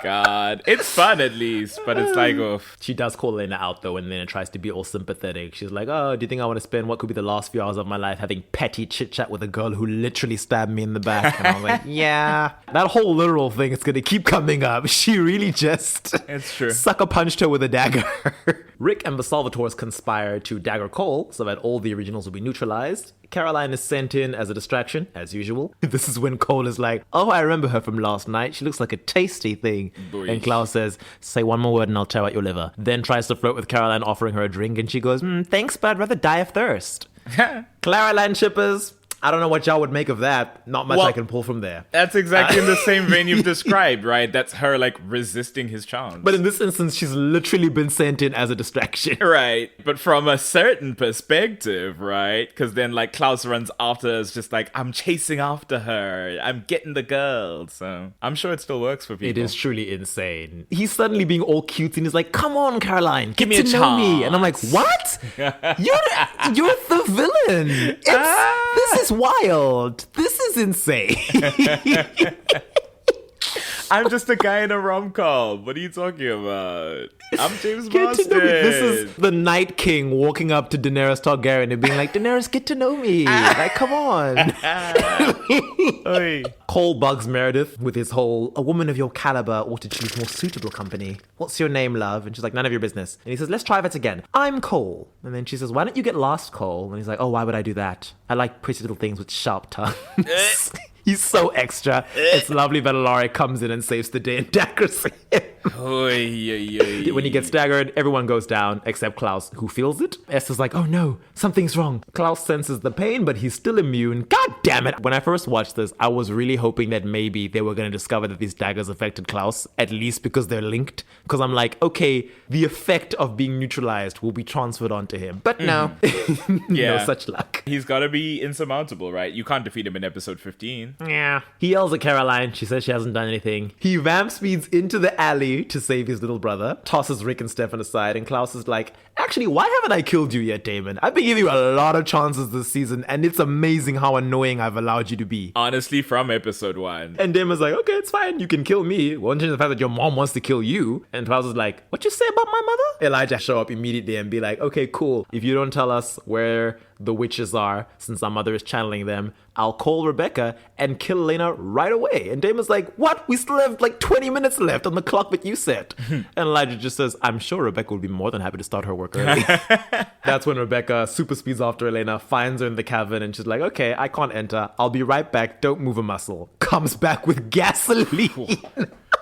God. It's fun at least, but it's like, oof. She does call Elena out though, and then tries to be all sympathetic. She's like, oh, do you think I want to spend what could be the last few hours of my life having petty chit-chat with a girl who literally stabbed me in the back? And I was like, yeah. That whole literal thing is going to keep coming up. She really just It's true. sucker punched her with a dagger. Rick and the Salvatores conspire to dagger Cole so that all the originals will be neutralized. Caroline is sent in as a distraction, as usual. This is when Cole is like, oh, I remember her from last night. She looks like a tasty thing. Boy. And Klaus says, say one more word and I'll tear out your liver. Then tries to flirt with Caroline, offering her a drink. And she goes, thanks, but I'd rather die of thirst. Caroline shippers, I don't know what y'all would make of that. Not much Well, I can pull from there. That's exactly in the same vein you've described, right? That's her like resisting his charms. But in this instance, she's literally been sent in as a distraction. Right. But from a certain perspective, right? Because then like Klaus runs after her, it's just like, I'm chasing after her. I'm getting the girl. So I'm sure it still works for people. It is truly insane. He's suddenly being all cute and he's like, come on, Caroline, Give me get a to know me. chance. And I'm like, what? You're the villain. This is wild. This is insane. I'm just a guy in a rom-com. What are you talking about? I'm James Get Marsden. to know me. This is the Night King walking up to Daenerys Targaryen and being like, Daenerys, get to know me. Like, come on. Oy. Cole bugs Meredith with his whole, a woman of your caliber ought to choose more suitable company. What's your name, love? And she's like, none of your business. And he says, let's try that again. I'm Cole. And then she says, why don't you get lost, Cole? And he's like, oh, why would I do that? I like pretty little things with sharp tongues. He's so extra. It's lovely that Laurie comes in and saves the day and daggers him. When he gets daggered, everyone goes down except Klaus, who feels it. Esther's like, oh no, something's wrong. Klaus senses the pain, but he's still immune. God damn it. When I first watched this, I was really hoping that maybe they were going to discover that these daggers affected Klaus, at least because they're linked. Because I'm like, okay, the effect of being neutralized will be transferred onto him. But no, Yeah. no such luck. He's got to be insurmountable, right? You can't defeat him in episode 15. Yeah. He yells at Caroline. She says she hasn't done anything. He vamp speeds into the alley to save his little brother, tosses Rick and Stefan aside, and Klaus is like, actually, why haven't I killed you yet, Damon? I've been giving you a lot of chances this season, and it's amazing how annoying I've allowed you to be. Honestly, from episode 1. And Damon's like, okay, it's fine. You can kill me. Won't change the fact that your mom wants to kill you. And Klaus is like, what you say about my mother? Elijah show up immediately and be like, okay, cool. If you don't tell us where the witches are, since our mother is channeling them, I'll call Rebecca and kill Elena right away. And Damon's like, what? We still have like 20 minutes left on the clock that you set. And Elijah just says, I'm sure Rebecca would be more than happy to start her work early. That's when Rebecca super speeds after Elena, finds her in the cabin, and she's like, okay, I can't enter. I'll be right back. Don't move a muscle. Comes back with gasoline.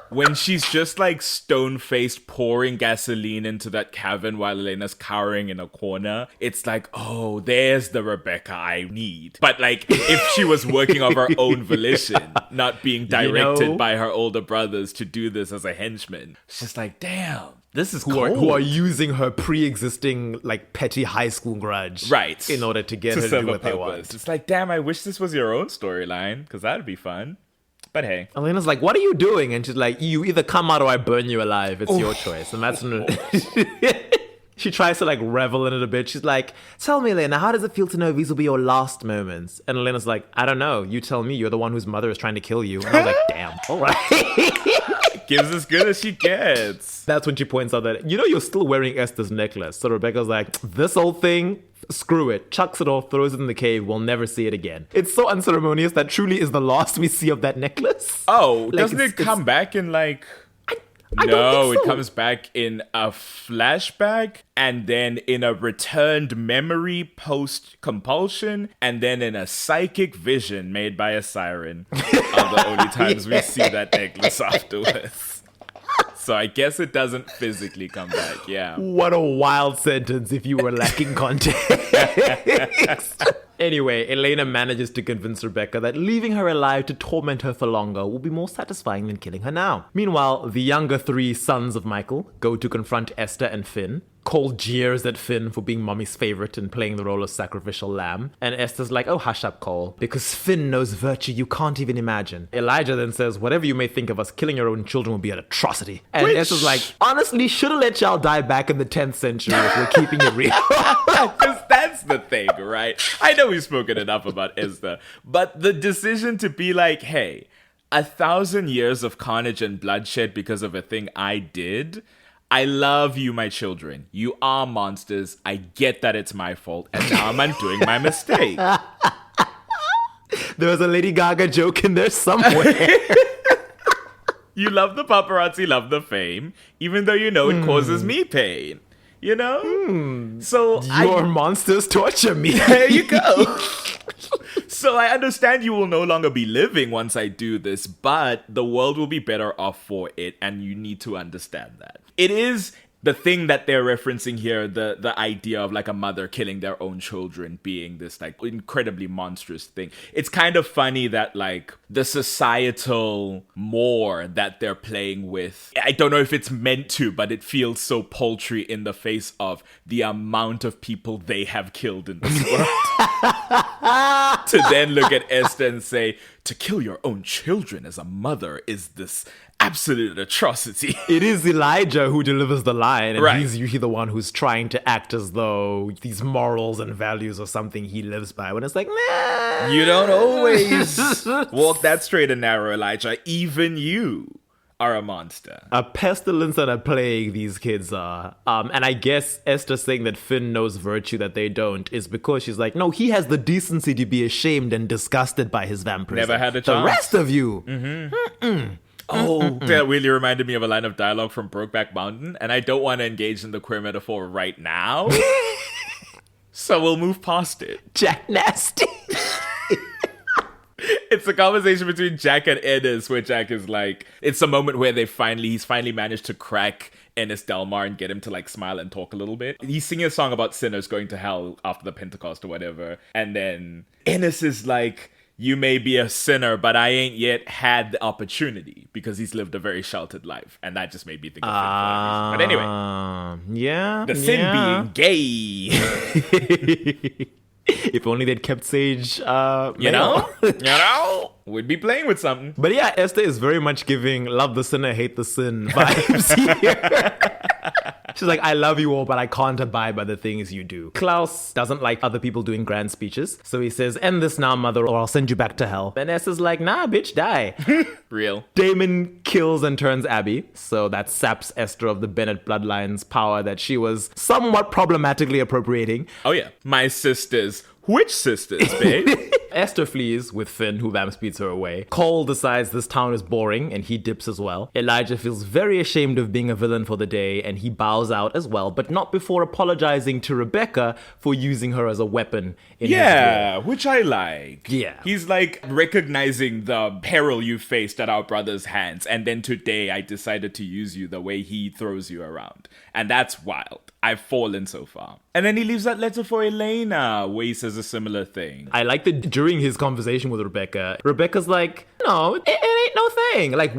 When she's just like stone-faced pouring gasoline into that cavern while Elena's cowering in a corner, it's like, oh, there's the Rebecca I need. But like, if she was working of her own volition, not being directed by her older brothers to do this as a henchman, it's just like, damn. This is cold. Who are using her pre-existing like petty high school grudge, right, in order to get her to serve do a what they purpose. want. It's like, damn, I wish this was your own storyline, because that'd be fun. But hey. Elena's like, what are you doing? And she's like, you either come out or I burn you alive. It's your choice. And that's when she tries to like revel in it a bit. She's like, tell me, Elena, how does it feel to know these will be your last moments? And Elena's like, I don't know. You tell me. You're the one whose mother is trying to kill you. And I was like, damn. All right. Gives as good as she gets. That's when she points out that, you're still wearing Esther's necklace. So Rebecca's like, this old thing, screw it. Chucks it off, throws it in the cave. We'll never see it again. It's so unceremonious that truly is the last we see of that necklace. Oh, Like, doesn't it come back in like... I don't think so. It comes back in a flashback and then in a returned memory post-compulsion and then in a psychic vision made by a siren are the only times we see that necklace afterwards. So I guess it doesn't physically come back, yeah. What a wild sentence if you were lacking context. Anyway, Elena manages to convince Rebecca that leaving her alive to torment her for longer will be more satisfying than killing her now. Meanwhile, the younger three sons of Mikael go to confront Esther and Finn. Cole jeers at Finn for being mommy's favorite and playing the role of sacrificial lamb. And Esther's like, oh, hush up, Cole, because Finn knows virtue you can't even imagine. Elijah then says, whatever you may think of us, killing your own children will be an atrocity. And Esther's like, honestly, should have let y'all die back in the 10th century if we're keeping it real. Because that's the thing, right? I know we've spoken enough about Esther, but the decision to be like, hey, 1,000 years of carnage and bloodshed because of a thing I did... I love you, my children. You are monsters. I get that it's my fault, and now I'm undoing my mistake. There was a Lady Gaga joke in there somewhere. You love the paparazzi, love the fame, even though you know it causes me pain. You know? So Your monsters torture me. There you go. So I understand you will no longer be living once I do this, but the world will be better off for it, and you need to understand that. It is the thing that they're referencing here, the idea of like a mother killing their own children being this like incredibly monstrous thing. It's kind of funny that like the societal more that they're playing with, I don't know if it's meant to, but it feels so paltry in the face of the amount of people they have killed in this world. To then look at Esther and say, to kill your own children as a mother is this absolute atrocity. It is Elijah who delivers the line, and Right. he's usually the one who's trying to act as though these morals and values are something he lives by, when it's like, nah. You don't always walk that straight and narrow, Elijah. Even you are a monster. A pestilence and a plague, these kids are. And I guess Esther saying that Finn knows virtue that they don't is because she's like, no, he has the decency to be ashamed and disgusted by his vampirism. Never had a The chance. rest of you. Oh, that really reminded me of a line of dialogue from Brokeback Mountain, and I don't want to engage in the queer metaphor right now. So we'll move past it. Jack Nasty. It's a conversation between Jack and Ennis where Jack is like, it's a moment where he's finally managed to crack Ennis Delmar and get him to like smile and talk a little bit. He's singing a song about sinners going to hell after the Pentecost or whatever. And then Ennis is like, you may be a sinner, but I ain't yet had the opportunity, because he's lived a very sheltered life. And that just made me think of him for that reason. But anyway, Yeah. the sin being gay. If only they'd kept Sage, You know? We'd be playing with something. But yeah, Esther is very much giving love the sinner, hate the sin vibes here. She's like, I love you all, but I can't abide by the things you do. Klaus doesn't like other people doing grand speeches. So he says, end this now, mother, or I'll send you back to hell. And Esther's like, nah, bitch, die. Real. Damon kills and turns Abby. So that saps Esther of the Bennett bloodline's power that she was somewhat problematically appropriating. Oh yeah. My sisters. Which sisters, babe? Esther flees with Finn, who vamp speeds her away. Cole decides this town is boring, and he dips as well. Elijah feels very ashamed of being a villain for the day, and he bows out as well, but not before apologizing to Rebecca for using her as a weapon in his Yeah, war. which I like. Yeah. He's like recognizing the peril you faced at our brother's hands, and then today I decided to use you the way he throws you around. And that's wild. I've fallen so far. And then he leaves that letter for Elena, where he says a similar thing. I like that during his conversation with Rebecca, Rebecca's like, no, it ain't no thing. Like,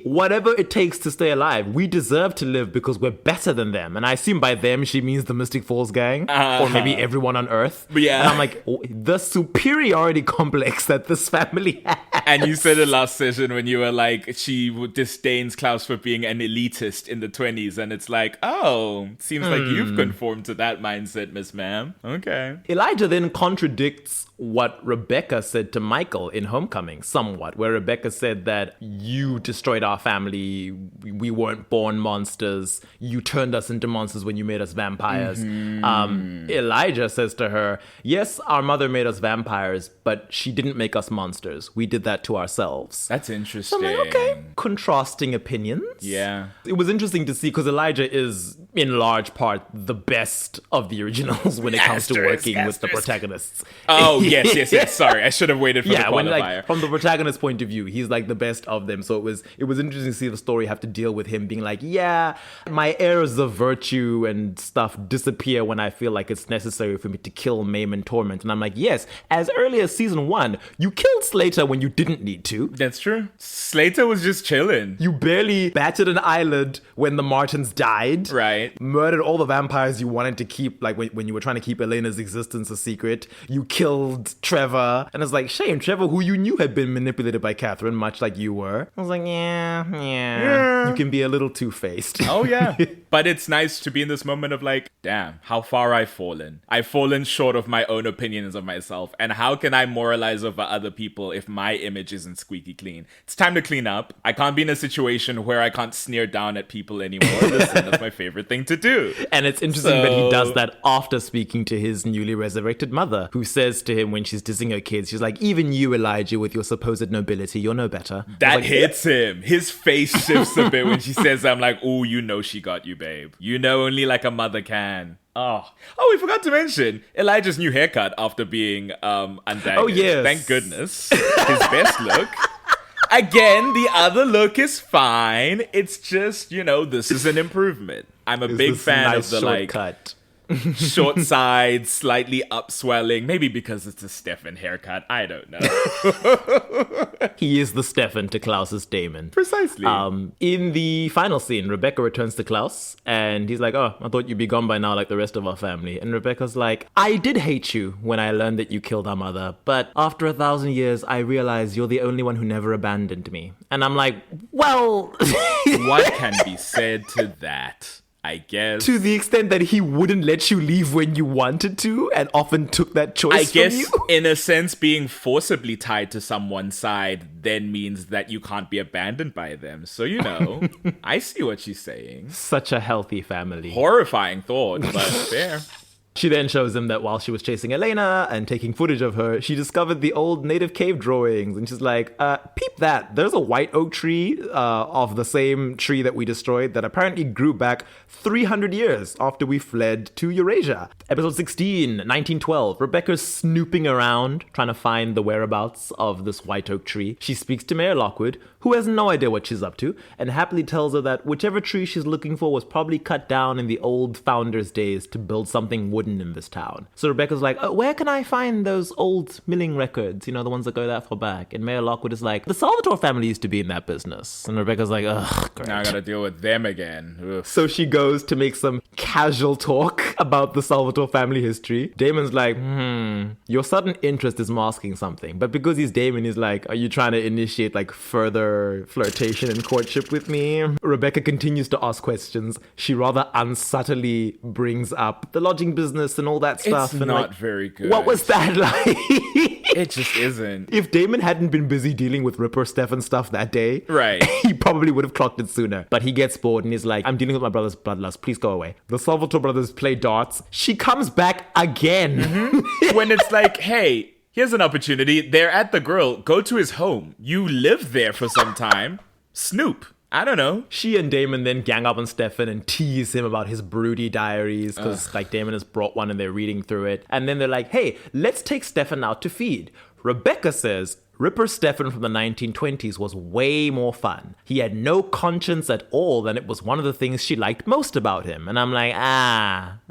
whatever it takes to stay alive, we deserve to live because we're better than them. And I assume by them, she means the Mystic Falls gang, or maybe everyone on Earth. Yeah. And I'm like, the superiority complex that this family has. And you said it last session when you were like, she disdains Klaus for being an elitist in the 20s. And it's like, oh, seems like you've conformed to that mindset, Miss Ma'am. Okay. Elijah then contradicts what Rebecca said to Mikael in Homecoming somewhat, where Rebecca said that you destroyed our family, we weren't born monsters, you turned us into monsters when you made us vampires. Elijah says to her, yes, our mother made us vampires, but she didn't make us monsters. We did that to ourselves. That's So interesting. I'm like, okay, contrasting opinions. Yeah. It was interesting to see because Elijah is, in large part, the best of the originals when it comes to Asterisk, working with the asterisk. protagonists. Oh, yes. Sorry, I should have waited for the Yeah, when qualifier. like from the protagonist's point of view, he's like the best of them. So it was interesting to see the story have to deal with him being like, yeah, my airs of virtue and stuff disappear when I feel like it's necessary for me to kill, maim, and torment. And I'm like, yes, as early as season 1, you killed Slater when you didn't need to. That's true. Slater was just chilling. You barely batted an eyelid when the Martins died. Right. Murdered all the vampires you wanted to keep, like when you were trying to keep Elena's existence a secret. You killed Trevor. And it's like, shame, Trevor, who you knew had been manipulated by Catherine, much like you were. I was like, yeah. You can be a little two-faced. Oh, yeah. But it's nice to be in this moment of like, damn, how far I've fallen. I've fallen short of my own opinions of myself. And how can I moralize over other people if my image isn't squeaky clean? It's time to clean up. I can't be in a situation where I can't sneer down at people anymore. Listen, that's my favorite thing to do. And it's interesting that he does that after speaking to his newly resurrected mother, who says to him when she's dissing her kids, she's like, even you, Elijah, with your supposed nobility, you're no better. That Like, hits him. His face shifts a bit when she says that. I'm like, oh, you know she got you, babe. You know only like a mother can. Oh, we forgot to mention Elijah's new haircut after being undagged. Oh, yes. Thank goodness. His best look. Again, the other look is fine. It's just, this is an improvement. I'm a Is big this fan nice of the like shortcut. short sides, slightly upswelling. Maybe because it's a Stefan haircut. I don't know. He is the Stefan to Klaus's Damon. Precisely. In the final scene, Rebecca returns to Klaus, and he's like, oh, I thought you'd be gone by now like the rest of our family. And Rebecca's like, I did hate you when I learned that you killed our mother, but after 1,000 years, I realized you're the only one who never abandoned me. And I'm like, well... What can be said to that? I guess. To the extent that he wouldn't let you leave when you wanted to and often took that choice I guess, from you. in a sense, being forcibly tied to someone's side then means that you can't be abandoned by them. So, you know, I see what she's saying. Such a healthy family. Horrifying thought, but fair. She then shows him that while she was chasing Elena and taking footage of her, she discovered the old native cave drawings. And she's like, peep that. There's a white oak tree of the same tree that we destroyed that apparently grew back 300 years after we fled to Eurasia. Episode 16, 1912. Rebecca's snooping around, trying to find the whereabouts of this white oak tree. She speaks to Mayor Lockwood, who has no idea what she's up to, and happily tells her that whichever tree she's looking for was probably cut down in the old founders' days to build something wooden in this town. So Rebecca's like, where can I find those old milling records? You know, the ones that go that far back. And Mayor Lockwood is like, the Salvatore family used to be in that business. And Rebecca's like, ugh, great. Now I gotta deal with them again. Ugh. So she goes to make some casual talk about the Salvatore family history. Damon's like, your sudden interest is masking something. But because he's Damon, he's like, are you trying to initiate like further flirtation and courtship with me? Rebecca continues to ask questions. She rather unsubtly brings up the lodging business and all that stuff. It's and not like, very good. what was that like? It just isn't. If Damon hadn't been busy dealing with Ripper, Steph, and stuff that day, Right. he probably would have clocked it sooner. But he gets bored and he's like, I'm dealing with my brother's bloodlust. Please go away. The Salvatore brothers play darts. She comes back again. When it's like, hey, here's an opportunity. They're at the grill. Go to his home. You lived there for some time. Snoop. I don't know. She and Damon then gang up on Stefan and tease him about his broody diaries because like Damon has brought one and they're reading through it. And then they're like, hey, let's take Stefan out to feed. Rebecca says Ripper Stefan from the 1920s was way more fun. He had no conscience at all, and it was one of the things she liked most about him. And I'm like,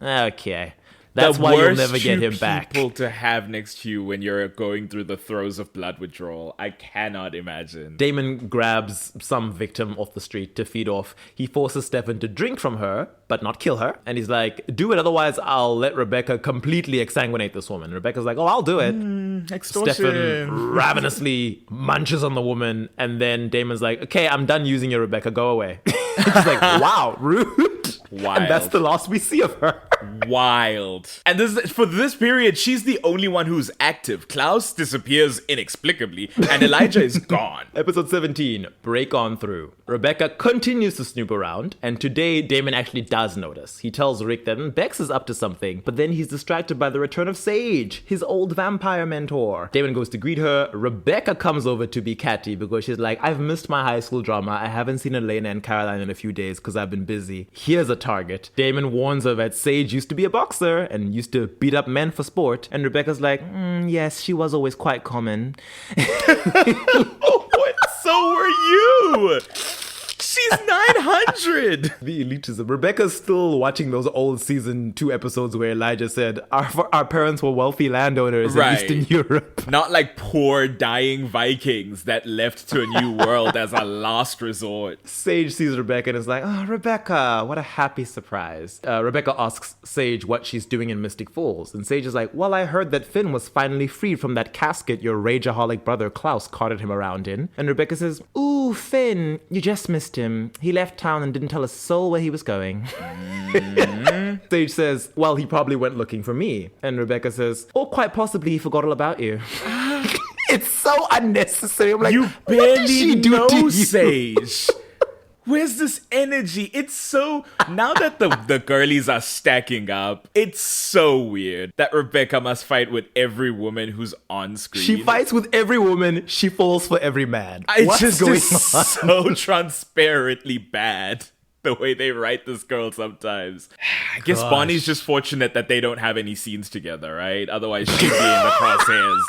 okay. That's why you'll never get him back. People to have next to you when you're going through the throes of blood withdrawal. I cannot imagine. Damon grabs some victim off the street to feed off. He forces Stefan to drink from her, but not kill her. And he's like, do it, otherwise I'll let Rebecca completely exsanguinate this woman. Rebecca's like, oh, I'll do it. Extortion. Stefan ravenously munches on the woman. And then Damon's like, okay, I'm done using you, Rebecca. Go away. She's like, wow, rude. Wild. And that's the last we see of her. Wild. And for this period, she's the only one who's active. Klaus disappears inexplicably, and Elijah is gone. Episode 17, Break On Through. Rebecca continues to snoop around, and today Damon actually does notice. He tells Rick that Bex is up to something, but then he's distracted by the return of Sage, his old vampire mentor. Damon goes to greet her. Rebecca comes over to be catty because she's like, I've missed my high school drama. I haven't seen Elena and Caroline in a few days because I've been busy. Here's a target. Damon warns her that Sage used to be a boxer and used to beat up men for sport, and Rebecca's like, yes, she was always quite common. So were you. She's 900. The elitism. Rebecca's still watching those old season 2 episodes where Elijah said our parents were wealthy landowners in Eastern Europe. Not like poor dying Vikings that left to a new world as a last resort. Sage sees Rebecca and is like, oh, Rebecca, what a happy surprise. Rebecca asks Sage what she's doing in Mystic Falls. And Sage is like, well, I heard that Finn was finally freed from that casket your rageaholic brother Klaus carted him around in. And Rebecca says, ooh, Finn, you just missed him. He left town and didn't tell a soul where he was going. Sage says, well, he probably went looking for me. And Rebecca says, or quite possibly he forgot all about you. It's so unnecessary. I'm like, you what did she barely do know to you? Sage. Where's this energy? It's so... Now that the girlies are stacking up, it's so weird that Rebecca must fight with every woman who's on screen. She fights with every woman. She falls for every man. It's What's just going is on? so transparently bad. The way they write this girl sometimes. I guess Bonnie's just fortunate that they don't have any scenes together, right? Otherwise she'd be in the crosshairs.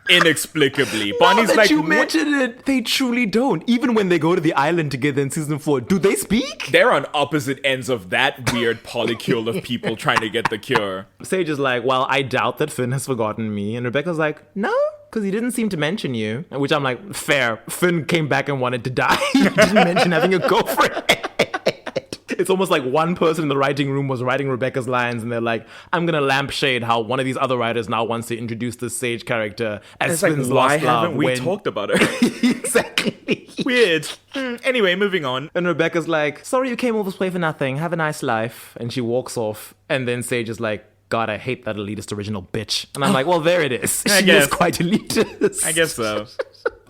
Inexplicably. Now Bonnie's that like, you "What?" mentioned it, they truly don't. Even when they go to the island together in season 4, do they speak? They're on opposite ends of that weird polycule of people trying to get the cure. Sage is like, well, I doubt that Finn has forgotten me. And Rebecca's like, no, because he didn't seem to mention you. Which I'm like, fair. Finn came back and wanted to die. He didn't mention having a girlfriend. It's almost like one person in the writing room was writing Rebecca's lines and they're like, I'm going to lampshade how one of these other writers now wants to introduce this Sage character as It's like, Finn's why lost love. haven't we talked about her? Exactly. Weird. Anyway, moving on. And Rebecca's like, sorry you came all this way for nothing. Have a nice life. And she walks off. And then Sage is like, God, I hate that elitist original bitch. And I'm like, well, there it is. I She guess. is quite elitist. I guess so.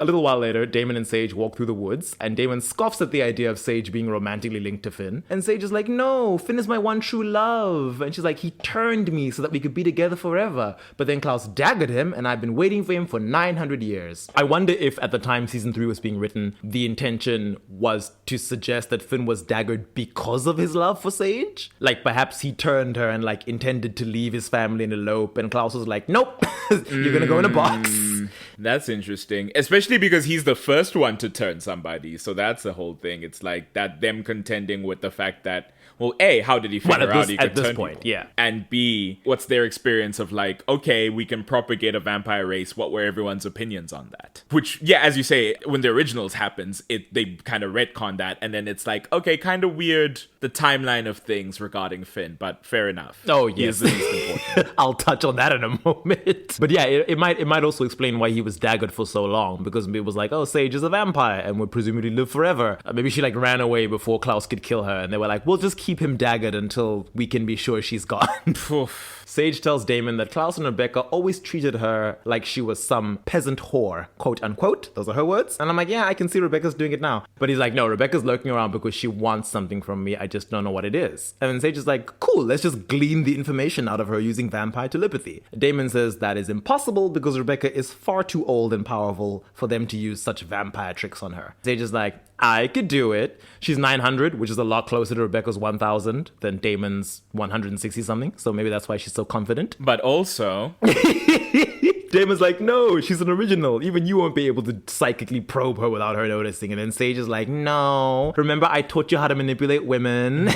A little while later, Damon and Sage walk through the woods, and Damon scoffs at the idea of Sage being romantically linked to Finn. And Sage is like, no, Finn is my one true love. And she's like, he turned me so that we could be together forever. But then Klaus daggered him, and I've been waiting for him for 900 years. I wonder if at the time season 3 was being written, the intention was to suggest that Finn was daggered because of his love for Sage. Like perhaps he turned her and like intended to leave his family and elope, and Klaus was like, nope, you're gonna go in a box. That's interesting, especially because he's the first one to turn somebody. So that's the whole thing. It's like that them contending with the fact that, well, A, how did he figure out he could at this turn point, people? yeah. And B, what's their experience of like, okay, we can propagate a vampire race. What were everyone's opinions on that? Which, yeah, as you say, when the originals happens, they kind of retcon that. And then it's like, okay, kind of weird, the timeline of things regarding Finn, but fair enough. Oh, He is yes. the least important. I'll touch on that in a moment. But yeah, it might also explain why he was daggered for so long, because it was like, oh, Sage is a vampire and would presumably live forever. Maybe she like ran away before Klaus could kill her, and they were like, we'll just keep him daggered until we can be sure she's gone. Sage tells Damon that Klaus and Rebecca always treated her like she was some peasant whore, quote unquote. Those are her words. And I'm like, yeah, I can see Rebecca's doing it now. But he's like, no, Rebecca's lurking around because she wants something from me. I just don't know what it is. And then Sage is like, cool, let's just glean the information out of her using vampire telepathy. Damon says that is impossible because Rebecca is far too old and powerful for them to use such vampire tricks on her. Sage is like, I could do it. She's 900, which is a lot closer to Rebecca's 1000 than Damon's 160 something. So maybe that's why she's so confident. But also, Damon's like, no, she's an original. Even you won't be able to psychically probe her without her noticing. And then Sage is like, no. Remember, I taught you how to manipulate women.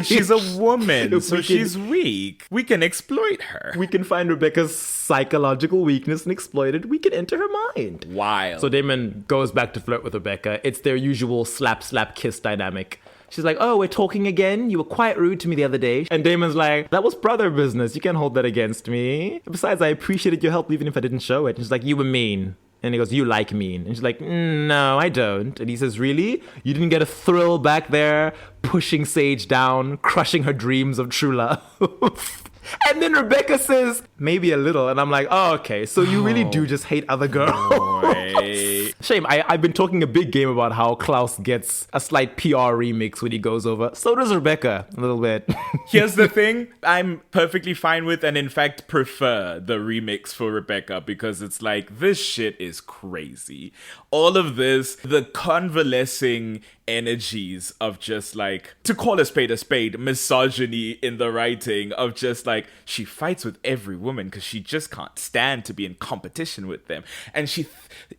she's a woman, If so we can- she's weak. We can exploit her. We can find Rebecca's psychological weakness and exploit it. We can enter her mind. Wild. So Damon goes back to flirt with Rebecca. It's their usual slap, slap, kiss dynamic. She's like, oh, we're talking again? You were quite rude to me the other day. And Damon's like, that was brother business. You can't hold that against me. Besides, I appreciated your help even if I didn't show it. And she's like, you were mean. And he goes, you like mean. And she's like, no, I don't. And he says, really? You didn't get a thrill back there pushing Sage down, crushing her dreams of true love? And then Rebecca says, maybe a little. And I'm like, oh, okay. So you really do just hate other girls. Boy. Shame. I've been talking a big game about how Klaus gets a slight PR remix when he goes over. So does Rebecca, a little bit. Here's the thing I'm perfectly fine with, and in fact prefer the remix for Rebecca, because it's like, this shit is crazy. All of this, the convalescing energies of just like, to call a spade, misogyny in the writing of just like, she fights with every woman because she just can't stand to be in competition with them. And she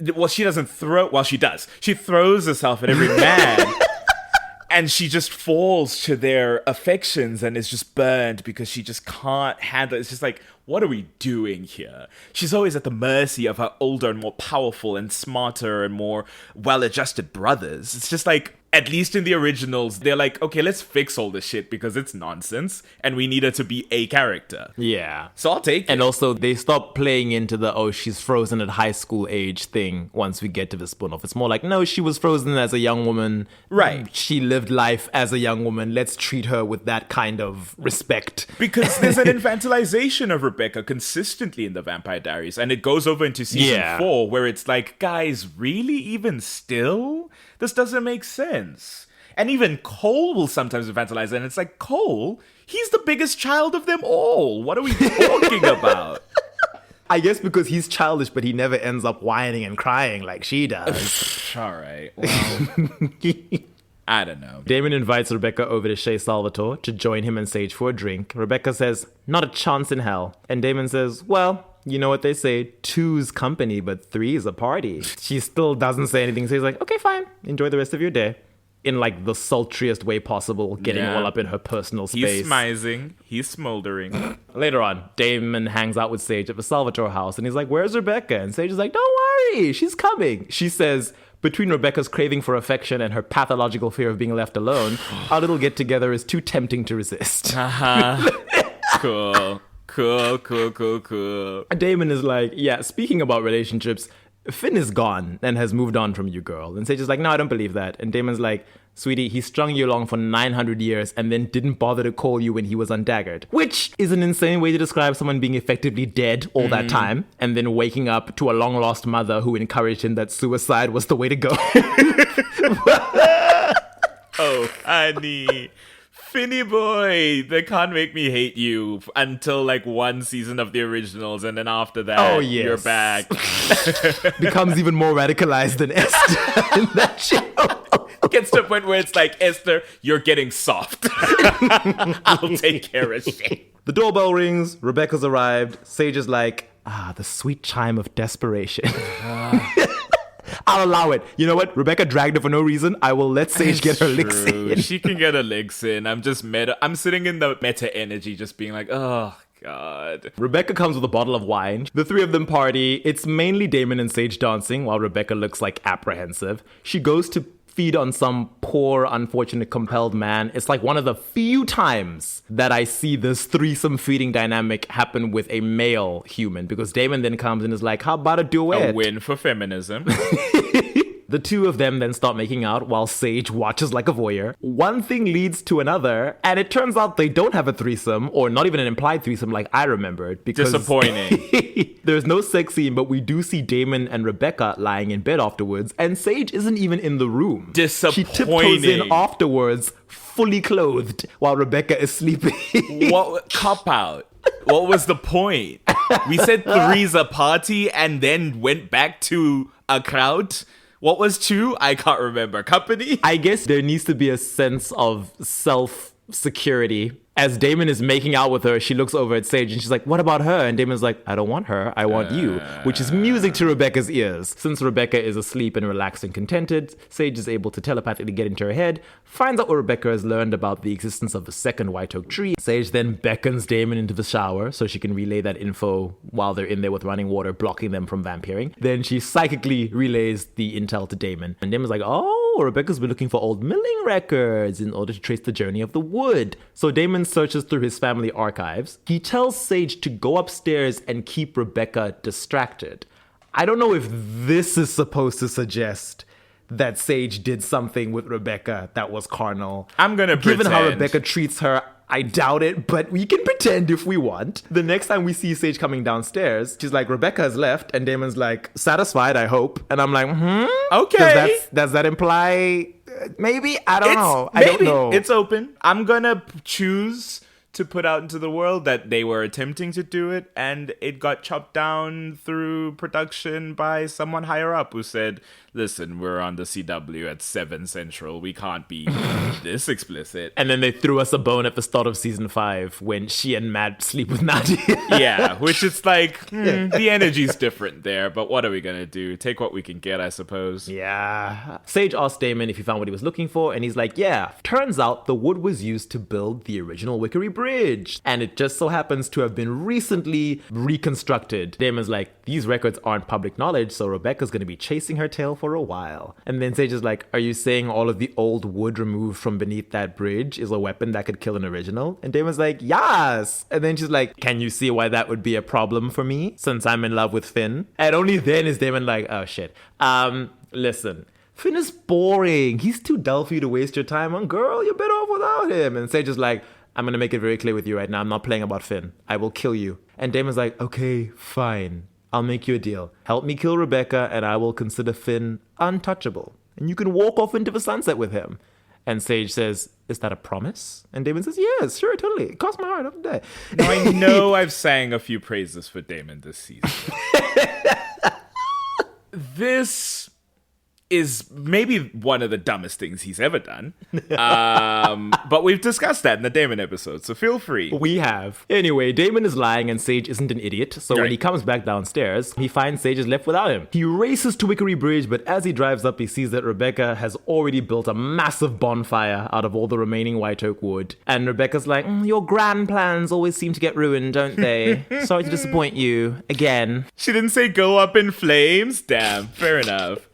doesn't throw, well, she does. She throws herself at every man. And she just falls to their affections and is just burned because she just can't handle it. It's just like, what are we doing here? She's always at the mercy of her older and more powerful and smarter and more well-adjusted brothers. It's just like, at least in the originals, they're like, okay, let's fix all this shit because it's nonsense and we need her to be a character. Yeah. So I'll take it. And also, they stop playing into the, oh, she's frozen at high school age thing once we get to the spin-off. It's more like, no, she was frozen as a young woman. Right. She lived life as a young woman. Let's treat her with that kind of respect. Because there's an infantilization of Rebecca consistently in the Vampire Diaries, and it goes over into season 4, where it's like, guys, really? Even still? This doesn't make sense. And even Cole will sometimes infantilize, and it's like, Cole, he's the biggest child of them all. What are we talking about? I guess because he's childish, but he never ends up whining and crying like she does. All right, well, I don't know. Damon invites Rebecca over to Chez Salvatore to join him and Sage for a drink. Rebecca says, not a chance in hell. And Damon says, well, you know what they say, two's company, but three's a party. She still doesn't say anything. So he's like, okay, fine. Enjoy the rest of your day. In like the sultriest way possible, getting all up in her personal space. He's smizing. He's smoldering. Later on, Damon hangs out with Sage at the Salvatore house and he's like, where's Rebecca? And Sage is like, don't worry, she's coming. She says, between Rebecca's craving for affection and her pathological fear of being left alone, our little get-together is too tempting to resist. Cool. Damon is like, yeah, speaking about relationships, Finn is gone and has moved on from you, girl. And Sage is like, no, I don't believe that. And Damon's like, sweetie, he strung you along for 900 years and then didn't bother to call you when he was undaggered. Which is an insane way to describe someone being effectively dead all that time and then waking up to a long-lost mother who encouraged him that suicide was the way to go. Oh, honey. Finny boy, they can't make me hate you until like one season of the originals, and then after that, you're back. Becomes even more radicalized than Esther in that show. Gets to a point where it's like, Esther, you're getting soft. I'll take care of shit. The doorbell rings, Rebecca's arrived, Sage is like, the sweet chime of desperation. I'll allow it. You know what? Rebecca dragged her for no reason. I will let Sage get her licks in. She can get her licks in. I'm just meta. I'm sitting in the meta energy, just being like, oh, God. Rebecca comes with a bottle of wine. The three of them party. It's mainly Damon and Sage dancing, while Rebecca looks like apprehensive. She goes to feed on some poor, unfortunate, compelled man. It's like one of the few times that I see this threesome feeding dynamic happen with a male human, because Damon then comes and is like, how about a duet? A win for feminism. The two of them then start making out while Sage watches like a voyeur. One thing leads to another, and it turns out they don't have a threesome, or not even an implied threesome like I remembered. Because disappointing. There's no sex scene, but we do see Damon and Rebecca lying in bed afterwards, and Sage isn't even in the room. Disappointing. She tiptoes in afterwards, fully clothed, while Rebecca is sleeping. What? Cop out. What was the point? We said three's a party and then went back to a crowd. What was two? I can't remember. Company? I guess there needs to be a sense of self-security. As Damon is making out with her, she looks over at Sage and she's like, what about her? And Damon's like, I don't want her, I want you. Which is music to Rebecca's ears. Since Rebecca is asleep and relaxed and contented, Sage is able to telepathically get into her head, finds out what Rebecca has learned about the existence of the second white oak tree. Sage then beckons Damon into the shower so she can relay that info while they're in there with running water, blocking them from vampiring. Then she psychically relays the intel to Damon. And Damon's like, oh, Rebecca's been looking for old milling records in order to trace the journey of the wood. So Damon searches through his family archives. He tells Sage to go upstairs and keep Rebecca distracted. I don't know if this is supposed to suggest that Sage did something with Rebecca that was carnal. I'm gonna pretend. Given how Rebecca treats her, I doubt it, but we can pretend if we want. The next time we see Sage coming downstairs, she's like, Rebecca has left, and Damon's like, satisfied, I hope. And I'm like, okay. Does that imply maybe? I don't know. I don't know. It's open. I'm gonna choose to put out into the world that they were attempting to do it, and it got chopped down through production by someone higher up who said, listen, we're on the CW at 7 Central. We can't be this explicit. And then they threw us a bone at the start of season 5 when she and Matt sleep with Nadia. Yeah, which is like, the energy's different there, but what are we gonna do? Take what we can get, I suppose. Yeah. Sage asked Damon if he found what he was looking for, and he's like, yeah. Turns out the wood was used to build the original Wickery Bridge, and it just so happens to have been recently reconstructed. Damon's like, these records aren't public knowledge, so Rebecca's gonna be chasing her tail for a while. And then Sage is like, are you saying all of the old wood removed from beneath that bridge is a weapon that could kill an original? And Damon's like, yes! And then she's like, can you see why that would be a problem for me, since I'm in love with Finn? And only then is Damon like, oh shit. Listen, Finn is boring. He's too dull for you to waste your time on. Girl, you're better off without him. And Sage is like, I'm gonna make it very clear with you right now, I'm not playing about Finn. I will kill you. And Damon's like, okay, fine. I'll make you a deal. Help me kill Rebecca, and I will consider Finn untouchable. And you can walk off into the sunset with him. And Sage says, is that a promise? And Damon says, yes, sure, totally. It cost my heart every day. Now, I know I've sang a few praises for Damon this season. This is maybe one of the dumbest things he's ever done. But we've discussed that in the Damon episode, so feel free. We have. Anyway, Damon is lying and Sage isn't an idiot, so when Right. he comes back downstairs, he finds Sage is left without him. He races to Wickery Bridge, but as he drives up, he sees that Rebecca has already built a massive bonfire out of all the remaining white oak wood. And Rebecca's like, your grand plans always seem to get ruined, don't they? Sorry to disappoint you. Again. She didn't say go up in flames? Damn, fair enough.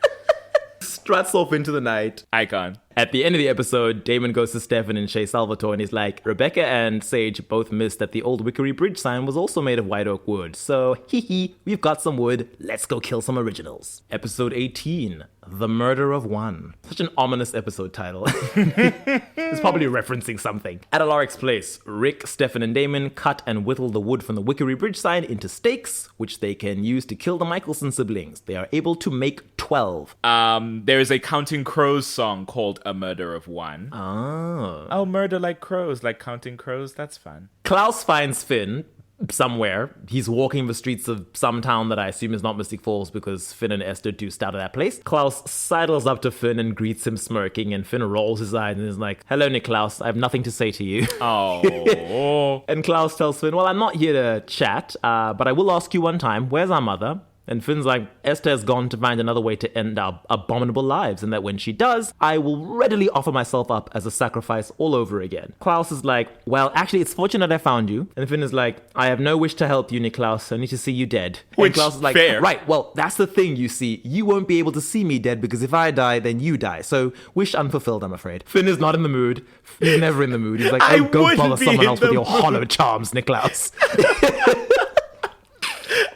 Struts off into the night. Icon. At the end of the episode, Damon goes to Stefan and Shea Salvatore and he's like, Rebecca and Sage both missed that the old Wickery Bridge sign was also made of white oak wood. So, we've got some wood. Let's go kill some originals. Episode 18, The Murder of One. Such an ominous episode title. It's probably referencing something. At Alaric's place, Rick, Stefan, and Damon cut and whittle the wood from the Wickery Bridge sign into stakes, which they can use to kill the Mikaelson siblings. They are able to make 12. There is a Counting Crows song called A Murder of One. Oh, murder like crows, like counting crows. That's fun. Klaus finds Finn somewhere. He's walking the streets of some town that I assume is not Mystic Falls because Finn and Esther deuced out of that place. Klaus sidles up to Finn and greets him smirking, and Finn rolls his eyes and is like, hello, Niklaus, I have nothing to say to you. Oh. And Klaus tells Finn, well, I'm not here to chat, but I will ask you one time, where's our mother? And Finn's like, Esther has gone to find another way to end our abominable lives, and that when she does, I will readily offer myself up as a sacrifice all over again. Klaus is like, well, actually, it's fortunate I found you. And Finn is like, I have no wish to help you, Niklaus. I need to see you dead. Which, and Klaus is like, fair. right, well, that's the thing, you see. You won't be able to see me dead because if I die, then you die. So, wish unfulfilled, I'm afraid. Finn is not in the mood. He's never in the mood. He's like, I oh, go wouldn't bother be someone in else with the your mood. hollow charms, Niklaus.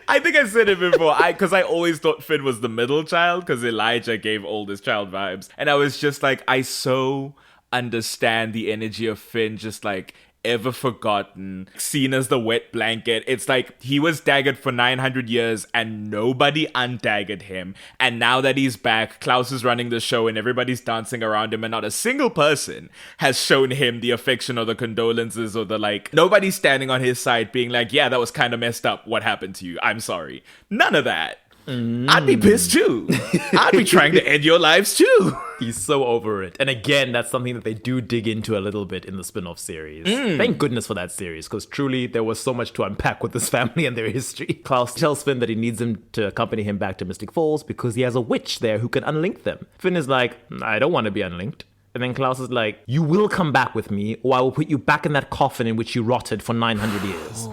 I think I said it before, because I always thought Finn was the middle child, because Elijah gave oldest child vibes. And I was just like, I so understand the energy of Finn, just like, ever forgotten, seen as the wet blanket. It's like he was daggered for 900 years and nobody undaggered him. And now that he's back, Klaus is running the show and everybody's dancing around him and not a single person has shown him the affection or the condolences or the like. Nobody's standing on his side being like, yeah, that was kind of messed up. What happened to you? I'm sorry. None of that. I'd be pissed too. I'd be trying to end your lives too. He's so over it. And again, that's something that they do dig into a little bit in the spin-off series. Thank goodness for that series, because truly there was so much to unpack with this family and their history. Klaus tells Finn that he needs him to accompany him back to Mystic Falls because he has a witch there who can unlink them. Finn is like, I don't want to be unlinked. And then Klaus is like, you will come back with me or I will put you back in that coffin in which you rotted for 900 years.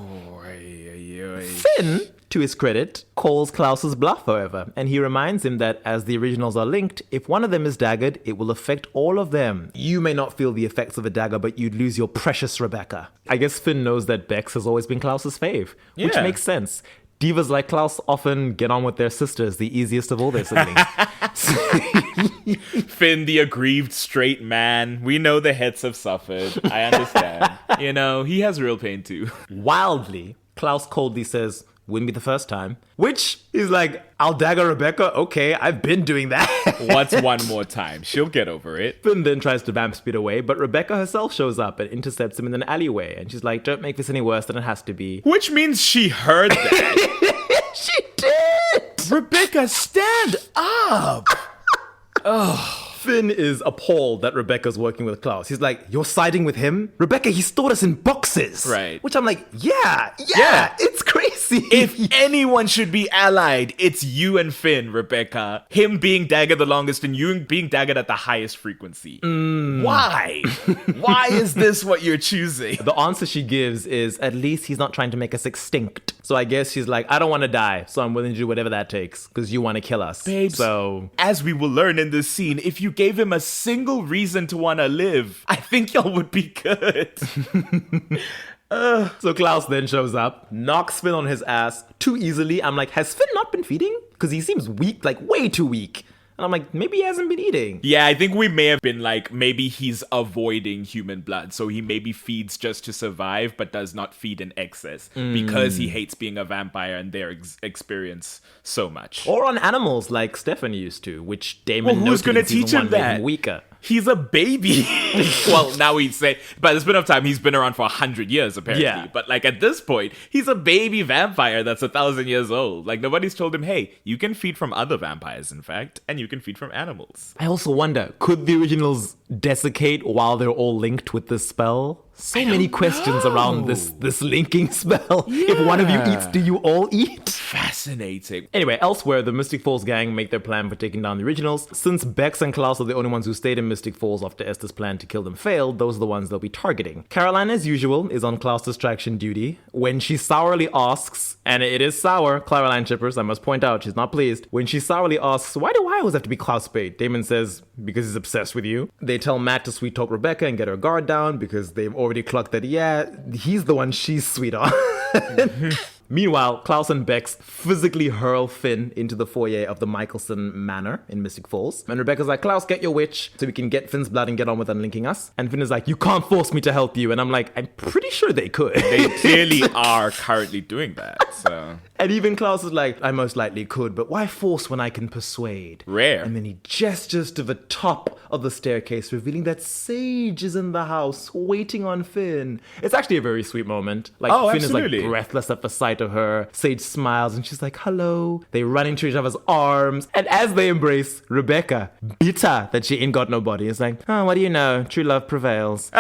Finn, to his credit, calls Klaus's bluff, however, and he reminds him that as the originals are linked, if one of them is daggered, it will affect all of them. You may not feel the effects of a dagger, but you'd lose your precious Rebecca. I guess Finn knows that Bex has always been Klaus's fave, which Yeah. makes sense. Divas like Klaus often get on with their sisters, the easiest of all their siblings. Finn, the aggrieved straight man. We know the hets have suffered. I understand. You know, he has real pain too. Wildly, Klaus coldly says, wouldn't be the first time. Which is like, I'll dagger Rebecca? Okay, I've been doing that. What's one more time? She'll get over it. Finn then tries to vamp speed away, but Rebecca herself shows up and intercepts him in an alleyway. And she's like, don't make this any worse than it has to be. Which means she heard that. She did! Rebecca, stand up! Finn is appalled that Rebecca's working with Klaus. He's like, you're siding with him? Rebecca, he stored us in boxes. Right. Which I'm like, yeah, Yeah. it's crazy. If anyone should be allied, it's you and Finn, Rebecca. Him being daggered the longest and you being daggered at the highest frequency. Why? Why is this what you're choosing? The answer she gives is, at least he's not trying to make us extinct. So I guess she's like, I don't want to die, so I'm willing to do whatever that takes, because you want to kill us. Babes, So, as we will learn in this scene, if you gave him a single reason to want to live, I think y'all would be good. so Klaus then shows up, knocks Finn on his ass too easily. I'm like, has Finn not been feeding? Because he seems weak, like way too weak. And I'm like, maybe he hasn't been eating. Yeah, I think we may have been like, maybe he's avoiding human blood. So he maybe feeds just to survive, but does not feed in excess because he hates being a vampire and their experience so much. Or on animals like Stefan used to, which Damon Well, who's noted in gonna season teach him 1 made that? weaker. He's a baby. Well, now we say, by the spin of time, he's been around for 100 years, apparently. Yeah. But like at this point, he's a baby vampire that's 1,000 years old. Like nobody's told him, hey, you can feed from other vampires, in fact, and you can feed from animals. I also wonder, could the originals desiccate while they're all linked with this spell? So many questions around this linking spell. Yeah. If one of you eats, do you all eat? Fascinating. Anyway, elsewhere, the Mystic Falls gang make their plan for taking down the originals. Since Bex and Klaus are the only ones who stayed in Mystic Falls after Esther's plan to kill them failed, those are the ones they'll be targeting. Caroline, as usual, is on Klaus' distraction duty. When she sourly asks, and it is sour, Caroline chippers, I must point out, she's not pleased. When she sourly asks, why do I always have to be Klaus' bait? Damon says, because he's obsessed with you. They tell Matt to sweet talk Rebecca and get her guard down because they've already clocked that, yeah, he's the one she's sweet on. Meanwhile, Klaus and Bex physically hurl Finn into the foyer of the Mikaelson Manor in Mystic Falls. And Rebecca's like, Klaus, get your witch so we can get Finn's blood and get on with unlinking us. And Finn is like, you can't force me to help you. And I'm like, I'm pretty sure they could. They clearly are currently doing that, so... And even Klaus is like, I most likely could, but why force when I can persuade? Rare. And then he gestures to the top of the staircase, revealing that Sage is in the house, waiting on Finn. It's actually a very sweet moment. Like, Finn absolutely. is like breathless at the sight of her. Sage smiles and she's like, hello. They run into each other's arms. And as they embrace, Rebecca, bitter that she ain't got nobody, is like, oh, what do you know? True love prevails.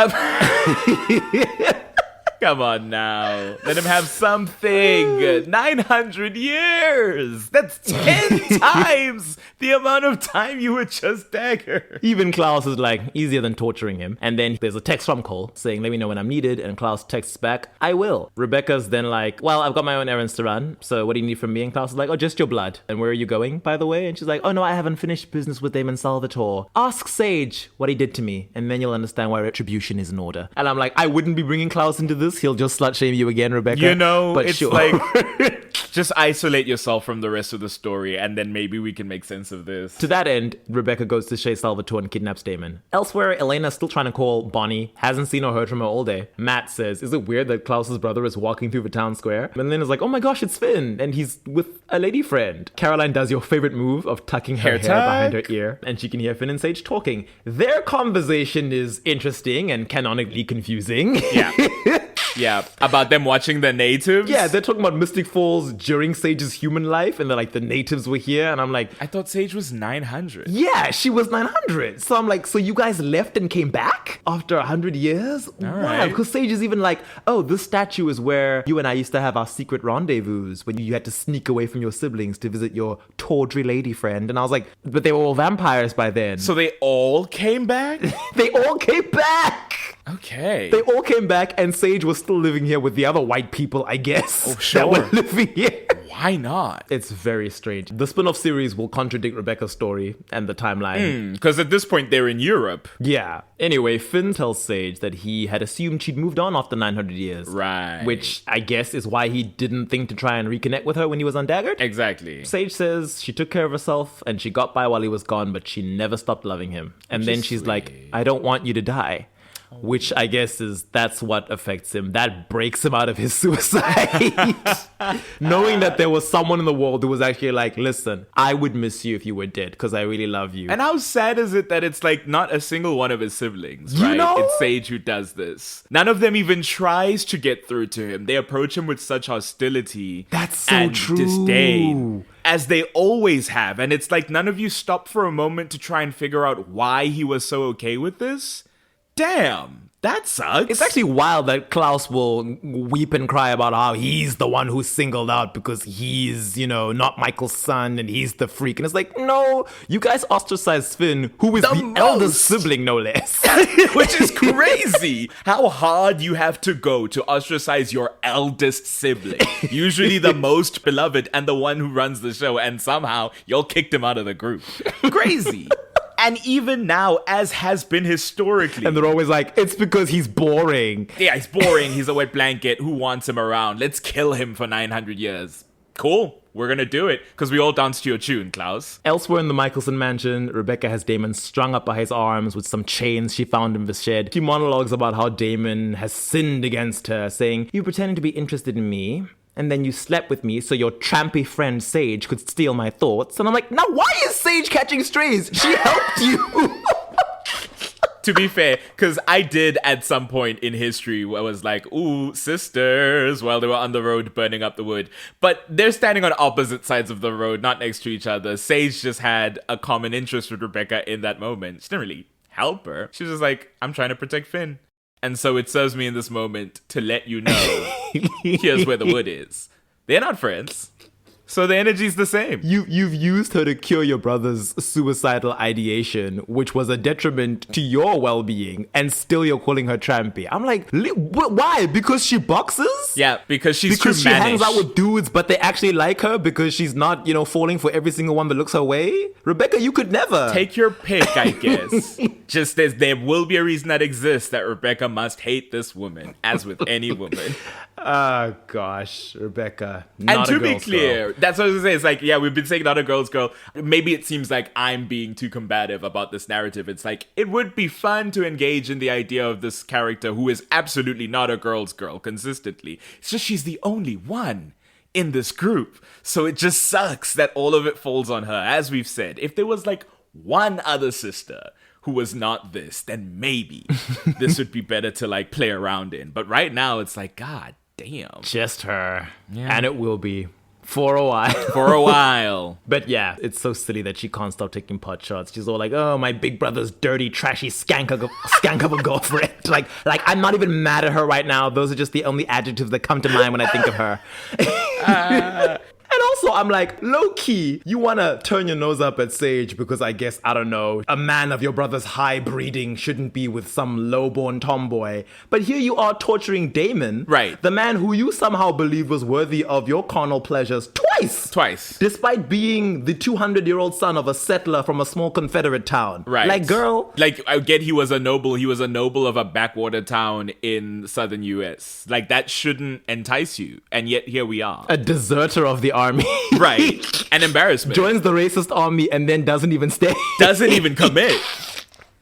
Come on now. Let him have something. 900 years. That's 10 times the amount of time you were just Dagger. Even Klaus is like, easier than torturing him. And then there's a text from Cole saying, let me know when I'm needed. And Klaus texts back, I will. Rebecca's then like, well, I've got my own errands to run. So what do you need from me? And Klaus is like, oh, just your blood. And where are you going, by the way? And she's like, oh no, I haven't finished business with Damon Salvatore. Ask Sage what he did to me. And then you'll understand why retribution is in order. And I'm like, I wouldn't be bringing Klaus into this. He'll just slut shame you again, Rebecca. You know, but it's sure. like, just isolate yourself from the rest of the story and then maybe we can make sense of this. To that end, Rebecca goes to Chez Salvatore and kidnaps Damon. Elsewhere, Elena's still trying to call Bonnie, hasn't seen or heard from her all day. Matt says, is it weird that Klaus's brother is walking through the town square? And Elena's like, oh my gosh, it's Finn, and he's with a lady friend. Caroline does your favorite move of tucking her hair behind her ear, and she can hear Finn and Sage talking. Their conversation is interesting and canonically confusing. Yeah. Yeah, about them watching the natives. Yeah, they're talking about Mystic Falls during Sage's human life, and they're like, the natives were here, and I'm like... I thought Sage was 900. Yeah, she was 900. So I'm like, so you guys left and came back after 100 years? Wow, right. because Sage is even like, oh, this statue is where you and I used to have our secret rendezvous when you had to sneak away from your siblings to visit your tawdry lady friend. And I was like, but they were all vampires by then. So they all came back? They all came back! Okay. They all came back, and Sage was still living here with the other white people, I guess. Oh, sure. That were living here. Why not? It's very strange. The spin-off series will contradict Rebecca's story and the timeline. Because at this point, they're in Europe. Yeah. Anyway, Finn tells Sage that he had assumed she'd moved on after 900 years. Right. Which I guess is why he didn't think to try and reconnect with her when he was undaggered. Exactly. Sage says she took care of herself and she got by while he was gone, but she never stopped loving him. And then she's like, I don't want you to die. Which I guess that's what affects him. That breaks him out of his suicide. Knowing that there was someone in the world who was actually like, listen, I would miss you if you were dead because I really love you. And how sad is it that it's like not a single one of his siblings, You right? know? It's Sage who does this. None of them even tries to get through to him. They approach him with such hostility. That's so and true. disdain. As they always have. And it's like none of you stop for a moment to try and figure out why he was so okay with this. Damn, that sucks. It's actually wild that Klaus will weep and cry about how he's the one who's singled out because he's, not Michael's son and he's the freak. And it's like, no, you guys ostracized Finn, who is the eldest sibling, no less. Which is crazy. How hard you have to go to ostracize your eldest sibling. Usually the most beloved and the one who runs the show. And somehow y'all kicked him out of the group. Crazy. And even now, as has been historically. And they're always like, it's because he's boring. Yeah, he's boring. He's a wet blanket. Who wants him around? Let's kill him for 900 years. Cool. We're going to do it. Because we all danced to your tune, Klaus. Elsewhere in the Mikaelson mansion, Rebecca has Damon strung up by his arms with some chains she found in the shed. She monologues about how Damon has sinned against her, saying, you pretending to be interested in me, and then you slept with me so your trampy friend Sage could steal my thoughts. And I'm like, now why is Sage catching strays? She helped you. To be fair, because I did at some point in history where I was like, ooh, sisters, while they were on the road burning up the wood. But they're standing on opposite sides of the road, not next to each other. Sage just had a common interest with Rebecca in that moment. She didn't really help her. She was just like, I'm trying to protect Finn. And so it serves me in this moment to let you know, here's where the wood is. They're not friends. So the energy's the same. You've used her to cure your brother's suicidal ideation, which was a detriment to your well-being, and still you're calling her trampy. I'm like, why? Because she boxes? Yeah, because she's because too she mannish. hangs out with dudes, but they actually like her because she's not, falling for every single one that looks her way. Rebecca, you could never. Take your pick, I guess. Just as there will be a reason that exists that Rebecca must hate this woman, as with any woman. Oh, gosh, Rebecca. Not And to a be girl's clear, girl. that's what I was gonna say. It's like, yeah, we've been saying not a girl's girl. Maybe it seems like I'm being too combative about this narrative. It's like, it would be fun to engage in the idea of this character who is absolutely not a girl's girl consistently. It's just she's the only one in this group. So it just sucks that all of it falls on her. As we've said, if there was like one other sister who was not this, then maybe this would be better to like play around in. But right now it's like, God damn. Just her. Yeah. And it will be. For a while. For a while. But yeah, it's so silly that she can't stop taking pot shots. She's all like, oh, my big brother's dirty, trashy skank of a girlfriend. Like I'm not even mad at her right now. Those are just the only adjectives that come to mind when I think of her. And also, I'm like, low-key, you want to turn your nose up at Sage because I guess, I don't know, a man of your brother's high breeding shouldn't be with some low-born tomboy. But here you are torturing Damon. Right. The man who you somehow believe was worthy of your carnal pleasures twice. Despite being the 200-year-old son of a settler from a small Confederate town. Right. Like, girl. Like, I get he was a noble. He was a noble of a backwater town in southern U.S. Like, that shouldn't entice you. And yet, here we are. A deserter of the army. Right. An embarrassment. Joins the racist army and then doesn't even stay. Doesn't even commit.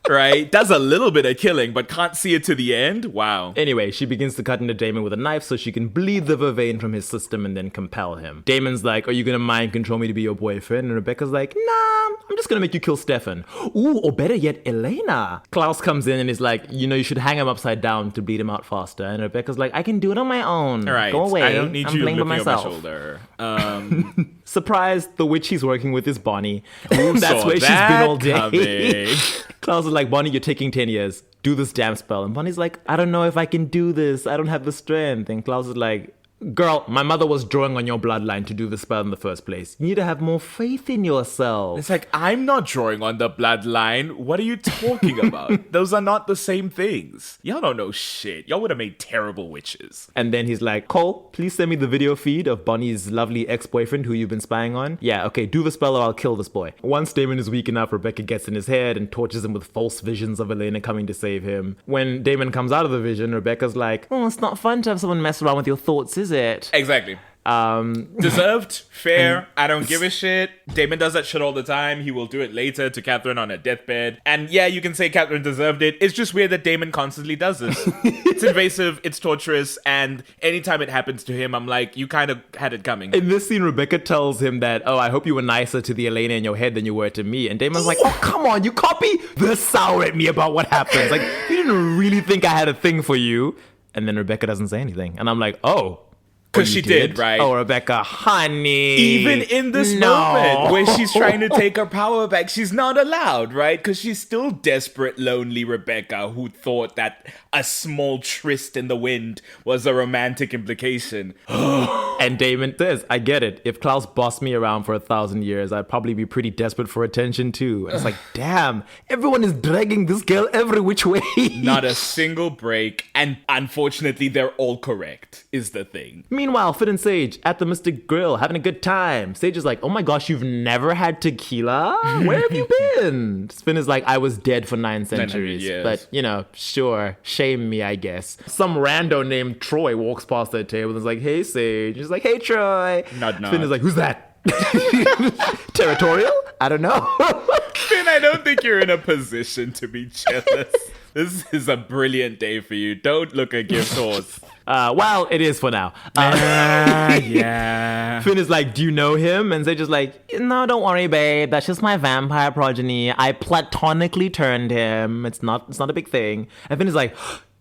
Right? Does a little bit of killing, but can't see it to the end? Wow. Anyway, she begins to cut into Damon with a knife so she can bleed the vervain from his system and then compel him. Damon's like, are you gonna mind control me to be your boyfriend? And Rebecca's like, nah, I'm just gonna make you kill Stefan. Ooh, or better yet, Elena. Klaus comes in and is like, you should hang him upside down to bleed him out faster. And Rebecca's like, I can do it on my own. All right. Go away. I don't need I'm you playing looking by over my myself. shoulder. Surprise, the witch he's working with is Bonnie. Who That's saw where she's that been all day. coming? Klaus is like, Bonnie, you're taking 10 years. Do this damn spell. And Bonnie's like, I don't know if I can do this. I don't have the strength. And Klaus is like, girl, my mother was drawing on your bloodline to do the spell in the first place. You need to have more faith in yourself. It's like, I'm not drawing on the bloodline. What are you talking about? Those are not the same things. Y'all don't know shit. Y'all would have made terrible witches. And then he's like, Cole, please send me the video feed of Bonnie's lovely ex-boyfriend who you've been spying on. Yeah, okay, do the spell or I'll kill this boy. Once Damon is weak enough, Rebecca gets in his head and tortures him with false visions of Elena coming to save him. When Damon comes out of the vision, Rebecca's like, oh, it's not fun to have someone mess around with your thoughts, is it? Exactly. Deserved, fair, I don't give a shit. Damon does that shit all the time. He will do it later to Catherine on her deathbed. And yeah, you can say Catherine deserved it. It's just weird that Damon constantly does this. It's invasive, it's torturous, and anytime it happens to him, I'm like, you kind of had it coming. In this scene, Rebecca tells him that, oh, I hope you were nicer to the Elena in your head than you were to me. And Damon's like, oh, come on, you can't be this sour at me about what happens. Like, you didn't really think I had a thing for you. And then Rebecca doesn't say anything. And I'm like, oh. Because she did, right? Oh, Rebecca, honey. Even in this moment where she's trying to take her power back, she's not allowed, right? Because she's still desperate, lonely Rebecca who thought that a small tryst in the wind was a romantic implication. And Damon says, I get it. If Klaus bossed me around for 1,000 years, I'd probably be pretty desperate for attention too. And it's like, damn, everyone is dragging this girl every which way. Not a single break. And unfortunately, they're all correct, is the thing. Meanwhile, Finn and Sage at the Mystic Grill having a good time. Sage is like, oh my gosh, you've never had tequila? Where have you been? Finn is like, I was dead for 9 centuries. years. But, sure, shame me, I guess. Some rando named Troy walks past their table and is like, hey, Sage. He's like, hey, Troy. Nod. Finn is like, who's that? Territorial? I don't know. Finn, I don't think you're in a position to be jealous. This is a brilliant day for you. Don't look a gift horse. Well, it is for now. Yeah. Finn is like, do you know him? And Sage is like, no, don't worry, babe. That's just my vampire progeny. I platonically turned him. It's not a big thing. And Finn is like,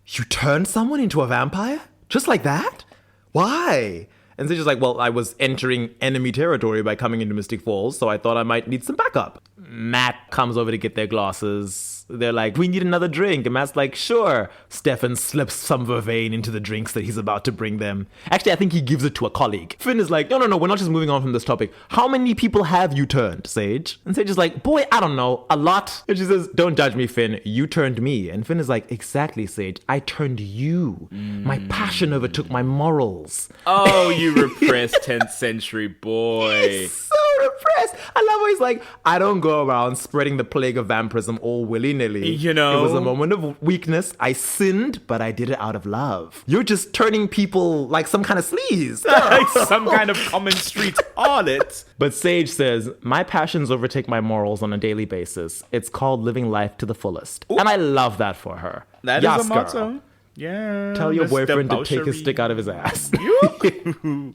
you turned someone into a vampire? Just like that? Why? And Sage is like, well, I was entering enemy territory by coming into Mystic Falls, so I thought I might need some backup. Matt comes over to get their glasses. They're like, we need another drink. And Matt's like, sure. Stefan slips some vervain into the drinks that he's about to bring them. Actually, I think he gives it to a colleague. Finn is like, no, we're not just moving on from this topic. How many people have you turned, Sage? And Sage is like, boy, I don't know, a lot. And she says, don't judge me, Finn. You turned me. And Finn is like, exactly, Sage. I turned you. My passion overtook my morals. Oh, you repressed 10th century boy. He's so repressed. I love how he's like, I don't go around spreading the plague of vampirism all willy-nilly. You know, it was a moment of weakness. I sinned, but I did it out of love. You're just turning people like some kind of sleaze. Like some kind of common street harlot. But Sage says, my passions overtake my morals on a daily basis. It's called living life to the fullest. Ooh. And I love that for her. That yes, is a motto. Girl. Yeah. Tell your Mr. boyfriend to take his Bolshevik. stick out of his ass.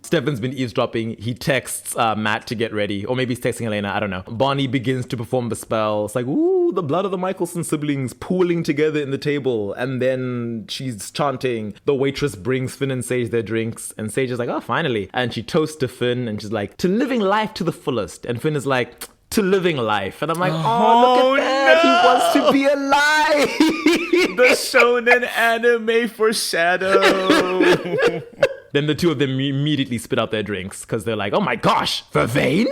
Stefan's been eavesdropping. He texts Matt to get ready. Or maybe he's texting Elena. I don't know. Bonnie begins to perform the spell. It's like, ooh, the blood of the Mikaelson siblings pooling together in the table. And then she's chanting. The waitress brings Finn and Sage their drinks. And Sage is like, oh, finally. And she toasts to Finn. And she's like, to living life to the fullest. And Finn is like, to living life. And I'm like, oh, look at that. no. He wants to be alive. The shonen anime foreshadow. Then the two of them immediately spit out their drinks because they're like, oh my gosh, vervain?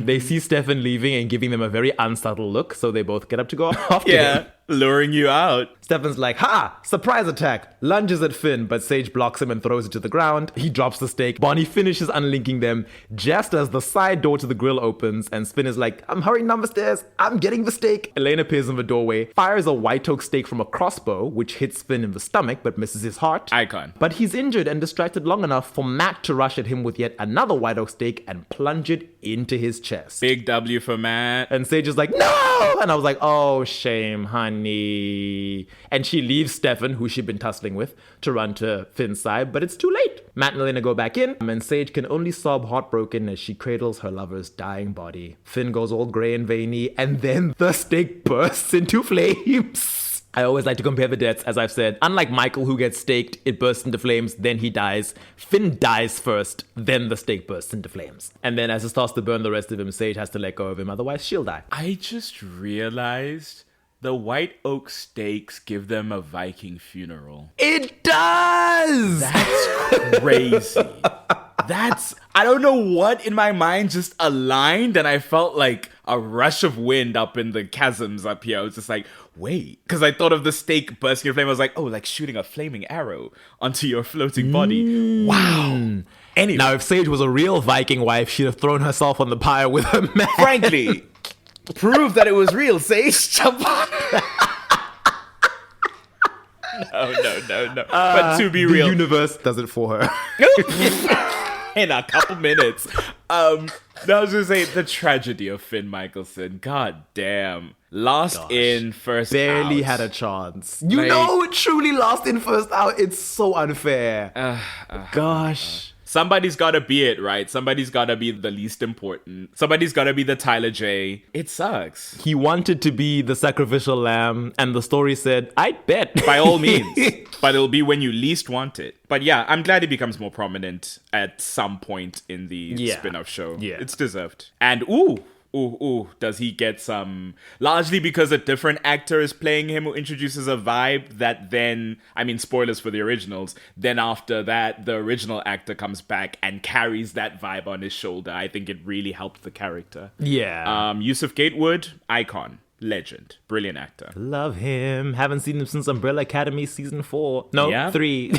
They see Stefan leaving and giving them a very unsubtle look, so they both get up to go off to him. Luring you out. Stefan's like, ha, surprise attack. Lunges at Finn, but Sage blocks him and throws it to the ground. He drops the steak. Bonnie finishes unlinking them just as the side door to the grill opens, and Finn is like, I'm hurrying down the stairs. I'm getting the steak. Elena appears in the doorway, fires a white oak steak from a crossbow, which hits Finn in the stomach but misses his heart. Icon. But he's injured and distracted long enough for Matt to rush at him with yet another white oak steak and plunge it into his chest. Big W for Matt. And Sage is like, no! And I was like, oh, shame, honey. And she leaves Stefan, who she'd been tussling with, to run to Finn's side, but it's too late. Matt and Elena go back in, and Sage can only sob heartbroken as she cradles her lover's dying body. Finn goes all grey and veiny, and then the steak bursts into flames. I always like to compare the deaths, as I've said. Unlike Mikael, who gets staked, it bursts into flames, then he dies. Finn dies first, then the stake bursts into flames. And then as it starts to burn the rest of him, Sage has to let go of him, otherwise she'll die. I just realized the white oak stakes give them a Viking funeral. It does! That's crazy. I don't know what in my mind just aligned, and I felt like a rush of wind up in the chasms up here. I was just like, wait. Because I thought of the stake bursting in flame. I was like, oh, like shooting a flaming arrow onto your floating body. Wow. Anyway. Now, if Sage was a real Viking wife, she'd have thrown herself on the pyre with her man. Frankly, prove that it was real, Sage. Jump on. No. But to be real, the universe does it for her. in a couple minutes. I was gonna say the tragedy of Finn Mikaelson. God damn. Lost in first Barely out. had a chance. You know, truly lost in first out. It's so unfair. Gosh. Somebody's gotta be it, right? Somebody's gotta be the least important. Somebody's gotta be the Tyler J. It sucks. He wanted to be the sacrificial lamb, and the story said, I'd bet. By all means. But it'll be when you least want it. But yeah, I'm glad he becomes more prominent at some point in the spin-off show. Yeah. It's deserved. And does he get some... Largely because a different actor is playing him who introduces a vibe that then... I mean, spoilers for the originals. Then after that, the original actor comes back and carries that vibe on his shoulder. I think it really helped the character. Yeah. Yusuf Gatewood, icon. Legend. Brilliant actor. Love him. Haven't seen him since Umbrella Academy season 4. No, 3.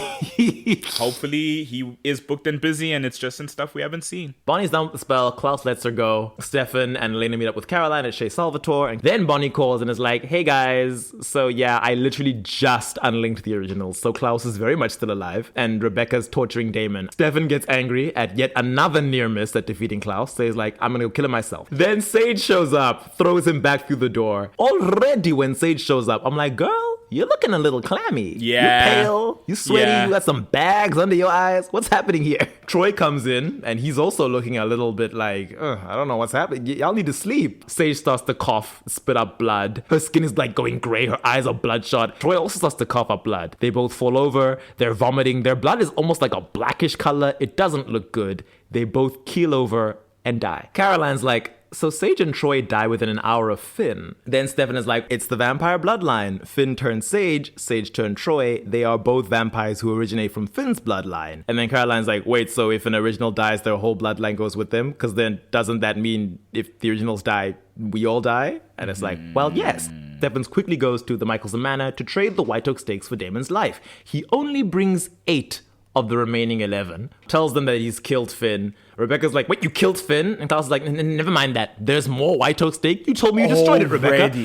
Hopefully he is booked and busy and it's just in stuff we haven't seen. Bonnie's done with the spell. Klaus lets her go. Stefan and Elena meet up with Caroline at Chez Salvatore. And then Bonnie calls and is like, hey guys. So yeah, I literally just unlinked the originals. So Klaus is very much still alive. And Rebecca's torturing Damon. Stefan gets angry at yet another near miss at defeating Klaus. So he's like, I'm gonna go kill him myself. Then Sage shows up, throws him back through the door. door. Already when Sage shows up, I'm like, girl, you're looking a little clammy. Yeah. You're pale, you sweaty, Yeah. you got some bags under your eyes. What's happening here? Troy comes in, and he's also looking a little bit like, I don't know what's happening. Y'all need to sleep. Sage starts to cough, spit up blood. Her skin is like going gray. Her eyes are bloodshot. Troy also starts to cough up blood. They both fall over. They're vomiting. Their blood is almost like a blackish color. It doesn't look good. They both keel over and die. Caroline's like, so Sage and Troy die within an hour of Finn. Then Stefan is like, it's the vampire bloodline. Finn turned Sage, Sage turned Troy. They are both vampires who originate from Finn's bloodline. And then Caroline's like, wait, so if an original dies, their whole bloodline goes with them? Because then doesn't that mean if the originals die, we all die? And it's like, well, yes. Stephens quickly goes to the Mikaelson Manor to trade the White Oak stakes for Damon's life. He only brings 8 of the remaining 11, tells them that he's killed Finn. Rebecca's like, wait, you killed Finn? And Klaus is like, never mind that. There's more White Oak steak. You told me you destroyed it, Rebecca.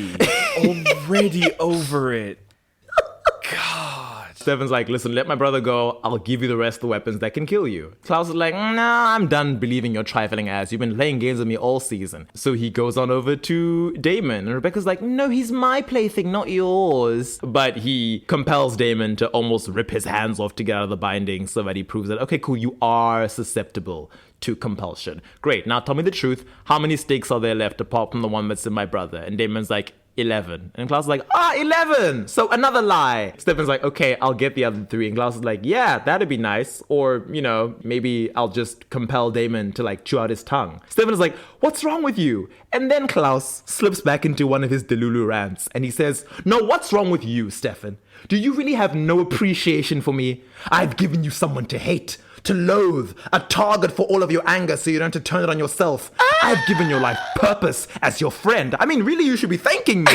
Already over it. God. Stefan's like, listen, let my brother go. I'll give you the rest of the weapons that can kill you. Klaus is like, nah, I'm done believing your trifling ass. You've been playing games with me all season. So he goes on over to Damon. And Rebecca's like, no, he's my plaything, not yours. But he compels Damon to almost rip his hands off to get out of the binding so that he proves that, okay, cool, you are susceptible to compulsion. Great, now tell me the truth. How many stakes are there left apart from the one that's in my brother? And Damon's like, 11. And Klaus is like, 11! So another lie. Stefan's like, okay, I'll get the other 3. And Klaus is like, yeah, that'd be nice. Or, maybe I'll just compel Damon to chew out his tongue. Stefan is like, what's wrong with you? And then Klaus slips back into one of his Delulu rants. And he says, no, what's wrong with you, Stefan? Do you really have no appreciation for me? I've given you someone to hate, to loathe, a target for all of your anger so you don't have to turn it on yourself. I've given your life purpose as your friend. I mean, really, you should be thanking me.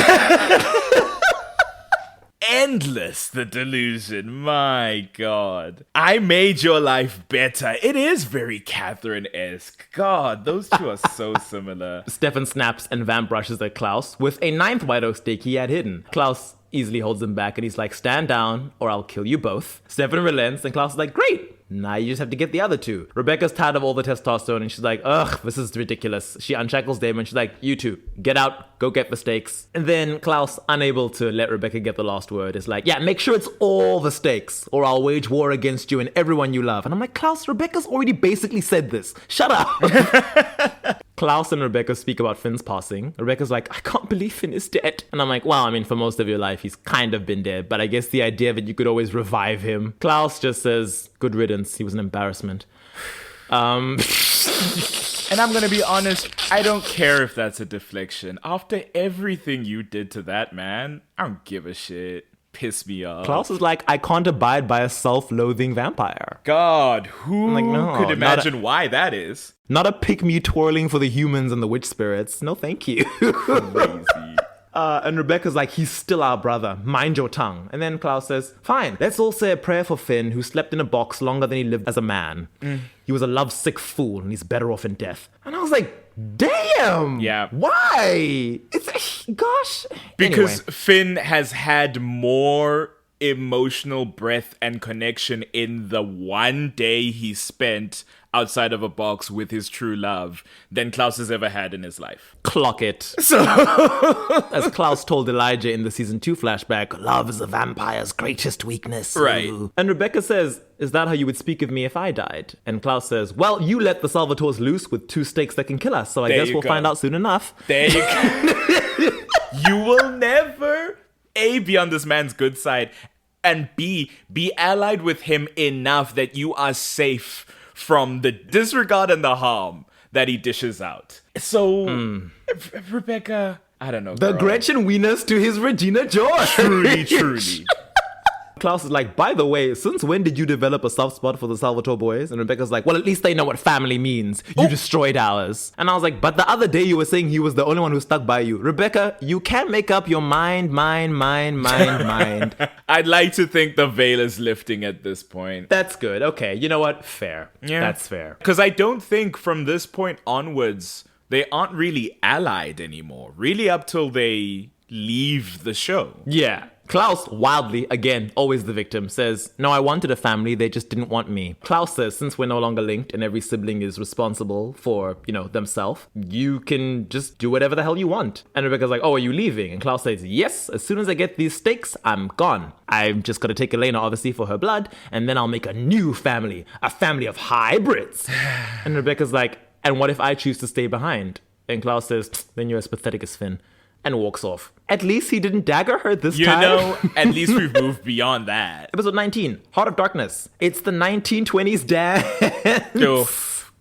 Endless, the delusion. My God. I made your life better. It is very Catherine-esque. God, those two are so similar. Stefan snaps and vamp brushes at Klaus with a 9th White Oak stake he had hidden. Klaus easily holds him back and he's like, stand down or I'll kill you both. Stefan relents and Klaus is like, great. Now you just have to get the other 2. Rebecca's tired of all the testosterone and she's like, ugh, this is ridiculous. She unshackles Damon. She's like, you 2, get out, go get the stakes. And then Klaus, unable to let Rebecca get the last word, is like, yeah, make sure it's all the stakes or I'll wage war against you and everyone you love. And I'm like, Klaus, Rebecca's already basically said this. Shut up. Klaus and Rebecca speak about Finn's passing. Rebecca's like, I can't believe Finn is dead. And I'm like, well, I mean, for most of your life, he's kind of been dead. But I guess the idea that you could always revive him. Klaus just says, good riddance. He was an embarrassment. And I'm going to be honest, I don't care if that's a deflection. After everything you did to that man, I don't give a shit. Piss me off. Klaus is like, I can't abide by a self-loathing vampire. God, who could imagine why that is? Not a pick-me twirling for the humans and the witch spirits. No, thank you. Crazy. And Rebecca's like, he's still our brother. Mind your tongue. And then Klaus says, fine, let's all say a prayer for Finn, who slept in a box longer than he lived as a man. He was a lovesick fool, and he's better off in death. And I was like, damn! Yeah. Why? It's, gosh. Because Anyway. Finn has had more emotional breadth and connection in the one day he spent outside of a box with his true love than Klaus has ever had in his life. Clock it. So, as Klaus told Elijah in the season 2 flashback, love is a vampire's greatest weakness. Right. Ooh. And Rebecca says, is that how you would speak of me if I died? And Klaus says, well, you let the Salvatores loose with 2 stakes that can kill us, so I guess we'll find out soon enough. There you go. You will never, A, be on this man's good side, and B, be allied with him enough that you are safe from the disregard and the harm that he dishes out. So, Rebecca, I don't know. The girl. Gretchen Wieners to his Regina George. Truly. Klaus is like, by the way, since when did you develop a soft spot for the Salvatore boys? And Rebecca's like, well, at least they know what family means. You destroyed ours. And I was like, but the other day you were saying he was the only one who stuck by you. Rebecca, you can't make up your mind. I'd like to think the veil is lifting at this point. That's good. Okay, you know what? Fair. Yeah. That's fair. Because I don't think from this point onwards, they aren't really allied anymore. Really up till they leave the show. Yeah. Klaus, wildly, again, always the victim, says, no, I wanted a family, they just didn't want me. Klaus says, since we're no longer linked and every sibling is responsible for, themselves, you can just do whatever the hell you want. And Rebecca's like, oh, are you leaving? And Klaus says, yes, as soon as I get these stakes, I'm gone. I'm just gonna take Elena, obviously, for her blood, and then I'll make a new family, a family of hybrids. And Rebecca's like, and what if I choose to stay behind? And Klaus says, then you're as pathetic as Finn. And walks off. At least he didn't dagger her this time. At least we've moved beyond that. Episode 19, Heart of Darkness. It's the 1920s dance. Oh,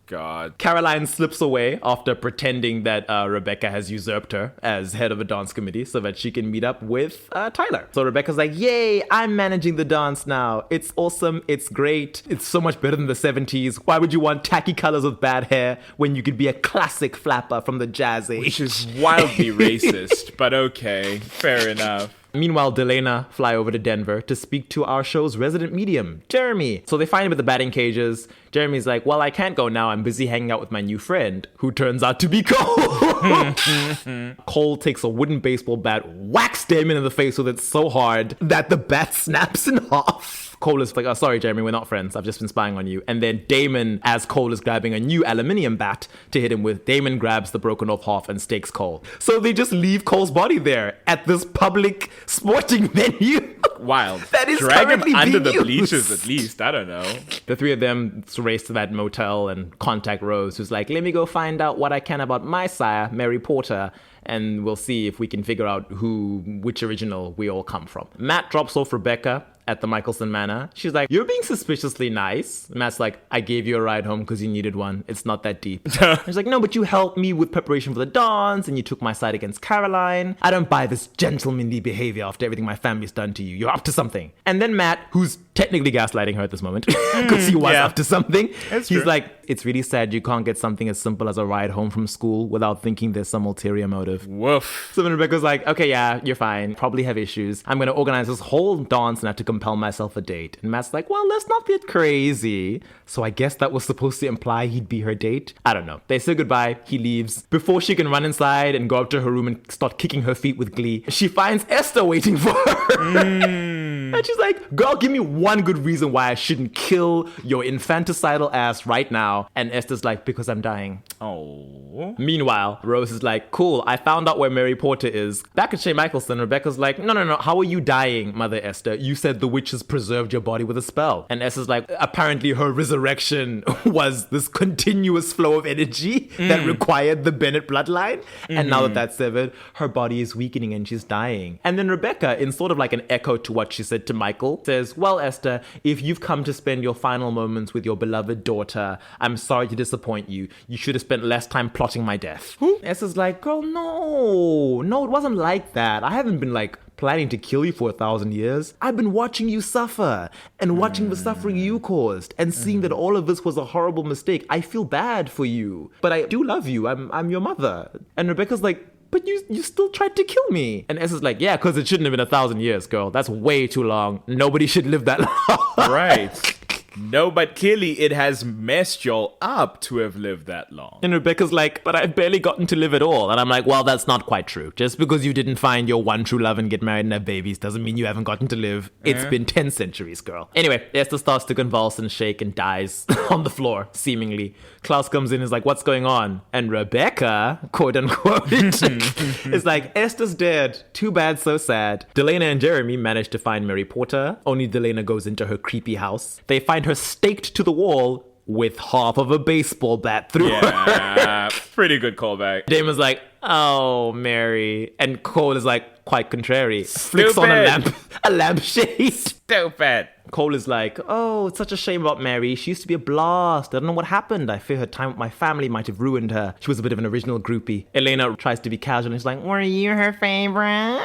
God. Caroline slips away after pretending that Rebecca has usurped her as head of a dance committee so that she can meet up with Tyler. So Rebecca's like, yay, I'm managing the dance now. It's awesome. It's great. It's so much better than the 70s. Why would you want tacky colors with bad hair when you could be a classic flapper from the jazz age? Which is wildly racist, but okay. Fair enough. Meanwhile, Delena fly over to Denver to speak to our show's resident medium, Jeremy. So they find him at the batting cages. Jeremy's like, well, I can't go now. I'm busy hanging out with my new friend, who turns out to be Cole. Cole takes a wooden baseball bat, whacks Damon in the face with it so hard that the bat snaps in half. Cole is like, oh, sorry, Jeremy, we're not friends. I've just been spying on you. And then Damon, as Cole is grabbing a new aluminium bat to hit him with, Damon grabs the broken off half and stakes Cole. So they just leave Cole's body there at this public sporting venue. Wild. That is Drag him currently under being the used. bleachers at least. I don't know. The three of them race to that motel and contact Rose, who's like, let me go find out what I can about my sire, Mary Porter, and we'll see if we can figure out which original we all come from. Matt drops off Rebecca at the Mikaelson Manor. She's like, you're being suspiciously nice. Matt's like, I gave you a ride home because you needed one. It's not that deep. She's like, no, but you helped me with preparation for the dance and you took my side against Caroline. I don't buy this gentlemanly behavior after everything my family's done to you. You're up to something. And then Matt, who's technically gaslighting her at this moment because he was up to something. He's true. like, it's really sad you can't get something as simple as a ride home from school without thinking there's some ulterior motive. Woof. So then Rebecca's like, okay, yeah, you're fine. Probably have issues. I'm going to organize this whole dance and have to compel myself a date. And Matt's like, well, let's not get crazy. So I guess that was supposed to imply he'd be her date. I don't know. They say goodbye. He leaves. Before she can run inside and go up to her room and start kicking her feet with glee, she finds Esther waiting for her. And she's like, girl, give me one good reason why I shouldn't kill your infanticidal ass right now. And Esther's like, because I'm dying. Oh. Meanwhile, Rose is like, cool, I found out where Mary Porter is. Back at Shea Mikaelson, Rebecca's like, no, how are you dying, Mother Esther? You said the witches preserved your body with a spell. And Esther's like, apparently her resurrection was this continuous flow of energy that required the Bennett bloodline. And now that that's severed, her body is weakening and she's dying. And then Rebecca, in sort of like an echo to what she said to Michael, says, well, Esther, if you've come to spend your final moments with your beloved daughter, I'm sorry to disappoint you. You should have spent less time plotting my death. Esther's like, girl, no, it wasn't like that. I haven't been like planning to kill you for 1,000 years. I've been watching you suffer and watching the suffering you caused and seeing that all of this was a horrible mistake. I feel bad for you, but I do love you. I'm your mother. And Rebecca's like, but you still tried to kill me. And Esther's like, yeah, because it shouldn't have been 1,000 years, girl. That's way too long. Nobody should live that long. Right. No, but clearly it has messed y'all up to have lived that long. And Rebecca's like, but I've barely gotten to live at all. And I'm like, well, that's not quite true. Just because you didn't find your one true love and get married and have babies doesn't mean you haven't gotten to live. It's been 10 centuries, girl. Anyway, Esther starts to convulse and shake and dies on the floor, seemingly. Klaus comes in and is like, what's going on? And Rebecca, quote unquote, is like, Esther's dead. Too bad, so sad. Delena and Jeremy manage to find Mary Porter. Only Delena goes into her creepy house. They find her staked to the wall with half of a baseball bat through her. Pretty good callback. Damon's like, oh, Mary. And Cole is like, quite contrary. Flicks on a lampshade. Stupid. Cole is like, oh, it's such a shame about Mary. She used to be a blast. I don't know what happened. I fear her time with my family might have ruined her. She was a bit of an original groupie. Elena tries to be casual and she's like, were you her favorite?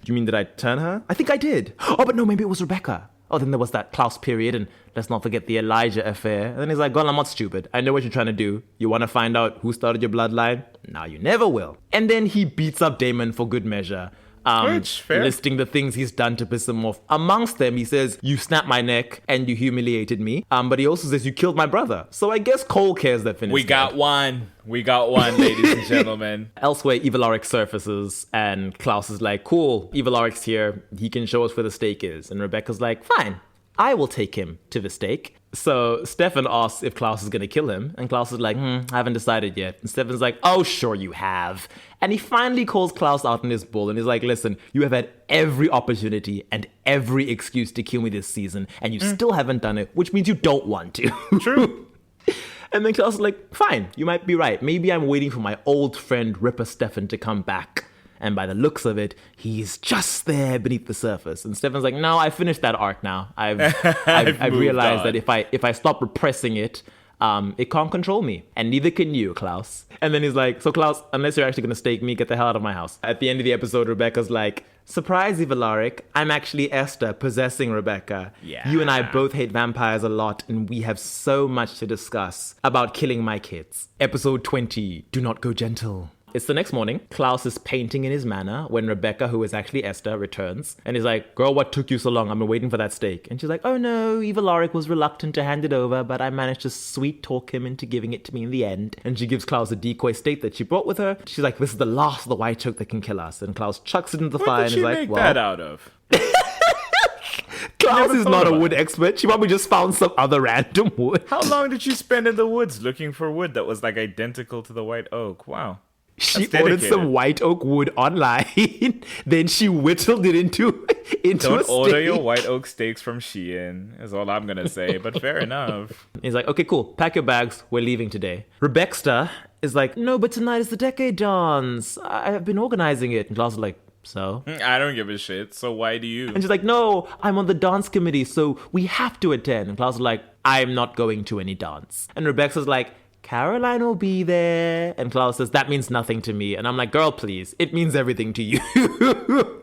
You mean, did I turn her? I think I did. Oh, but no, maybe it was Rebecca. Oh, then there was that Klaus period, and let's not forget the Elijah affair. And then he's like, girl, I'm not stupid. I know what you're trying to do. You want to find out who started your bloodline? Now you never will. And then he beats up Damon for good measure. Which, fair. listing the things he's done to piss him off. Amongst them, he says, you snapped my neck and you humiliated me. But he also says, you killed my brother. So I guess Cole cares that Finn is We got dead. one. We got one, ladies and gentlemen. Elsewhere, Evalaric surfaces and Klaus is like, cool, Evalaric's here. He can show us where the stake is. And Rebecca's like, fine, I will take him to the stake. So Stefan asks if Klaus is going to kill him. And Klaus is like, I haven't decided yet. And Stefan's like, oh, sure you have. And he finally calls Klaus out in his bull. And he's like, listen, you have had every opportunity and every excuse to kill me this season. And you still haven't done it, which means you don't want to. True. And then Klaus is like, fine, you might be right. Maybe I'm waiting for my old friend Ripper Stefan to come back. And by the looks of it, he's just there beneath the surface. And Stefan's like, no, I finished that arc now. I've realized on. that if I stop repressing it, it can't control me. And neither can you, Klaus. And then he's like, so Klaus, unless you're actually going to stake me, get the hell out of my house. At the end of the episode, Rebecca's like, surprise, Evalaric, I'm actually Esther possessing Rebecca. Yeah. You and I both hate vampires a lot, and we have so much to discuss about killing my kids. Episode 20, Do Not Go Gentle. It's the next morning. Klaus is painting in his manor when Rebecca, who is actually Esther, returns. And he's like, girl, what took you so long? I've been waiting for that steak. And she's like, oh no, Evalaric was reluctant to hand it over, but I managed to sweet talk him into giving it to me in the end. And she gives Klaus a decoy steak that she brought with her. She's like, this is the last of the white oak that can kill us. And Klaus chucks it into the fire What and did is she like, make well, that out of? Klaus is thought not a about wood expert. She probably just found some other random wood. How long did she spend in the woods looking for wood that was like identical to the white oak? Wow. She That's ordered dedicated. some white oak wood online. Then she whittled it into a Don't order steak. your white oak steaks from Shein, is all I'm going to say, but fair enough. He's like, okay, cool. Pack your bags. We're leaving today. Rebecca is like, no, but tonight is the decade dance. I've been organizing it. And Klaus is like, so? I don't give a shit, so why do you? And she's like, no, I'm on the dance committee, so we have to attend. And Klaus is like, I'm not going to any dance. And Rebecca's like, Caroline will be there. And Klaus says, that means nothing to me. And I'm like, girl, please. It means everything to you.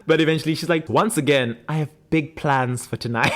But eventually she's like, once again, I have big plans for tonight.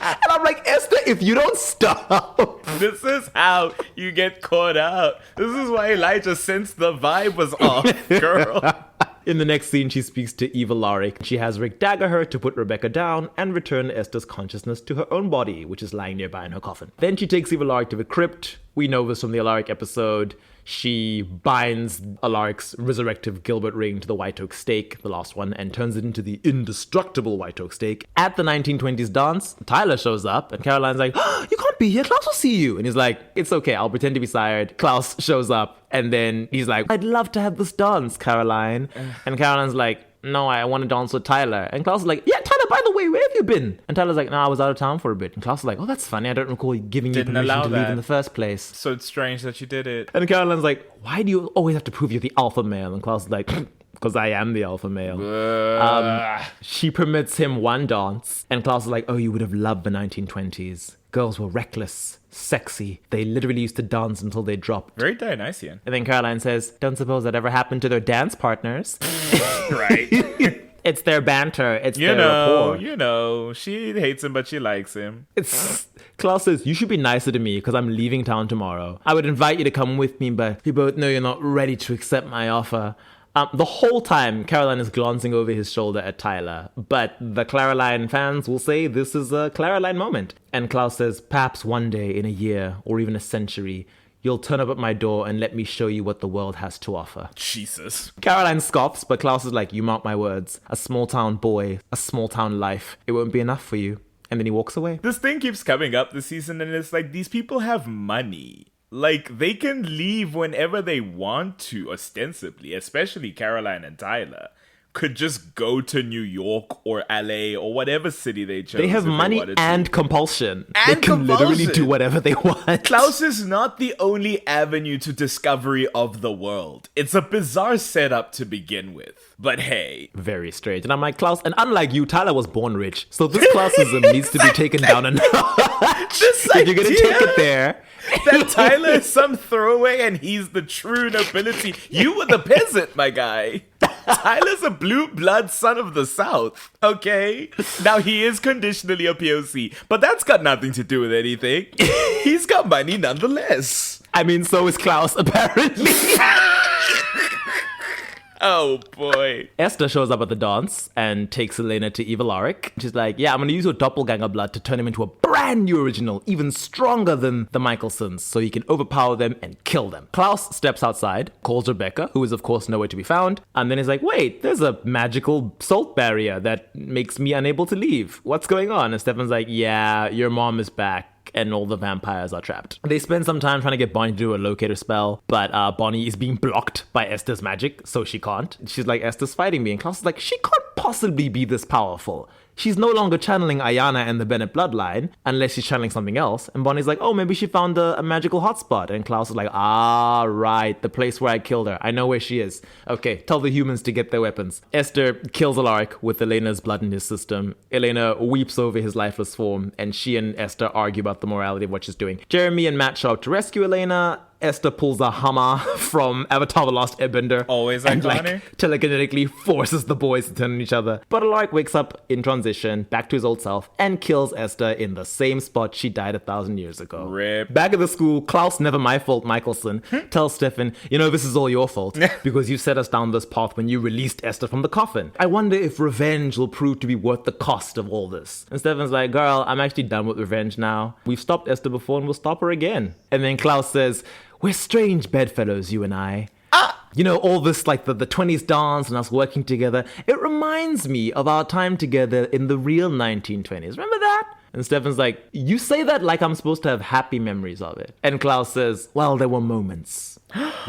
And I'm like, Esther, if you don't stop. This is how you get caught out. This is why Elijah sensed the vibe was off, girl. In the next scene, she speaks to Evalaric. She has Rick dagger her to put Rebecca down and return Esther's consciousness to her own body, which is lying nearby in her coffin. Then she takes Evalaric to the crypt. We know this from the Alaric episode. She binds Alaric's resurrective Gilbert ring to the white oak stake, the last one, and turns it into the indestructible white oak stake. At the 1920s dance, Tyler shows up, and Caroline's like, oh, you can't be here, Klaus will see you. And he's like, it's okay, I'll pretend to be sired. Klaus shows up, and then he's like, I'd love to have this dance, Caroline. And Caroline's like, no, I want to dance with Tyler. And Klaus is like, yeah, Tyler, by the way, where have you been? And Tyler's like, no, I was out of town for a bit. And Klaus is like, oh, that's funny. I don't recall giving you Didn't permission allow to leave that. in the first place. So it's strange that you did it. And Caroline's like, why do you always have to prove you're the alpha male? And Klaus is like, because I am the alpha male. She permits him one dance. And Klaus is like, oh, you would have loved the 1920s. Girls were reckless, sexy. They literally used to dance until they dropped. Very Dionysian. And then Caroline says, don't suppose that ever happened to their dance partners. Right. It's their banter. It's their rapport. You know, she hates him, but she likes him. Klaus says, you should be nicer to me because I'm leaving town tomorrow. I would invite you to come with me, but we both know you're not ready to accept my offer. The whole time, Caroline is glancing over his shoulder at Tyler, but the Caroline fans will say this is a Caroline moment. And Klaus says, perhaps one day in a year or even a century, you'll turn up at my door and let me show you what the world has to offer. Jesus. Caroline scoffs, but Klaus is like, you mark my words. A small town boy, a small town life. It won't be enough for you. And then he walks away. This thing keeps coming up this season, and it's like, these people have money. Like, they can leave whenever they want to, ostensibly, especially Caroline and Tyler. Could just go to New York or LA or whatever city they chose. They have if money wanted to. and compulsion. And they can literally compulsion. do whatever they want. Klaus is not the only avenue to discovery of the world. It's a bizarre setup to begin with. But hey. Very strange. And I'm like, Klaus, and unlike you, Tyler was born rich. So this classism needs to be taken down a notch. This If you're going to idea take it there. that Tyler is some throwaway and he's the true nobility. You were the peasant, my guy. Tyler's a blue blood son of the South, okay? Now, he is conditionally a POC, but that's got nothing to do with anything. He's got money nonetheless. I mean, so is Klaus, apparently. Oh boy. Esther shows up at the dance and takes Elena to Evil Alaric. She's like, yeah, I'm going to use your doppelganger blood to turn him into a brand new original, even stronger than the Mikaelsons, so you can overpower them and kill them. Klaus steps outside, calls Rebecca, who is of course nowhere to be found, and then he's like, wait, there's a magical salt barrier that makes me unable to leave. What's going on? And Stefan's like, yeah, your mom is back. And all the vampires are trapped. They spend some time trying to get Bonnie to do a locator spell, but Bonnie is being blocked by Esther's magic, so she can't. She's like, Esther's fighting me. And Klaus is like, she can't possibly be this powerful. She's no longer channeling Ayana and the Bennett bloodline, unless she's channeling something else. And Bonnie's like, oh, maybe she found a magical hotspot. And Klaus is like, ah, right, the place where I killed her. I know where she is. Okay, tell the humans to get their weapons. Esther kills Alaric with Elena's blood in his system. Elena weeps over his lifeless form, and she and Esther argue about the morality of what she's doing. Jeremy and Matt show up to rescue Elena. Esther pulls a hammer from Avatar The Last Airbender. Always and, iconic. Telekinetically forces the boys to turn on each other. But Alaric wakes up in transition, back to his old self, and kills Esther in the same spot she died 1,000 years ago. Rip. Back at the school, Klaus Never My Fault Mikaelson tells Stefan, you know, this is all your fault because you set us down this path when you released Esther from the coffin. I wonder if revenge will prove to be worth the cost of all this. And Stefan's like, girl, I'm actually done with revenge now. We've stopped Esther before and we'll stop her again. And then Klaus says, we're strange bedfellows, you and I. You know, all this, like the 20s dance and us working together, it reminds me of our time together in the real 1920s. Remember that? And Stefan's like, you say that like I'm supposed to have happy memories of it. And Klaus says, well, there were moments.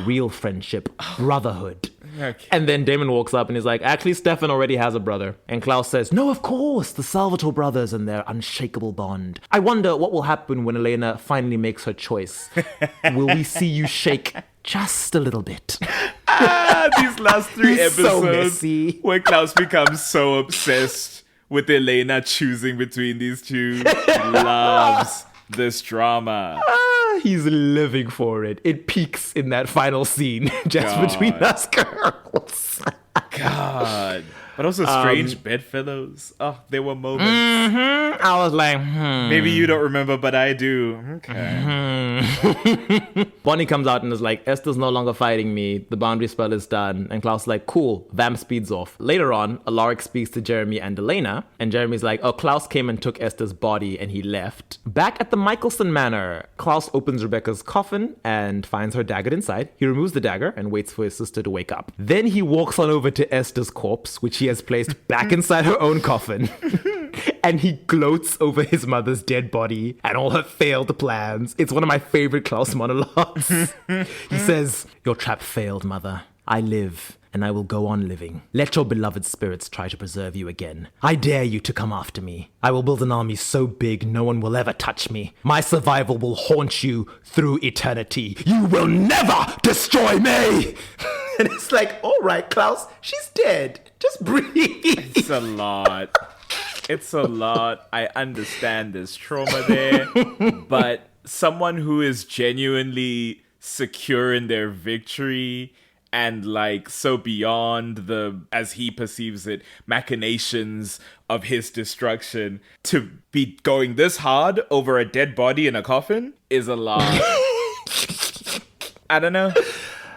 Real friendship, brotherhood. Okay. And then Damon walks up and he's like, actually, Stefan already has a brother. And Klaus says, no, of course, the Salvatore brothers and their unshakable bond. I wonder what will happen when Elena finally makes her choice. Will we see you shake just a little bit? These last 3 He's so episodes messy. where Klaus becomes so obsessed with Elena choosing between these two. He loves this drama. He's living for it. It peaks in that final scene just God. between us girls. God. But also strange bedfellows. Oh, there were moments. I was like, Maybe you don't remember, but I do. Okay. Bonnie comes out and is like, Esther's no longer fighting me. The boundary spell is done. And Klaus is like, cool. Vamp speeds off. Later on, Alaric speaks to Jeremy and Elena. And Jeremy's like, oh, Klaus came and took Esther's body and he left. Back at the Mikaelson Manor, Klaus opens Rebecca's coffin and finds her dagger inside. He removes the dagger and waits for his sister to wake up. Then he walks on over to Esther's corpse, which he has placed back inside her own coffin. And he gloats over his mother's dead body and all her failed plans. It's one of my favorite Klaus monologues. He says, your trap failed, mother. I live, and I will go on living. Let your beloved spirits try to preserve you again. I dare you to come after me. I will build an army so big no one will ever touch me. My survival will haunt you through eternity. You will never destroy me! And it's like, all right, Klaus, she's dead. Just breathe. It's a lot. It's a lot. I understand there's trauma there. But someone who is genuinely secure in their victory and like so beyond the, as he perceives it, machinations of his destruction, to be going this hard over a dead body in a coffin is a lot. I don't know.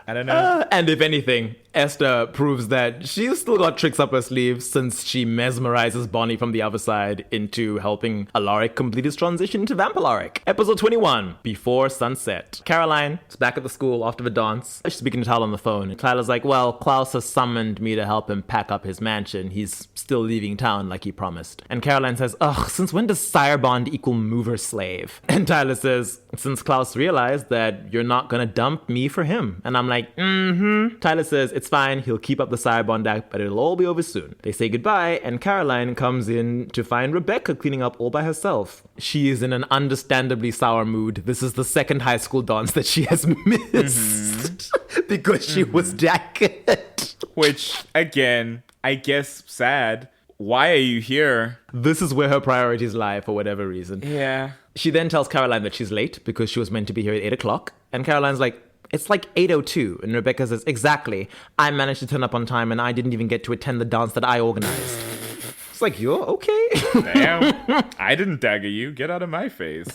And if anything, Esther proves that she's still got tricks up her sleeve since she mesmerizes Bonnie from the other side into helping Alaric complete his transition to Vampire Alaric. Episode 21, Before Sunset. Caroline is back at the school after the dance. She's speaking to Tyler on the phone. And Tyler's like, well, Klaus has summoned me to help him pack up his mansion. He's still leaving town like he promised. And Caroline says, ugh, since when does sire bond equal mover slave? And Tyler says, since Klaus realized that you're not gonna dump me for him. And I'm like, Tyler says, it's fine, he'll keep up the sire bond act, but it'll all be over soon. They say goodbye, and Caroline comes in to find Rebecca cleaning up all by herself. She is in an understandably sour mood. This is the second high school dance that she has missed because she was jacket. Which, again, I guess sad. Why are you here? This is where her priorities lie for whatever reason. Yeah. She then tells Caroline that she's late because she was meant to be here at 8 o'clock. And Caroline's like, it's like 8:02. And Rebecca says, exactly. I managed to turn up on time and I didn't even get to attend the dance that I organized. It's like, you're okay. Damn. I didn't dagger you. Get out of my face.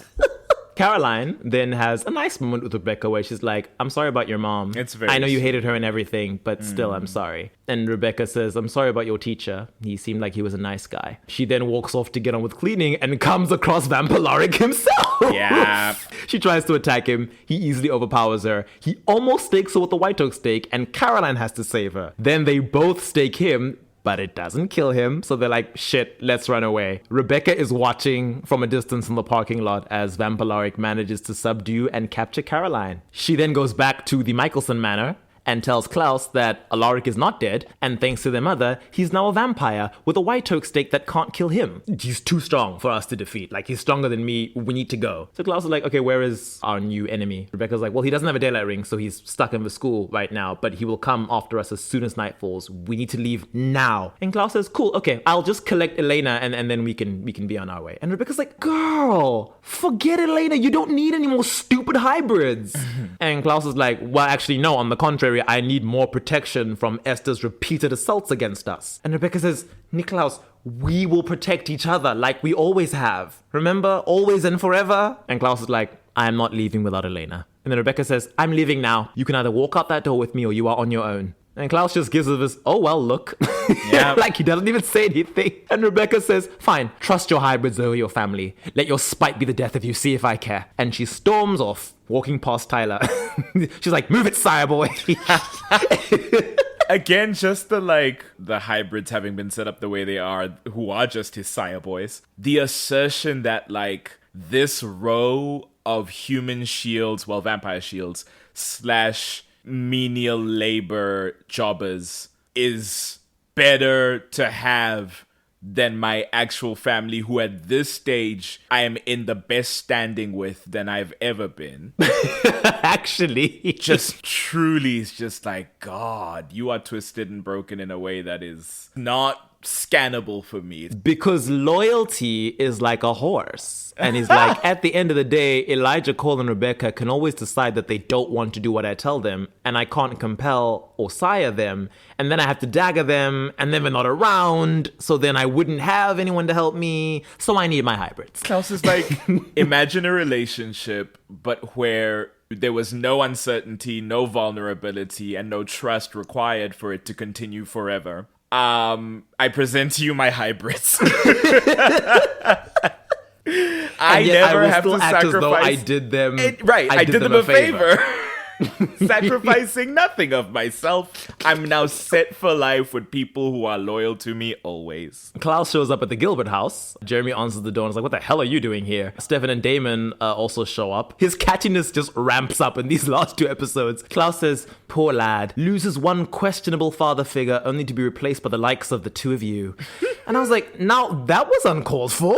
Caroline then has a nice moment with Rebecca where she's like, I'm sorry about your mom. It's very I know you sweet. hated her and everything, but still, I'm sorry. And Rebecca says, I'm sorry about your teacher. He seemed like he was a nice guy. She then walks off to get on with cleaning and comes across Vampire himself. Yeah. She tries to attack him. He easily overpowers her. He almost stakes her with the white oak stake, and Caroline has to save her. Then they both stake him, but it doesn't kill him. So they're like, shit, let's run away. Rebecca is watching from a distance in the parking lot as Vampire manages to subdue and capture Caroline. She then goes back to the Mikaelson manor and tells Klaus that Alaric is not dead, and thanks to their mother, he's now a vampire with a white oak stake that can't kill him. He's too strong for us to defeat. Like, he's stronger than me. We need to go. So Klaus is like, okay, where is our new enemy? Rebecca's like, well, he doesn't have a daylight ring, so he's stuck in the school right now, but he will come after us as soon as night falls. We need to leave now. And Klaus says, cool, okay, I'll just collect Elena and then we can be on our way. And Rebecca's like, girl, forget Elena. You don't need any more stupid hybrids. And Klaus is like, well, actually, no, on the contrary, I need more protection from Esther's repeated assaults against us. And Rebecca says, Niklaus, we will protect each other like we always have. Remember, always and forever? And Klaus is like, I am not leaving without Elena. And then Rebecca says, I'm leaving now. You can either walk out that door with me or you are on your own. And Klaus just gives her this, oh, well, look. Yeah. Like, he doesn't even say anything. And Rebecca says, fine, trust your hybrids over your family. Let your spite be the death of you, see if I care. And she storms off, walking past Tyler. She's like, move it, sire boy. Again, just the hybrids having been set up the way they are, who are just his sire boys. The assertion that, this row of human shields, well, vampire shields, / menial labor jobbers is better to have than my actual family, who at this stage I am in the best standing with than I've ever been. Actually. Just truly is just like, God, you are twisted and broken in a way that is not scannable for me. Because loyalty is like a horse. And he's like, at the end of the day, Elijah, Cole, and Rebecca can always decide that they don't want to do what I tell them, and I can't compel or sire them, and then I have to dagger them, and then they're not around, so then I wouldn't have anyone to help me, so I need my hybrids. Klaus is like, imagine a relationship, but where there was no uncertainty, no vulnerability, and no trust required for it to continue forever. I present to you my hybrids. I never have to sacrifice. As though I did them. I did them a favor. Sacrificing nothing of myself. I'm now set for life with people who are loyal to me always. Klaus shows up at the Gilbert house. Jeremy answers the door and is like, what the hell are you doing here? Stefan and Damon also show up. His catchiness just ramps up in these last 2 episodes. Klaus says, poor lad, loses one questionable father figure only to be replaced by the likes of the 2 of you. And I was like, now that was uncalled for.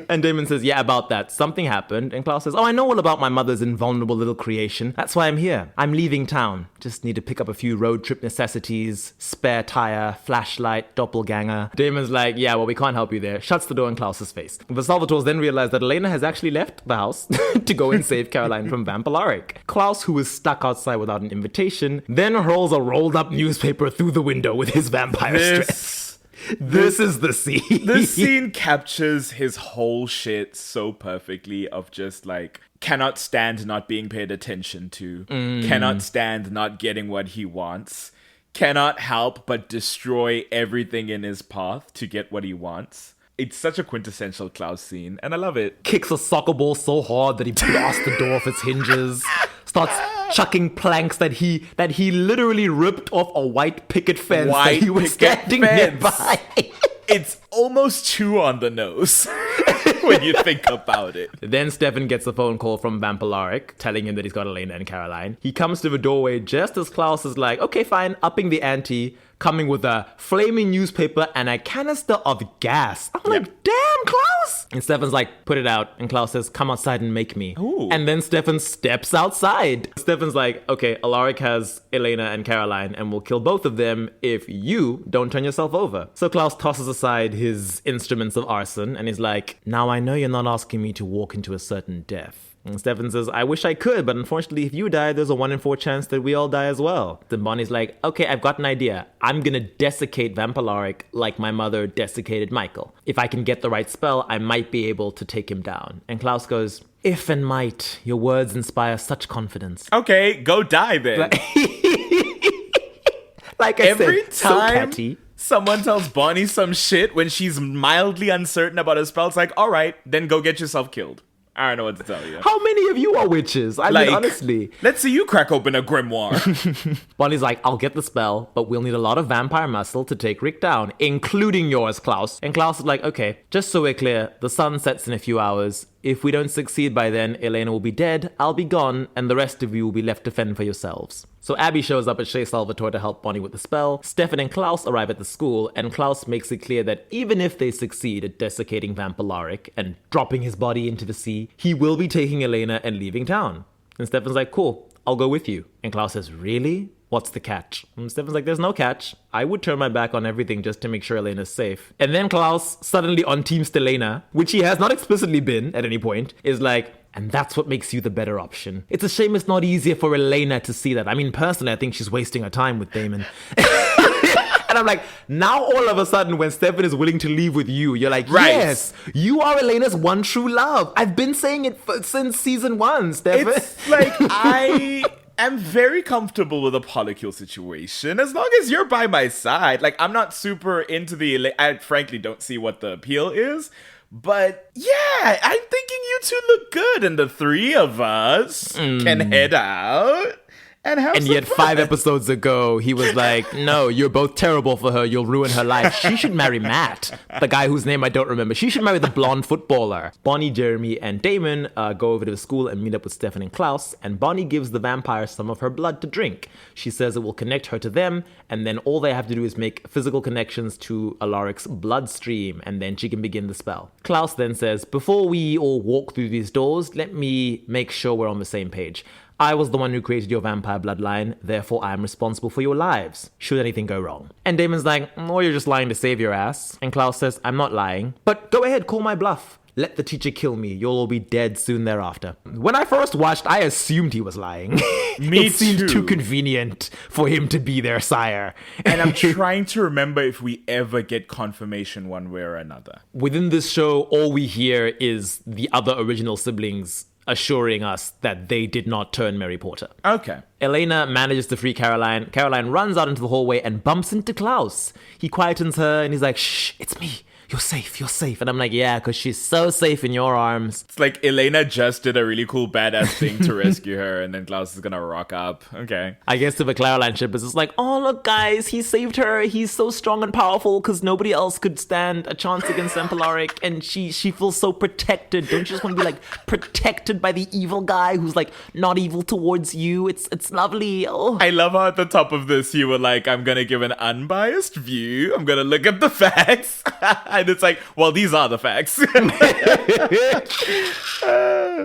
And Damon says, yeah, about that. Something happened. And Klaus says, oh, I know all about my mother's invulnerable little creation. That's why I'm here. I'm leaving town. Just need to pick up a few road trip necessities, spare tire, flashlight, doppelganger. Damon's like, yeah, well, we can't help you there. Shuts the door in Klaus's face. The Salvatores then realize that Elena has actually left the house to go and save Caroline from Vampire. Klaus, who is stuck outside without an invitation, then hurls a rolled up newspaper through the window with his vampire stress. This is the scene. This scene captures his whole shit so perfectly of just cannot stand not being paid attention to, cannot stand not getting what he wants, cannot help but destroy everything in his path to get what he wants. It's such a quintessential Klaus scene, and I love it. Kicks a soccer ball so hard that he blasts the door off its hinges. Starts chucking planks that he literally ripped off a white picket fence that he was standing nearby. It's almost too on the nose when you think about it. Then Stefan gets a phone call from Vampire telling him that he's got Elena and Caroline. He comes to the doorway just as Klaus is like, okay, fine, upping the ante, coming with a flaming newspaper and a canister of gas. I'm like, damn, Klaus! And Stefan's like, put it out. And Klaus says, come outside and make me. Ooh. And then Stefan steps outside. Stefan's like, okay, Alaric has Elena and Caroline and will kill both of them if you don't turn yourself over. So Klaus tosses aside his instruments of arson and is like, now I know you're not asking me to walk into a certain death. And Stefan says, I wish I could, but unfortunately, if you die, there's a 1 in 4 chance that we all die as well. Then Bonnie's like, okay, I've got an idea. I'm gonna desiccate Vampalaric like my mother desiccated Mikael. If I can get the right spell, I might be able to take him down. And Klaus goes, if and might, your words inspire such confidence. Okay, go die then. Like I Every said, so time catty. someone tells Bonnie some shit when she's mildly uncertain about a spell, it's like, all right, then go get yourself killed. I don't know what to tell you. How many of you are witches? I mean, honestly. Let's see you crack open a grimoire. Bonnie's like, I'll get the spell, but we'll need a lot of vampire muscle to take Rick down, including yours, Klaus. And Klaus is like, okay, just so we're clear, the sun sets in a few hours. If we don't succeed by then, Elena will be dead, I'll be gone, and the rest of you will be left to fend for yourselves. So Abby shows up at Chez Salvatore to help Bonnie with the spell. Stefan and Klaus arrive at the school, and Klaus makes it clear that even if they succeed at desiccating Vampalaric and dropping his body into the sea, he will be taking Elena and leaving town. And Stefan's like, cool, I'll go with you. And Klaus says, really? What's the catch? And Stefan's like, there's no catch. I would turn my back on everything just to make sure Elena's safe. And then Klaus, suddenly on Team Stelena, which he has not explicitly been at any point, is like, and that's what makes you the better option. It's a shame it's not easier for Elena to see that. I mean, personally, I think she's wasting her time with Damon. And I'm like, now all of a sudden, when Stefan is willing to leave with you, you're like, right. Yes, you are Elena's one true love. I've been saying it since season 1, Stefan. It's like, I'm very comfortable with a polycule situation as long as you're by my side. Like, I'm not super into I frankly don't see what the appeal is. But yeah, I'm thinking you two look good, and the three of us can head out and have And some yet fun. 5 episodes ago, he was like, no, you're both terrible for her. You'll ruin her life. She should marry Matt, the guy whose name I don't remember. She should marry the blonde footballer. Bonnie, Jeremy, and Damon go over to the school and meet up with Stefan and Klaus. And Bonnie gives the vampire some of her blood to drink. She says it will connect her to them. And then all they have to do is make physical connections to Alaric's bloodstream. And then she can begin the spell. Klaus then says, before we all walk through these doors, let me make sure we're on the same page. I was the one who created your vampire bloodline, therefore I am responsible for your lives, should anything go wrong. And Damon's like, or you're just lying to save your ass. And Klaus says, I'm not lying, but go ahead, call my bluff. Let the teacher kill me, you'll all be dead soon thereafter. When I first watched, I assumed he was lying. Me It seemed too. too convenient for him to be their sire. And I'm trying to remember if we ever get confirmation one way or another. Within this show, all we hear is the other original siblings assuring us that they did not turn Mary Porter. Okay. Elena manages to free Caroline. Caroline runs out into the hallway and bumps into Klaus. He quietens her and he's like, shh, it's me. You're safe, you're safe. And I'm like, yeah, because she's so safe in your arms. It's like Elena just did a really cool badass thing to rescue her, and then Klaus is gonna rock up. Okay. I guess to the Caroline ship, it's just like, oh, look, guys, he saved her. He's so strong and powerful because nobody else could stand a chance against Vampalaric. And she feels so protected. Don't you just want to be like protected by the evil guy who's like not evil towards you? It's lovely. Oh. I love how at the top of this you were like, I'm gonna give an unbiased view. I'm gonna look at the facts. And it's like, well, these are the facts.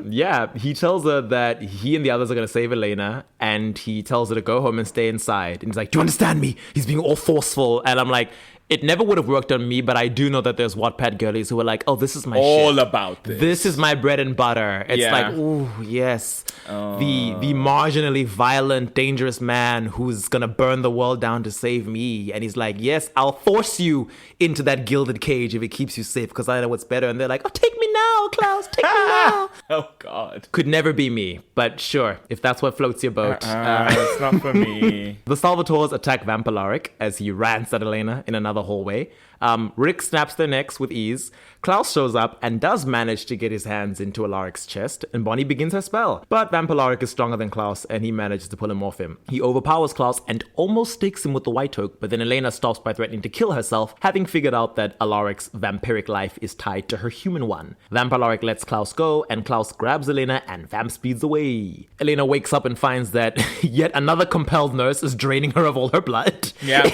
Yeah, he tells her that he and the others are going to save Elena, and he tells her to go home and stay inside. And he's like, do you understand me? He's being all forceful. And I'm like, it never would have worked on me, but I do know that there's Wattpad girlies who are like, oh, this is my All shit. about this. This is my bread and butter. It's Yeah. like, ooh, yes. The marginally violent, dangerous man who's going to burn the world down to save me. And he's like, yes, I'll force you into that gilded cage if it keeps you safe because I know what's better. And they're like, oh, take me now, Klaus, take me now. Oh, God. Could never be me, but sure, if that's what floats your boat. It's not for me. The Salvatores attack Vampalaric as he rants at Elena in another hallway. Rick snaps their necks with ease. Klaus shows up and does manage to get his hands into Alaric's chest, and Bonnie begins her spell. But Vampalaric is stronger than Klaus, and he manages to pull him off him. He overpowers Klaus and almost stakes him with the White Oak, but then Elena stops by threatening to kill herself, having figured out that Alaric's vampiric life is tied to her human one. Vampalaric lets Klaus go, and Klaus grabs Elena and vamp speeds away. Elena wakes up and finds that yet another compelled nurse is draining her of all her blood. Yeah.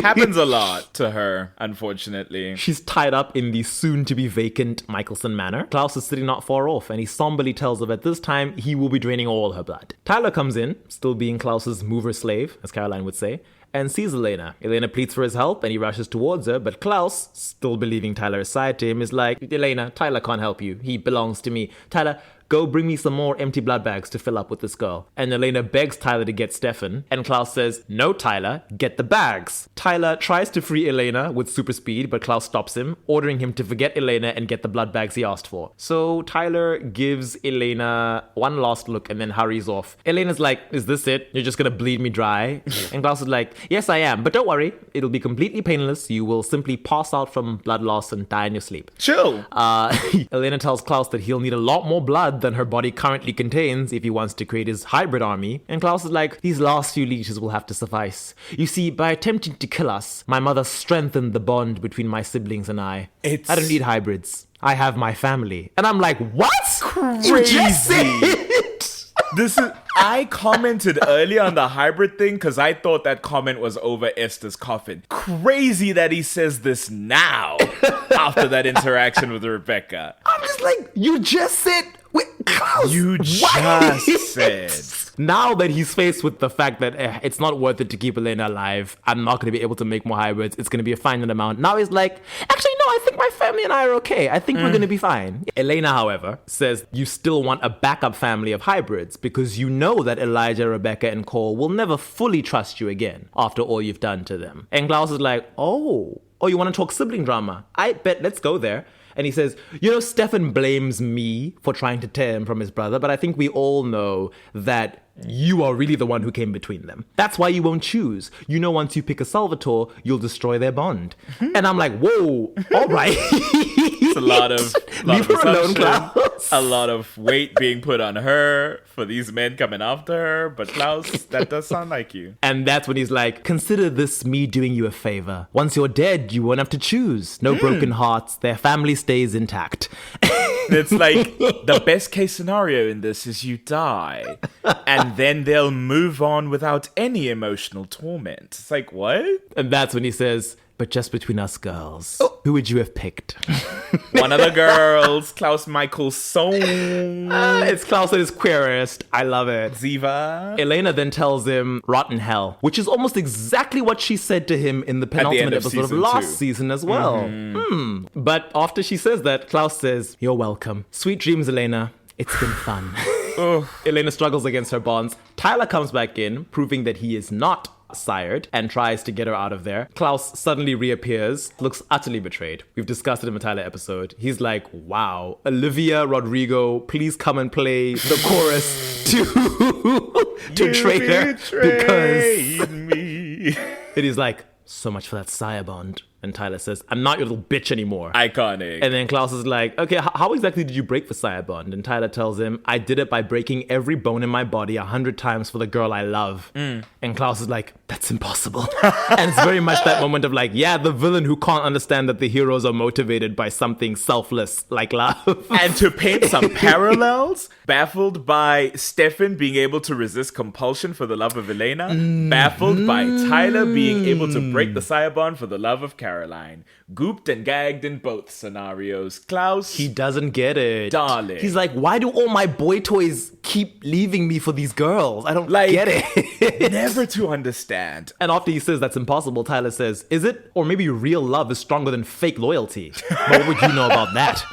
Happens a lot to her, unfortunately. She's tied up in the soon-to-be vacant Mikaelson manor. Klaus is sitting not far off, and he somberly tells her that this time he will be draining all her blood. Tyler comes in, still being Klaus's mover slave, as Caroline would say, and sees Elena. Elena pleads for his help, and he rushes towards her, but Klaus, still believing Tyler is side to him, is like, Elena, Tyler can't help you. He belongs to me. Tyler, go bring me some more empty blood bags to fill up with this girl. And Elena begs Tyler to get Stefan, and Klaus says, no, Tyler, get the bags. Tyler tries to free Elena with super speed, but Klaus stops him, ordering him to forget Elena and get the blood bags he asked for. So Tyler gives Elena one last look and then hurries off. Elena's like, is this it? You're just gonna bleed me dry? And Klaus is like, yes, I am, but don't worry, it'll be completely painless. You will simply pass out from blood loss and die in your sleep. Chill. Elena tells Klaus that he'll need a lot more blood than her body currently contains if he wants to create his hybrid army. And Klaus is like, these last few leeches will have to suffice. You see, by attempting to kill us, my mother strengthened the bond between my siblings and I. I don't need hybrids. I have my family. And I'm like, what? Crazy. You just said it. I commented earlier on the hybrid thing because I thought that comment was over Esther's coffin. Crazy that he says this now after that interaction with Rebecca. I'm just like, you just said, wait, Klaus, You what? just said. Now that he's faced with the fact that it's not worth it to keep Elena alive, I'm not going to be able to make more hybrids, it's going to be a finite amount. Now he's like, actually, no, I think my family and I are okay. I think we're going to be fine. Elena, however, says you still want a backup family of hybrids because you know that Elijah, Rebecca, and Cole will never fully trust you again after all you've done to them. And Klaus is like, oh, you want to talk sibling drama? I bet, let's go there. And he says, you know, Stefan blames me for trying to tear him from his brother, but I think we all know that you are really the one who came between them. That's why you won't choose. You know, once you pick a Salvatore, you'll destroy their bond. And I'm like, whoa, all right. It's a lot of Leave her alone, Klaus. A lot of weight being put on her for these men coming after her. But Klaus, that does sound like you. And that's when he's like, consider this me doing you a favor. Once you're dead, you won't have to choose. No broken hearts. Their family stays intact. It's like the best case scenario in this is you die and then they'll move on without any emotional torment. It's like, what? And that's when he says, but just between us girls, who would you have picked? One of the girls, Klaus Mikaelson. It's Klaus at his queerest. I love it. Ziva. Elena then tells him, rotten hell, which is almost exactly what she said to him in the penultimate episode of last season as well. But after she says that, Klaus says, you're welcome. Sweet dreams, Elena. It's been fun. Elena struggles against her bonds. Tyler comes back in, proving that he is not sired, and tries to get her out of there. Klaus suddenly reappears, looks utterly betrayed. We've discussed it in the Tyler episode. He's like, wow, Olivia Rodrigo, please come and play the chorus to Traitor, because me. it is like, so much for that sire bond. And Tyler says, I'm not your little bitch anymore. Iconic. And then Klaus is like, okay, how exactly did you break the sire bond? And Tyler tells him, I did it by breaking every bone in my body 100 times for the girl I love. And Klaus is like, that's impossible. And it's very much that moment of like, yeah, the villain who can't understand that the heroes are motivated by something selfless like love. And to paint some parallels, baffled by Stefan being able to resist compulsion for the love of Elena, baffled by Tyler being able to break the sire bond for the love of Caroline. Gooped and gagged in both scenarios. Klaus, he doesn't get it. Darling. He's like, why do all my boy toys keep leaving me for these girls? I don't get it. Never to understand. And after he says that's impossible, Tyler says, is it? Or maybe real love is stronger than fake loyalty. But what would you know about that?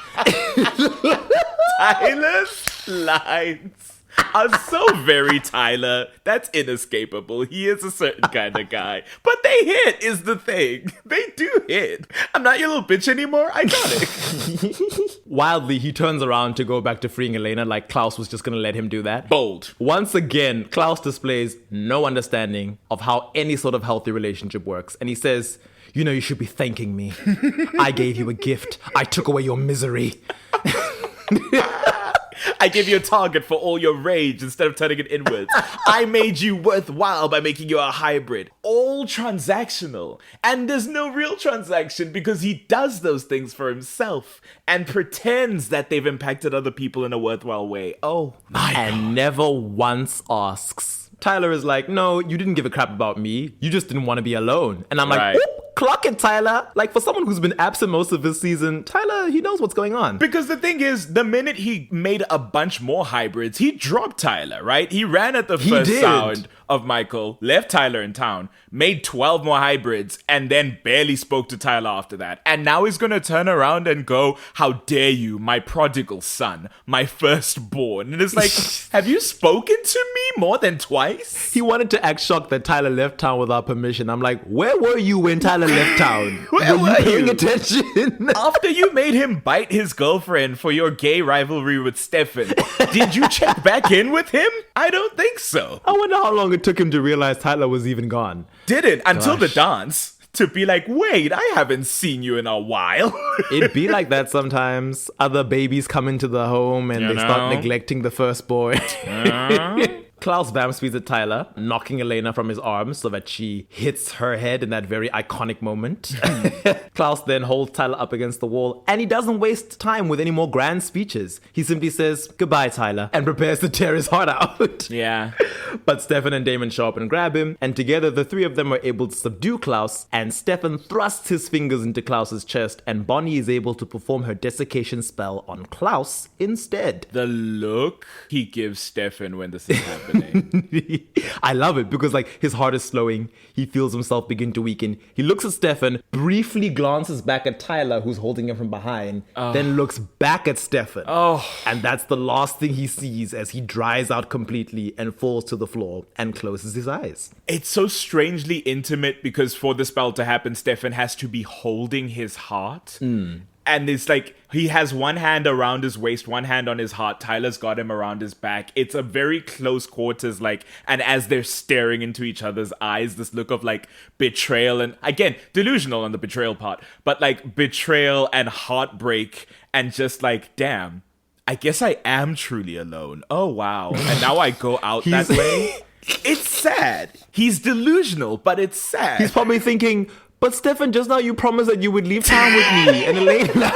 Tyler's lines are so very Tyler. That's inescapable. He is a certain kind of guy. But they hit is the thing. They do hit. I'm not your little bitch anymore. I got it. Wildly, he turns around to go back to freeing Elena like Klaus was just going to let him do that. Bold. Once again, Klaus displays no understanding of how any sort of healthy relationship works. And he says, you know, you should be thanking me. I gave you a gift. I took away your misery. I gave you a target for all your rage instead of turning it inwards. I made you worthwhile by making you a hybrid. All transactional. And there's no real transaction because he does those things for himself and pretends that they've impacted other people in a worthwhile way. Oh my God. And never once asks. Tyler is like, no, you didn't give a crap about me. You just didn't want to be alone. And I'm like, oop, clock it, Tyler. Like, for someone who's been absent most of this season, Tyler, he knows what's going on. Because the thing is, the minute he made a bunch more hybrids, he dropped Tyler, right? He ran at the first sound of Mikael, left Tyler in town, made 12 more hybrids, and then barely spoke to Tyler after that. And now he's gonna turn around and go, how dare you, my prodigal son, my firstborn. And it's like, have you spoken to me more than twice? He wanted to act shocked that Tyler left town without permission. I'm like, where were you when Tyler left town? Where were you paying attention? After you made him bite his girlfriend for your gay rivalry with Stefan, did you check back in with him? I don't think so. I wonder how long it took him to realize Tyler was even gone. Didn't until the Gosh. dance. To be like, wait, I haven't seen you in a while. It'd be like that sometimes. Other babies come into the home and You they start know? neglecting the firstborn. Klaus vamp speeds at Tyler, knocking Elena from his arms so that she hits her head in that very iconic moment. Klaus then holds Tyler up against the wall, and he doesn't waste time with any more grand speeches. He simply says, goodbye, Tyler, and prepares to tear his heart out. Yeah. But Stefan and Damon show up and grab him, and together the three of them are able to subdue Klaus, and Stefan thrusts his fingers into Klaus's chest, and Bonnie is able to perform her desiccation spell on Klaus instead. The look he gives Stefan when this is happening. I love it because like his heart is slowing. He feels himself begin to weaken. He looks at Stefan, briefly glances back at Tyler, who's holding him from behind, then looks back at Stefan. And that's the last thing he sees as he dries out completely and falls to the floor and closes his eyes. It's so strangely intimate because for the spell to happen, Stefan has to be holding his heart. And it's like he has one hand around his waist, one hand on his heart. Tyler's got him around his back. It's a very close quarters, like, and as they're staring into each other's eyes, this look of like betrayal and again, delusional on the betrayal part, but like betrayal and heartbreak and just like, damn, I guess I am truly alone. Oh, wow. And now I go out that way. It's sad. He's delusional, but it's sad. He's probably thinking, but Stefan, just now you promised that you would leave town with me and Elena.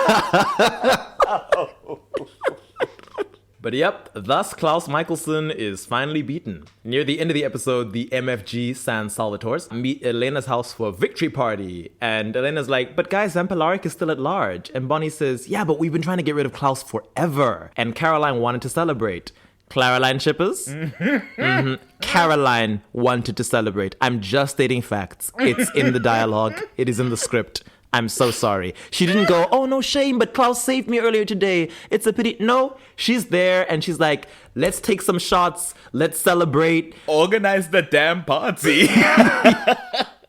But yep, thus Klaus Mikaelson is finally beaten. Near the end of the episode, the MFG San Salvatores meet Elena's house for a victory party. And Elena's like, but guys, Vampire is still at large. And Bonnie says, yeah, but we've been trying to get rid of Klaus forever. And Caroline wanted to celebrate. Caroline shippers? Caroline wanted to celebrate. I'm just stating facts. It's in the dialogue. It is in the script. I'm so sorry. She didn't go, oh, no shame, but Klaus saved me earlier today. It's a pity. No, she's there and she's like, let's take some shots. Let's celebrate. Organize the damn party.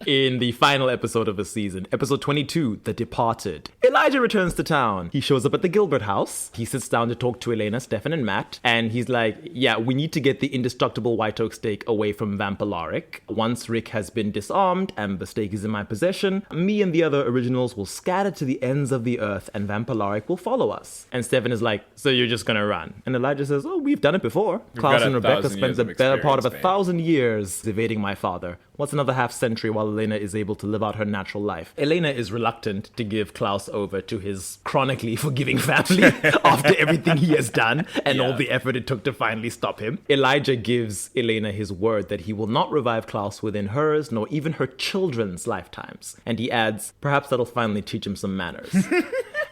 In the final episode of the season, episode 22, The Departed, Elijah returns to town. He shows up at the Gilbert house. He sits down to talk to Elena, Stefan, and Matt. And he's like, yeah, we need to get the indestructible white oak stake away from Vampalaric. Once Rick has been disarmed and the stake is in my possession, me and the other originals will scatter to the ends of the earth and Vampalaric will follow us. And Stefan is like, so you're just gonna run? And Elijah says, oh, we've done it before. Klaus and Rebecca spends the better part of 1,000 years evading my father. What's another half century while Elena is able to live out her natural life? Elena is reluctant to give Klaus over to his chronically forgiving family after everything he has done and all the effort it took to finally stop him. Elijah gives Elena his word that he will not revive Klaus within hers nor even her children's lifetimes. And he adds, perhaps that'll finally teach him some manners.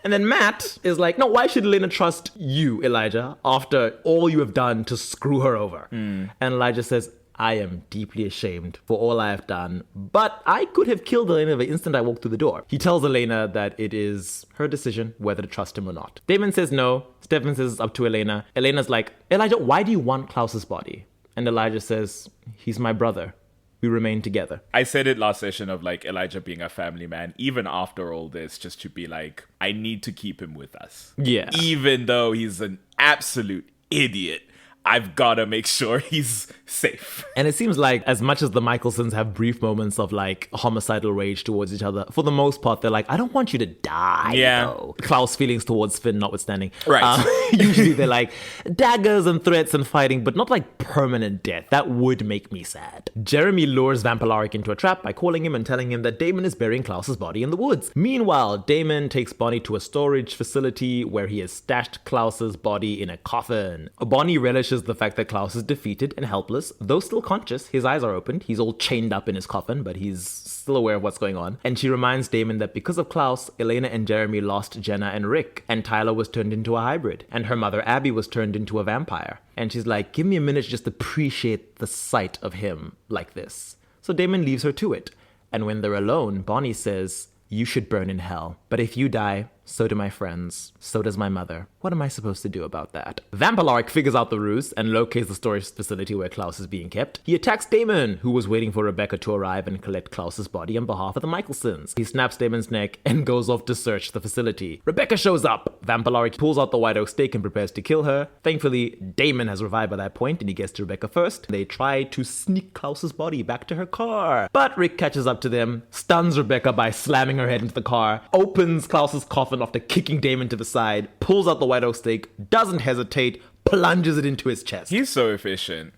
And then Matt is like, no, why should Elena trust you, Elijah, after all you have done to screw her over? And Elijah says, I am deeply ashamed for all I have done, but I could have killed Elena the instant I walked through the door. He tells Elena that it is her decision whether to trust him or not. Damon says no. Stefan says it's up to Elena. Elena's like, Elijah, why do you want Klaus's body? And Elijah says, he's my brother. We remain together. I said it last session of like Elijah being a family man, even after all this, just to be like, I need to keep him with us. Yeah. Even though he's an absolute idiot, I've got to make sure he's safe. And it seems like as much as the Mikaelsons have brief moments of like homicidal rage towards each other, for the most part, they're like, I don't want you to die. Yeah. Though. Klaus' feelings towards Finn notwithstanding. Right. Usually they're like daggers and threats and fighting, but not like permanent death. That would make me sad. Jeremy lures Vampalaric into a trap by calling him and telling him that Damon is burying Klaus's body in the woods. Meanwhile, Damon takes Bonnie to a storage facility where he has stashed Klaus's body in a coffin. Bonnie relishes relishes the fact that Klaus is defeated and helpless, though still conscious. His eyes are opened. He's all chained up in his coffin, but he's still aware of what's going on. And she reminds Damon that because of Klaus, Elena and Jeremy lost Jenna and Rick, and Tyler was turned into a hybrid, and her mother Abby was turned into a vampire. And she's like, give me a minute to just appreciate the sight of him like this. So Damon leaves her to it. And when they're alone, Bonnie says, you should burn in hell. But if you die, so do my friends. So does my mother. What am I supposed to do about that? Vampire figures out the ruse and locates the storage facility where Klaus is being kept. He attacks Damon, who was waiting for Rebecca to arrive and collect Klaus's body on behalf of the Mikaelsons. He snaps Damon's neck and goes off to search the facility. Rebecca shows up. Vampire pulls out the white oak stake and prepares to kill her. Thankfully, Damon has revived by that point and he gets to Rebecca first. They try to sneak Klaus's body back to her car. But Rick catches up to them, stuns Rebecca by slamming her head into the car, opens Klaus's coffin after kicking Damon to the side, pulls out the white oak stake, doesn't hesitate, plunges it into his chest. He's so efficient.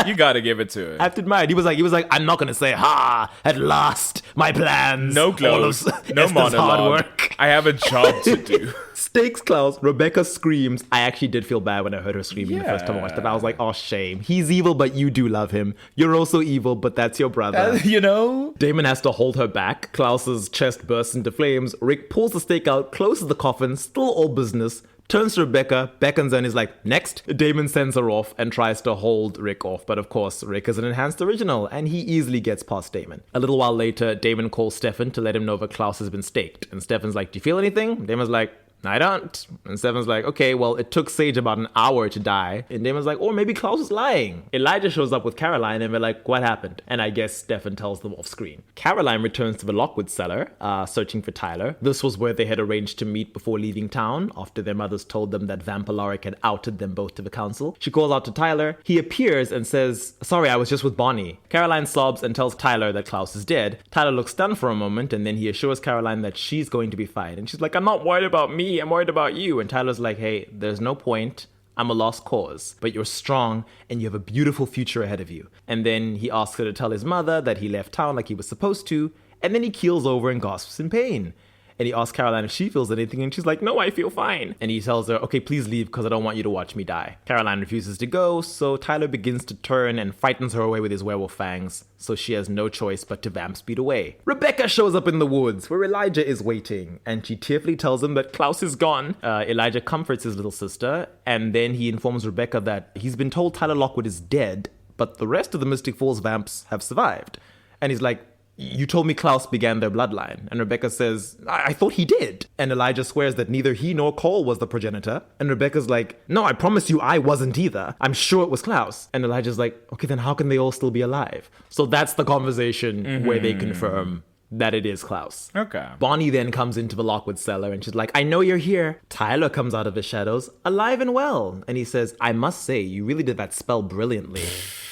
You gotta give it to him. I have to admire it. He was like, I'm not gonna say, ha, at last, my plans. No clothes, no Esther's monologue. hard work. I have a job to do. Stakes Klaus, Rebecca screams. I actually did feel bad when I heard her screaming the first time I watched it. I was like, oh, shame. He's evil, but you do love him. You're also evil, but that's your brother. You know? Damon has to hold her back. Klaus's chest bursts into flames. Rick pulls the stake out, closes the coffin, still all business, turns to Rebecca, beckons her and is like, next. Damon sends her off and tries to hold Rick off. But of course, Rick is an enhanced original and he easily gets past Damon. A little while later, Damon calls Stefan to let him know that Klaus has been staked. And Stefan's like, do you feel anything? Damon's like, I don't. And Stefan's like, okay, well, it took Sage about an hour to die. And Damon's like, or maybe Klaus is lying. Elijah shows up with Caroline and they're like, what happened? And I guess Stefan tells them off screen. Caroline returns to the Lockwood cellar, searching for Tyler. This was where they had arranged to meet before leaving town, after their mothers told them that Vampire had outed them both to the council. She calls out to Tyler. He appears and says, sorry, I was just with Bonnie. Caroline sobs and tells Tyler that Klaus is dead. Tyler looks stunned for a moment and then he assures Caroline that she's going to be fine. And she's like, I'm not worried about me. I'm worried about you. And Tyler's like, hey, there's no point. I'm a lost cause, but you're strong and you have a beautiful future ahead of you. And then he asks her to tell his mother that he left town like he was supposed to. And then he keels over and gasps in pain. And he asks Caroline if she feels anything, and she's like, no, I feel fine. And he tells her, okay, please leave because I don't want you to watch me die. Caroline refuses to go, so Tyler begins to turn and frightens her away with his werewolf fangs, so she has no choice but to vamp speed away. Rebecca shows up in the woods where Elijah is waiting, and she tearfully tells him that Klaus is gone. Elijah comforts his little sister, and then he informs Rebecca that he's been told Tyler Lockwood is dead, but the rest of the Mystic Falls vamps have survived. And he's like, you told me Klaus began their bloodline. And Rebecca says, I thought he did. And Elijah swears that neither he nor Cole was the progenitor. And Rebecca's like, no, I promise you I wasn't either. I'm sure it was Klaus. And Elijah's like, okay, then how can they all still be alive? So that's the conversation where they confirm that it is Klaus. Okay. Bonnie then comes into the Lockwood cellar and she's like, I know you're here. Tyler comes out of his shadows, alive and well. And he says, I must say, you really did that spell brilliantly.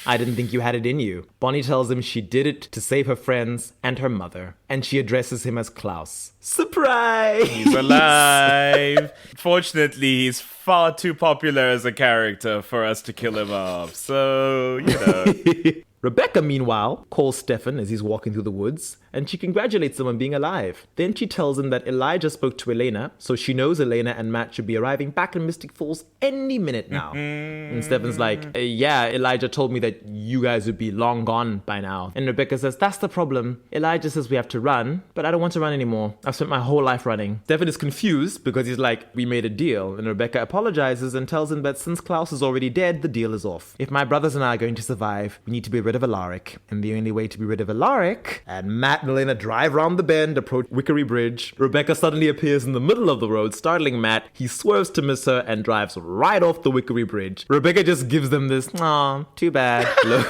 I didn't think you had it in you. Bonnie tells him she did it to save her friends and her mother. And she addresses him as Klaus. Surprise! He's alive. Fortunately, he's far too popular as a character for us to kill him off. So, you know. Rebecca, meanwhile, calls Stefan as he's walking through the woods, and she congratulates him on being alive. Then she tells him that Elijah spoke to Elena, so she knows Elena and Matt should be arriving back in Mystic Falls any minute now. And Stefan's like, yeah, Elijah told me that you guys would be long gone by now. And Rebecca says, that's the problem. Elijah says we have to run, but I don't want to run anymore. I've spent my whole life running. Stefan is confused because he's like, we made a deal. And Rebecca apologizes and tells him that since Klaus is already dead, the deal is off. If my brothers and I are going to survive, we need to be rid of Alaric. And the only way to be rid of Alaric, and Matt and Elena drive round the bend, approach Wickery Bridge. Rebecca suddenly appears in the middle of the road, startling Matt. He swerves to miss her and drives right off the Wickery Bridge. Rebecca just gives them this, aw, too bad look.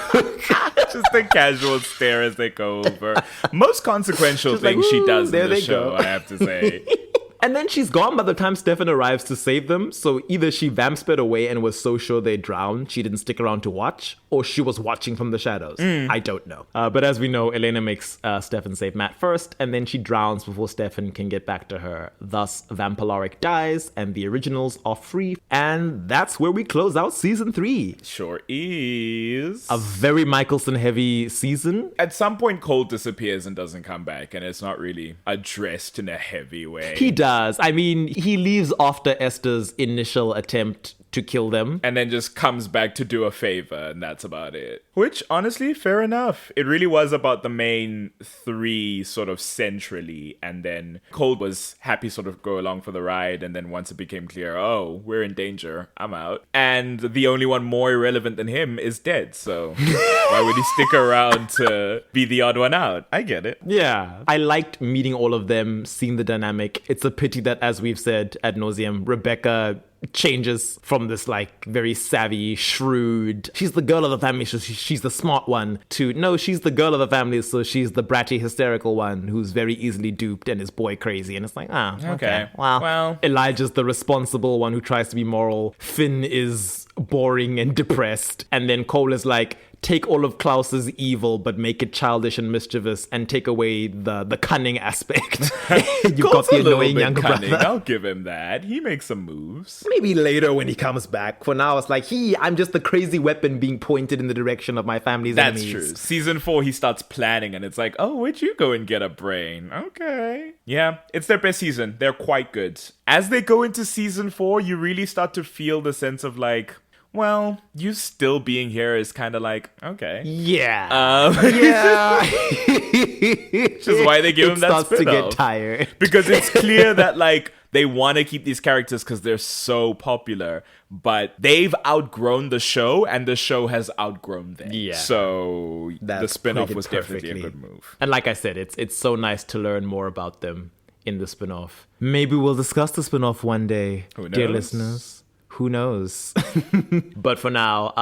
Just a casual stare as they go over. Most consequential She's thing like, she does there in the they show, go. I have to say. And then she's gone by the time Stefan arrives to save them, so either she vamp sped away and was so sure they drowned she didn't stick around to watch, or she was watching from the shadows. I don't know. But as we know, Elena makes Stefan save Matt first, and then she drowns before Stefan can get back to her. Thus, Vampalaric dies, and the originals are free, and that's where we close out season 3. Sure is. A very Mikaelson-heavy season. At some point, Cole disappears and doesn't come back, and it's not really addressed in a heavy way. He does. I mean, he leaves after Esther's initial attempt to kill them. And then just comes back to do a favor, and that's about it. Which, honestly, fair enough. It really was about the main three sort of centrally, and then Cole was happy sort of go along for the ride, and then once it became clear, oh, we're in danger, I'm out. And the only one more irrelevant than him is dead, so why would he stick around to be the odd one out? I get it. Yeah. I liked meeting all of them, seeing the dynamic. It's a pity that, as we've said ad nauseum, Rebecca changes from this like very savvy, shrewd, she's the girl of the family, so she's the smart one, to no, she's the girl of the family, so she's the bratty, hysterical one who's very easily duped and is boy crazy. And it's like, okay. Well, Elijah's the responsible one who tries to be moral. Finn is boring and depressed. And then Cole is like, take all of Klaus's evil, but make it childish and mischievous, and take away the cunning aspect. You've got the annoying younger cunning. brother. I'll give him that. He makes some moves. Maybe later when he comes back. For now, it's like, I'm just the crazy weapon being pointed in the direction of my family's That's enemies. true. Season 4, he starts planning, and it's like, oh, where'd you go and get a brain? Okay. Yeah, it's their best season. They're quite good. As they go into season 4, you really start to feel the sense of like, well, you still being here is kind of like, okay. Yeah. Yeah. Which is why they give him that starts to spin-off. get tired. Because it's clear that, like, they want to keep these characters because they're so popular, but they've outgrown the show, and the show has outgrown them. Yeah. So the That's spin-off put it was definitely a perfectly. good move. And like I said, it's so nice to learn more about them in the spin-off. Maybe we'll discuss the spin-off one day, Who dear knows? listeners. Who knows? But for now,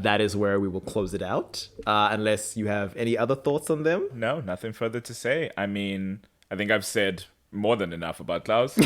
that is where we will close it out. Unless you have any other thoughts on them. No, nothing further to say. I mean, I think I've said more than enough about Klaus.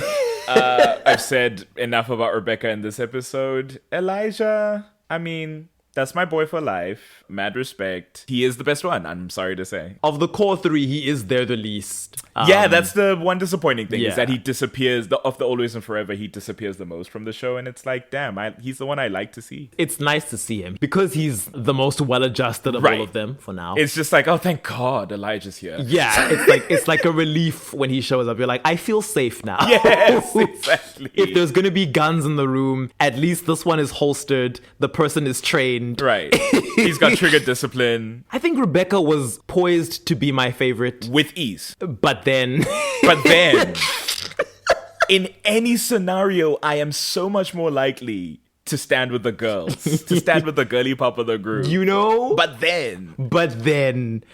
I've said enough about Rebecca in this episode. Elijah, I mean, that's my boy for life. Mad respect. He is the best one, I'm sorry to say. Of the core three, he is there the least. Yeah, that's the one disappointing thing, yeah. is that he disappears, of the Always and Forever, he disappears the most from the show, and it's like, damn, he's the one I like to see. It's nice to see him because he's the most well-adjusted of Right. all of them for now. It's just like, oh, thank God, Elijah's here. Yeah, it's like a relief when he shows up. You're like, I feel safe now. Yes, exactly. If there's gonna be guns in the room, at least this one is holstered. The person is trained. Right. He's got trigger discipline I think Rebecca was poised to be my favorite, with ease. but then But then, in any scenario, I am so much more likely to stand with the girls, to stand with the girly pop of the group. you know. But then, My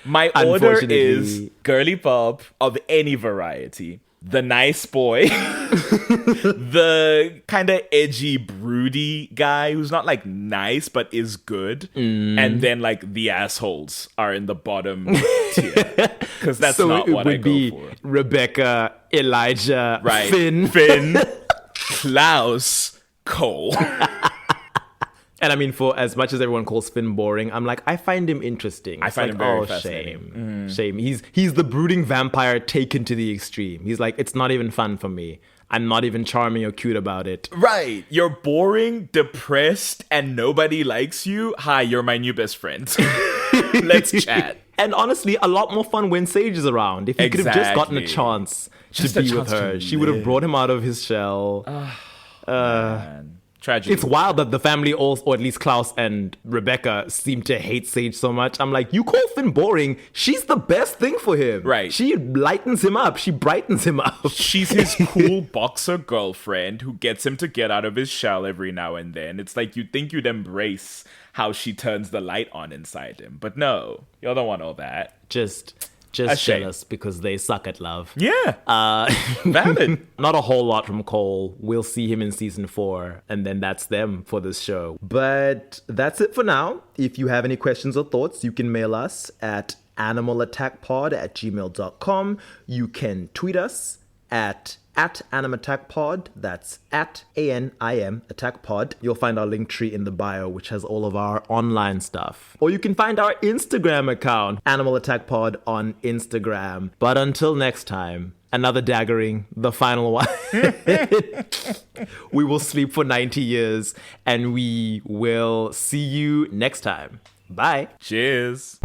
my order unfortunately- is girly pop of any variety. The nice boy, the kind of edgy, broody guy who's not like nice but is good, and then like the assholes are in the bottom tier, because that's so not it what I would go be for. Rebecca, Elijah, Right, Finn. Klaus, Cole. And I mean, for as much as everyone calls Finn boring, I'm like, I find him interesting. I It's find like, him very oh, fascinating. shame. He's the brooding vampire taken to the extreme. He's like, it's not even fun for me. I'm not even charming or cute about it. Right, you're boring, depressed, and nobody likes you. Hi, you're my new best friend. Let's chat. And honestly, a lot more fun when Sage is around. If he could have just gotten a Exactly. chance Just to a be with chance to her, she would have live. brought him out of his shell. Man. Tragedy. It's wild that the family, also, or at least Klaus and Rebecca, seem to hate Sage so much. I'm like, you call Finn boring? She's the best thing for him. Right. She lightens him up. She brightens him up. She's his cool boxer girlfriend who gets him to get out of his shell every now and then. It's like you'd think you'd embrace how she turns the light on inside him. But no, you don't want all that. Just A shame. jealous because they suck at love. Yeah. Valid. Not a whole lot from Cole. We'll see him in season 4, and then that's them for this show. But that's it for now. If you have any questions or thoughts, you can mail us at animalattackpod@gmail.com. You can tweet us at animattackpod. That's at ANIM attackpod. You'll find our link tree in the bio, which has all of our online stuff. Or you can find our Instagram account, Animal Attack Pod, on Instagram. But until next time, another daggering, the final one. We will sleep for 90 years, and we will see you next time. Bye. Cheers.